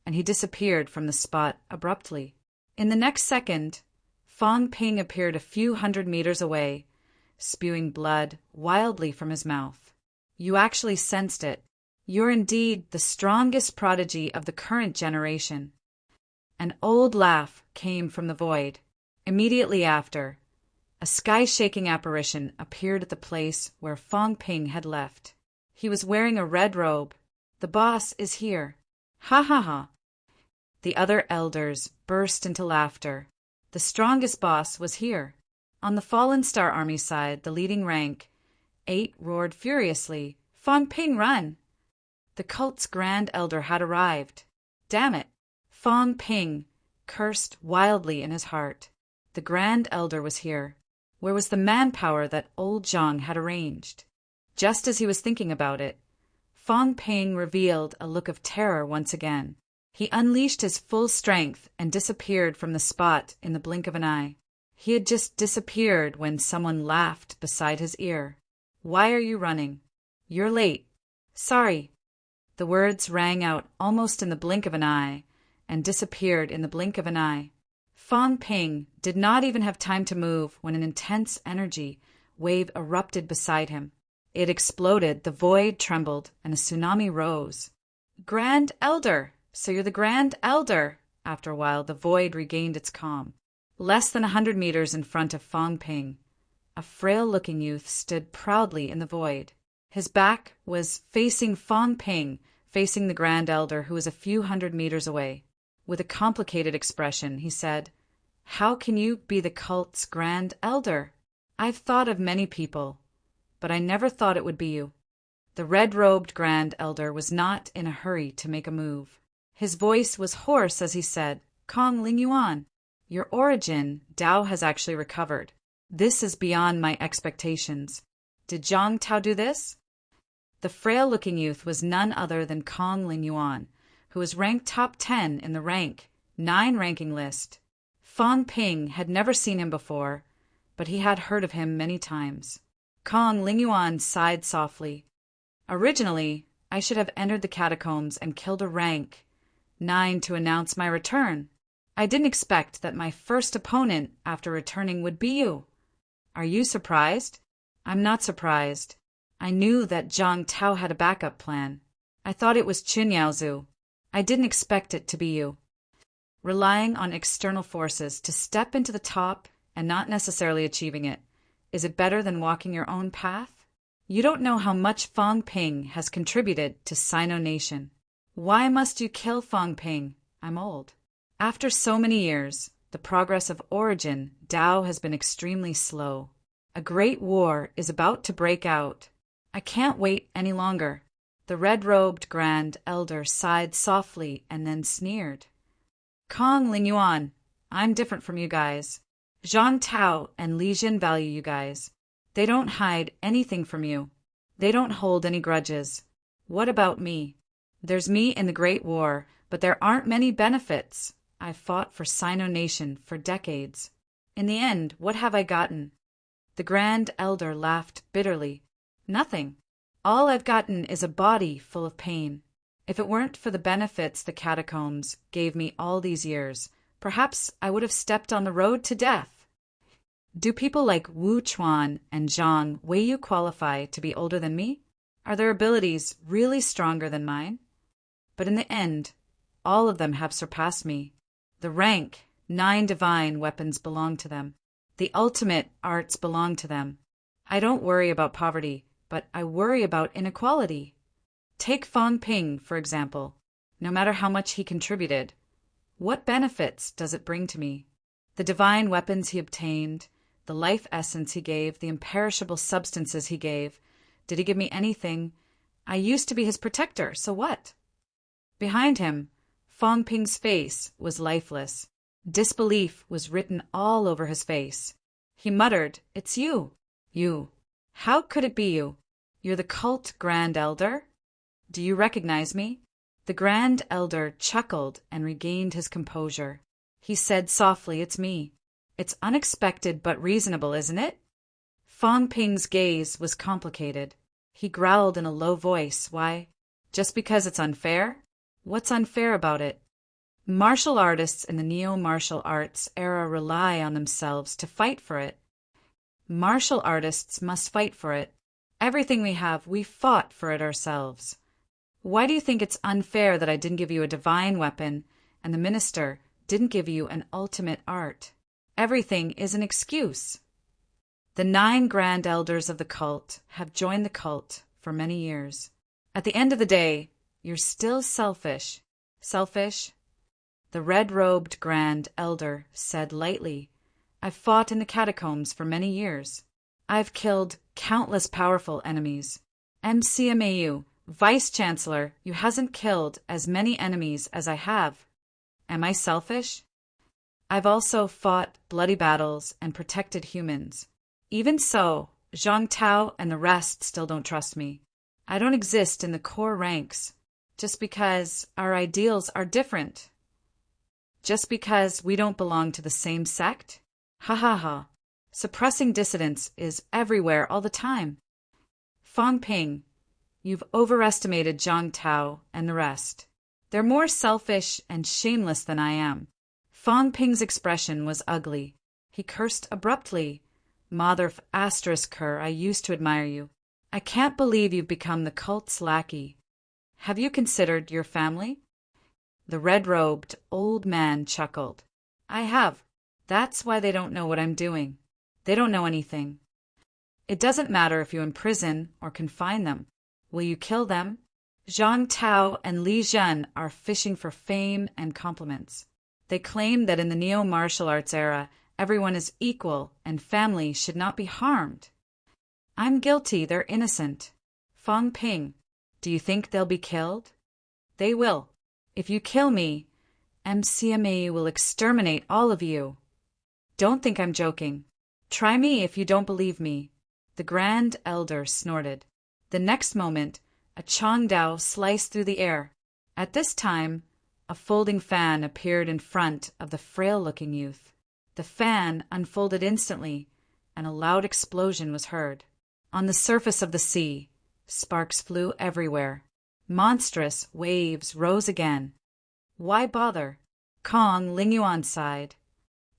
and he disappeared from the spot abruptly. In the next second, Fong Ping appeared a few hundred meters away, spewing blood wildly from his mouth. You actually sensed it. You're indeed the strongest prodigy of the current generation. An old laugh came from the void. Immediately after, a sky-shaking apparition appeared at the place where Fong Ping had left. He was wearing a red robe. The boss is here. Ha ha ha. The other elders burst into laughter. The strongest boss was here. On the Fallen Star Army side, the leading rank, 8 roared furiously, Fong Ping, run! The cult's Grand Elder had arrived. Damn it! Fong Ping cursed wildly in his heart. The Grand Elder was here. Where was the manpower that old Zhang had arranged? Just as he was thinking about it, Fong Ping revealed a look of terror once again. He unleashed his full strength and disappeared from the spot in the blink of an eye. He had just disappeared when someone laughed beside his ear. Why are you running? You're late. Sorry. The words rang out almost in the blink of an eye and disappeared in the blink of an eye. Fong Ping did not even have time to move when an intense energy wave erupted beside him. It exploded, the void trembled, and a tsunami rose. Grand Elder! So you're the Grand Elder! After a while, the void regained its calm. Less than 100 meters in front of Fong Ping, a frail-looking youth stood proudly in the void. His back was facing Fong Ping, facing the Grand Elder, who was a few hundred meters away. With a complicated expression, he said, "How can you be the cult's Grand Elder? I've thought of many people, but I never thought it would be you." The red-robed Grand Elder was not in a hurry to make a move. His voice was hoarse as he said, "Kong Ling Yuan, your origin, Dao has actually recovered. This is beyond my expectations. Did Zhang Tao do this?" The frail-looking youth was none other than Kong Ling Yuan, who was ranked top 10 in the rank 9 ranking list. Fong Ping had never seen him before, but he had heard of him many times. Kong Ling Yuan sighed softly. "Originally, I should have entered the catacombs and killed a rank 9 to announce my return. I didn't expect that my first opponent after returning would be you. Are you surprised?" "I'm not surprised. I knew that Zhang Tao had a backup plan. I thought it was Chun Yaozu. I didn't expect it to be you." Relying on external forces to step into the top and not necessarily achieving it, is it better than walking your own path? You don't know how much Fong Ping has contributed to Sino Nation. Why must you kill Fong Ping? I'm old. After so many years, the progress of Origin, Dao, has been extremely slow. A great war is about to break out. I can't wait any longer. The red-robed Grand Elder sighed softly and then sneered. "Kong Ling Yuan, I'm different from you guys. Zhang Tao and Li Jin value you guys. They don't hide anything from you. They don't hold any grudges. What about me? There's me in the Great War, but there aren't many benefits. I've fought for Sino Nation for decades. In the end, what have I gotten?" The Grand Elder laughed bitterly. "Nothing. All I've gotten is a body full of pain. If it weren't for the benefits the catacombs gave me all these years, perhaps I would have stepped on the road to death." "Do people like Wu Chuan and Zhang Wei you qualify to be older than me? Are their abilities really stronger than mine? But in the end, all of them have surpassed me. The rank 9 divine weapons belong to them. The ultimate arts belong to them. I don't worry about poverty, but I worry about inequality. Take Fong Ping, for example. No matter how much he contributed, what benefits does it bring to me? The divine weapons he obtained, the life essence he gave, the imperishable substances he gave. Did he give me anything? I used to be his protector, so what? Behind him, Fong Ping's face was lifeless. Disbelief was written all over his face. He muttered, "It's you. You. How could it be you? You're the cult Grand Elder? Do you recognize me?" The Grand Elder chuckled and regained his composure. He said softly, "It's me. It's unexpected but reasonable, isn't it?" Fong Ping's gaze was complicated. He growled in a low voice, "Why? Just because it's unfair? What's unfair about it? Martial artists in the neo-martial arts era rely on themselves to fight for it. Martial artists must fight for it. Everything we have, we fought for it ourselves. Why do you think it's unfair that I didn't give you a divine weapon and the minister didn't give you an ultimate art? Everything is an excuse." The 9 Grand Elders of the cult have joined the cult for many years. At the end of the day, you're still selfish. Selfish? The red-robed Grand Elder said lightly, "I've fought in the catacombs for many years. I've killed countless powerful enemies. MCMAU, Vice-Chancellor, you hasn't killed as many enemies as I have. Am I selfish? I've also fought bloody battles and protected humans. Even so, Zhang Tao and the rest still don't trust me. I don't exist in the core ranks just because our ideals are different. Just because we don't belong to the same sect? Ha ha ha. Suppressing dissidents is everywhere all the time. Fong Ping, you've overestimated Zhang Tao and the rest. They're more selfish and shameless than I am." Fong Ping's expression was ugly. He cursed abruptly. "Mother of asterisk her, I used to admire you. I can't believe you've become the cult's lackey. Have you considered your family?" The red-robed old man chuckled. "I have. That's why they don't know what I'm doing. They don't know anything. It doesn't matter if you imprison or confine them. Will you kill them? Zhang Tao and Li Zhen are fishing for fame and compliments. They claim that in the neo-martial arts era, everyone is equal and family should not be harmed. I'm guilty, they're innocent. Fong Ping, do you think they'll be killed? They will. If you kill me, MCMA will exterminate all of you. Don't think I'm joking. Try me if you don't believe me." The Grand Elder snorted. The next moment, a Chongdao sliced through the air. At this time, a folding fan appeared in front of the frail-looking youth. The fan unfolded instantly, and a loud explosion was heard. On the surface of the sea, sparks flew everywhere. Monstrous waves rose again. "Why bother?" Kong Lingyuan sighed.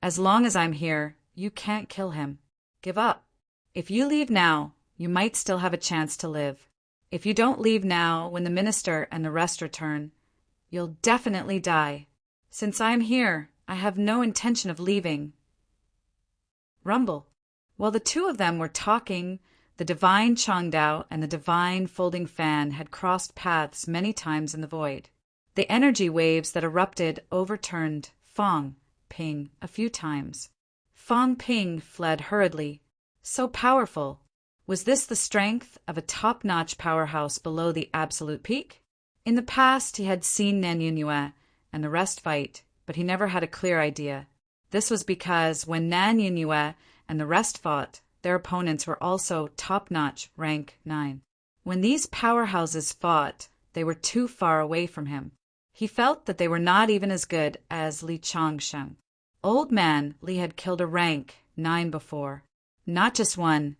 "As long as I'm here, you can't kill him. Give up. If you leave now, you might still have a chance to live. If you don't leave now, when the minister and the rest return, you'll definitely die. Since I'm here, I have no intention of leaving." Rumble. While the two of them were talking, the divine Chongdao and the divine folding fan had crossed paths many times in the void. The energy waves that erupted overturned Fong Ping a few times. Fong Ping fled hurriedly. So powerful. Was this the strength of a top-notch powerhouse below the absolute peak? In the past, he had seen Nan Yunyue and the rest fight, but he never had a clear idea. This was because when Nan Yunyue and the rest fought, their opponents were also top-notch rank 9. When these powerhouses fought, they were too far away from him. He felt that they were not even as good as Li Changsheng. Old man Li had killed a rank 9 before. Not just one,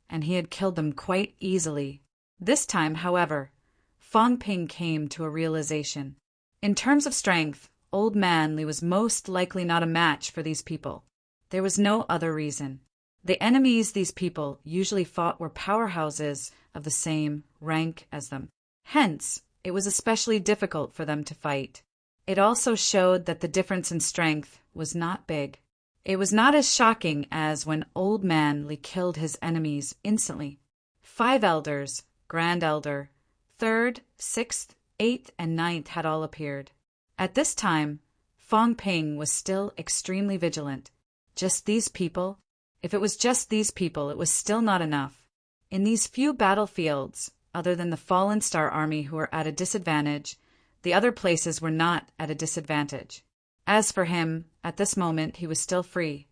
and he had killed them quite easily. This time, however, Fong Ping came to a realization. In terms of strength, old man Li was most likely not a match for these people. There was no other reason. The enemies these people usually fought were powerhouses of the same rank as them. Hence, it was especially difficult for them to fight. It also showed that the difference in strength was not big. It was not as shocking as when Old Man Li killed his enemies instantly. 5 elders, Grand Elder, 3rd, 6th, 8th, and 9th had all appeared. At this time, Fong Ping was still extremely vigilant. Just these people? If it was just these people, it was still not enough. In these few battlefields, other than the fallen Star Army who were at a disadvantage, the other places were not at a disadvantage. As for him, at this moment he was still free.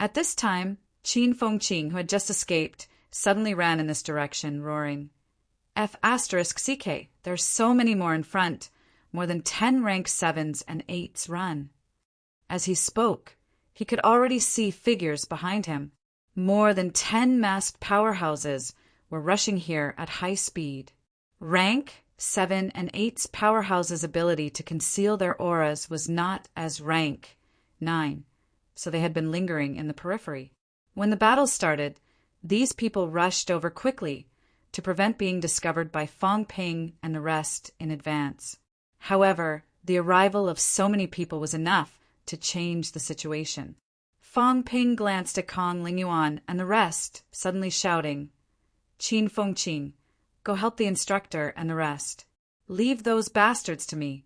At this time, Qin Fengqing, who had just escaped, suddenly ran in this direction, roaring, F*CK, there's so many more in front, more than 10 rank 7s and 8s run. As he spoke, he could already see figures behind him. More than 10 masked powerhouses were rushing here at high speed. Rank 7 and 8's powerhouses' ability to conceal their auras was not as rank 9, so they had been lingering in the periphery. When the battle started, these people rushed over quickly to prevent being discovered by Fang Ping and the rest in advance. However, the arrival of so many people was enough to change the situation. Fang Ping glanced at Kong Lingyuan and the rest, suddenly shouting, Qin Fengqing, go help the instructor and the rest. Leave those bastards to me.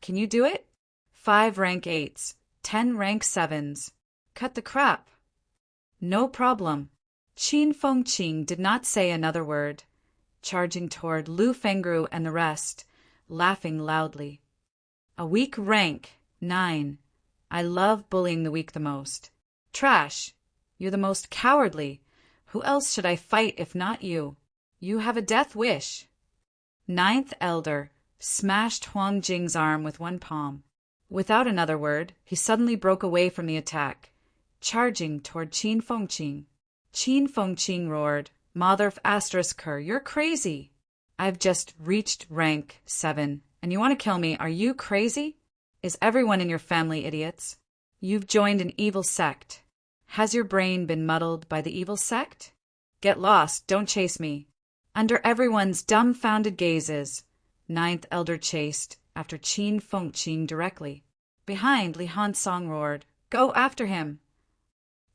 Can you do it? 5 rank 8s, 10 rank 7s. Cut the crap. No problem. Qin Fengqing did not say another word, charging toward Lu Fengru and the rest, laughing loudly. A weak rank 9. I love bullying the weak the most. Trash. You're the most cowardly. Who else should I fight if not you? You have a death wish. 9th Elder smashed Huang Jing's arm with one palm. Without another word, he suddenly broke away from the attack, charging toward Qin Fengqing. Qin Fengqing roared, Mother of Asterisker, you're crazy. I've just reached rank 7, and you want to kill me? Are you crazy? Is everyone in your family idiots? You've joined an evil sect. Has your brain been muddled by the evil sect? Get lost, don't chase me. Under everyone's dumbfounded gazes, 9th Elder chased after Qin Fengqing directly. Behind, Li Hansong roared, Go after him!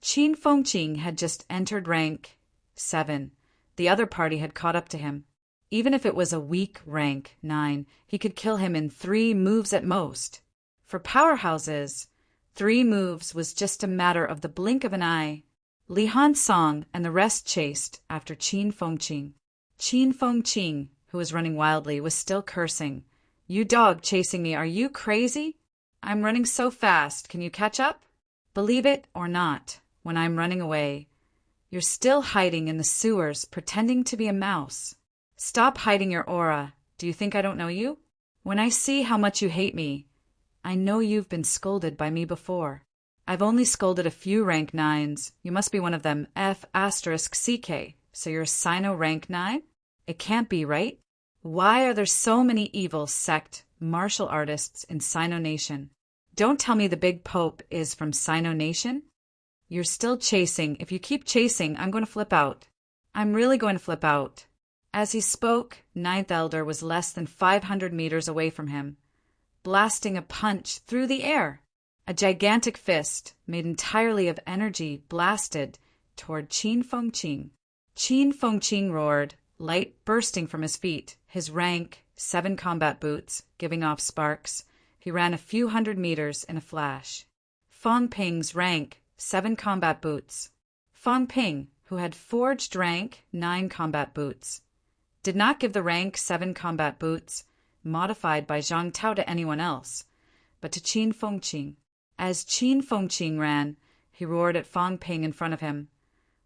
Qin Fengqing had just entered rank 7. The other party had caught up to him. Even if it was a weak rank 9, he could kill him in 3 moves at most. For powerhouses, 3 moves was just a matter of the blink of an eye. Li Hansong and the rest chased after Qin Fengqing. Qin Fengqing, who was running wildly, was still cursing. You dog chasing me, are you crazy? I'm running so fast, can you catch up? Believe it or not, when I'm running away, you're still hiding in the sewers pretending to be a mouse. Stop hiding your aura. Do you think I don't know you? When I see how much you hate me, I know you've been scolded by me before. I've only scolded a few rank 9s. You must be one of them F*CK. So you're a Sino rank 9? It can't be, right? Why are there so many evil sect martial artists in Sino Nation? Don't tell me the big pope is from Sino Nation? You're still chasing. If you keep chasing, I'm going to flip out. I'm really going to flip out. As he spoke, 9th Elder was less than 500 meters away from him, blasting a punch through the air. A gigantic fist, made entirely of energy, blasted toward Qin Fengqing. Qin Fengqing roared, light bursting from his feet, his rank 7 combat boots giving off sparks. He ran a few hundred meters in a flash. Fang Ping's rank 7 combat boots. Fang Ping, who had forged rank 9 combat boots, did not give the rank 7 combat boots, modified by Zhang Tao, to anyone else, but to Qin Fengqing. As Qin Fengqing ran, he roared at Fang Ping in front of him.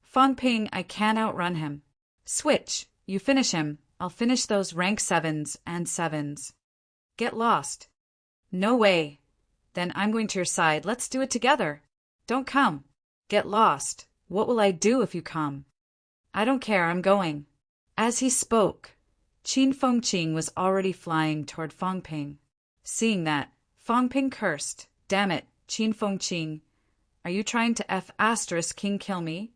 Fang Ping, I can't outrun him. Switch, you finish him. I'll finish those rank 7s and 7s. Get lost. No way. Then I'm going to your side. Let's do it together. Don't come. Get lost. What will I do if you come? I don't care, I'm going. As he spoke, Qin Fengqing was already flying toward Fang Ping. Seeing that, Fang Ping cursed. Damn it, Qin Fengqing. Are you trying to F*King kill me?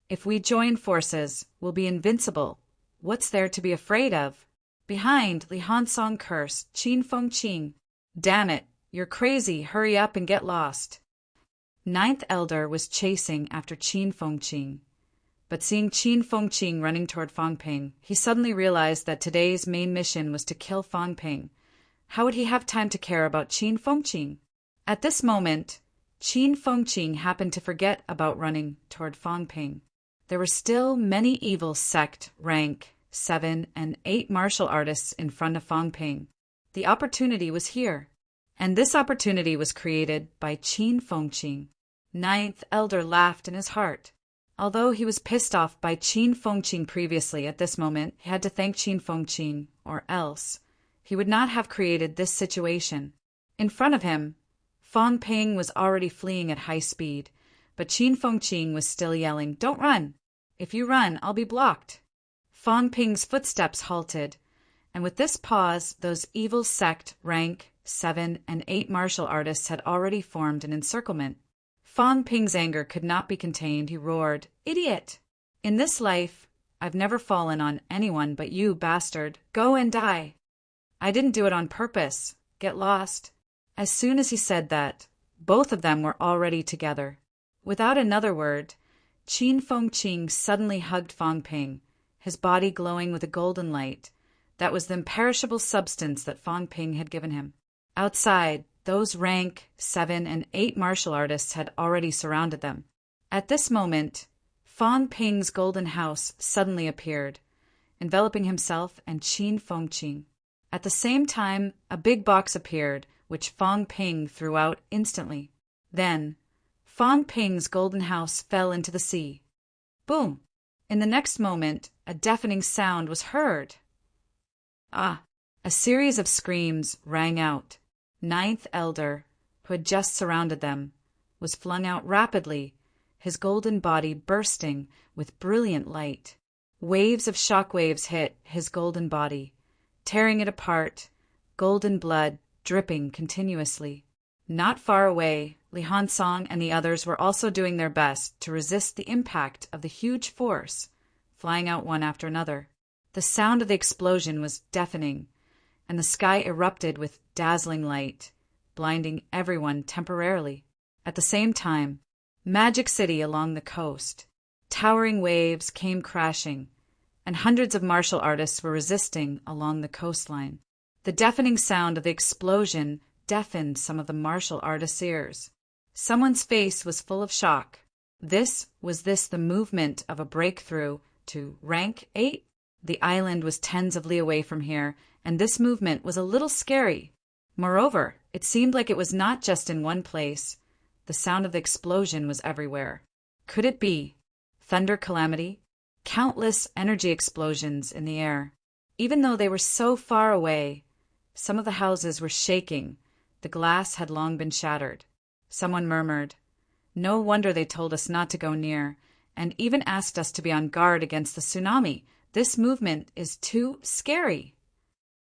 If we join forces, we'll be invincible. What's there to be afraid of? Behind, Li Hansong cursed. Qin Fengqing. Damn it, you're crazy. Hurry up and get lost. 9th Elder was chasing after Qin Fengqing. But seeing Qin Fengqing running toward Fang Ping, he suddenly realized that today's main mission was to kill Fang Ping. How would he have time to care about Qin Fengqing? At this moment, Qin Fengqing happened to forget about running toward Fangping. There were still many evil sect, rank, 7 and 8 martial artists in front of Fangping. The opportunity was here. And this opportunity was created by Qin Fengqing. Ninth Elder laughed in his heart. Although he was pissed off by Qin Fengqing previously, at this moment he had to thank Qin Fengqing, or else he would not have created this situation. In front of him, Fangping was already fleeing at high speed, but Qin Fengqing was still yelling, "Don't run! If you run, I'll be blocked." Fangping's footsteps halted, and with this pause, those evil sect, rank, 7 and 8 martial artists had already formed an encirclement. Fangping's anger could not be contained. He roared, "Idiot! In this life, I've never fallen on anyone but you, bastard. Go and die. I didn't do it on purpose. Get lost." As soon as he said that, both of them were already together. Without another word, Qin Fengqing suddenly hugged Fangping, his body glowing with a golden light. That was the imperishable substance that Fangping had given him. Outside, those rank, 7 and 8 martial artists had already surrounded them. At this moment, Fangping's golden house suddenly appeared, enveloping himself and Qin Fengqing. At the same time, a big box appeared, which Fangping threw out instantly. Then, Fangping's golden house fell into the sea. Boom! In the next moment, a deafening sound was heard. A series of screams rang out. Ninth Elder, who had just surrounded them, was flung out rapidly, his golden body bursting with brilliant light. Waves of shockwaves hit his golden body, tearing it apart, golden blood dripping continuously. Not far away, Li Hansong and the others were also doing their best to resist the impact of the huge force, flying out one after another. The sound of the explosion was deafening, and the sky erupted with dazzling light, blinding everyone temporarily. At the same time, Magic City along the coast, towering waves came crashing, and hundreds of martial artists were resisting along the coastline. The deafening sound of the explosion deafened some of the martial artists' ears. Someone's face was full of shock. Was this the movement of a breakthrough to rank 8? The island was tens of li away from here, and this movement was a little scary. Moreover, it seemed like it was not just in one place. The sound of the explosion was everywhere. Could it be thunder calamity? Countless energy explosions in the air. Even though they were so far away, some of the houses were shaking. The glass had long been shattered. Someone murmured, "No wonder they told us not to go near, and even asked us to be on guard against the tsunami. This movement is too scary."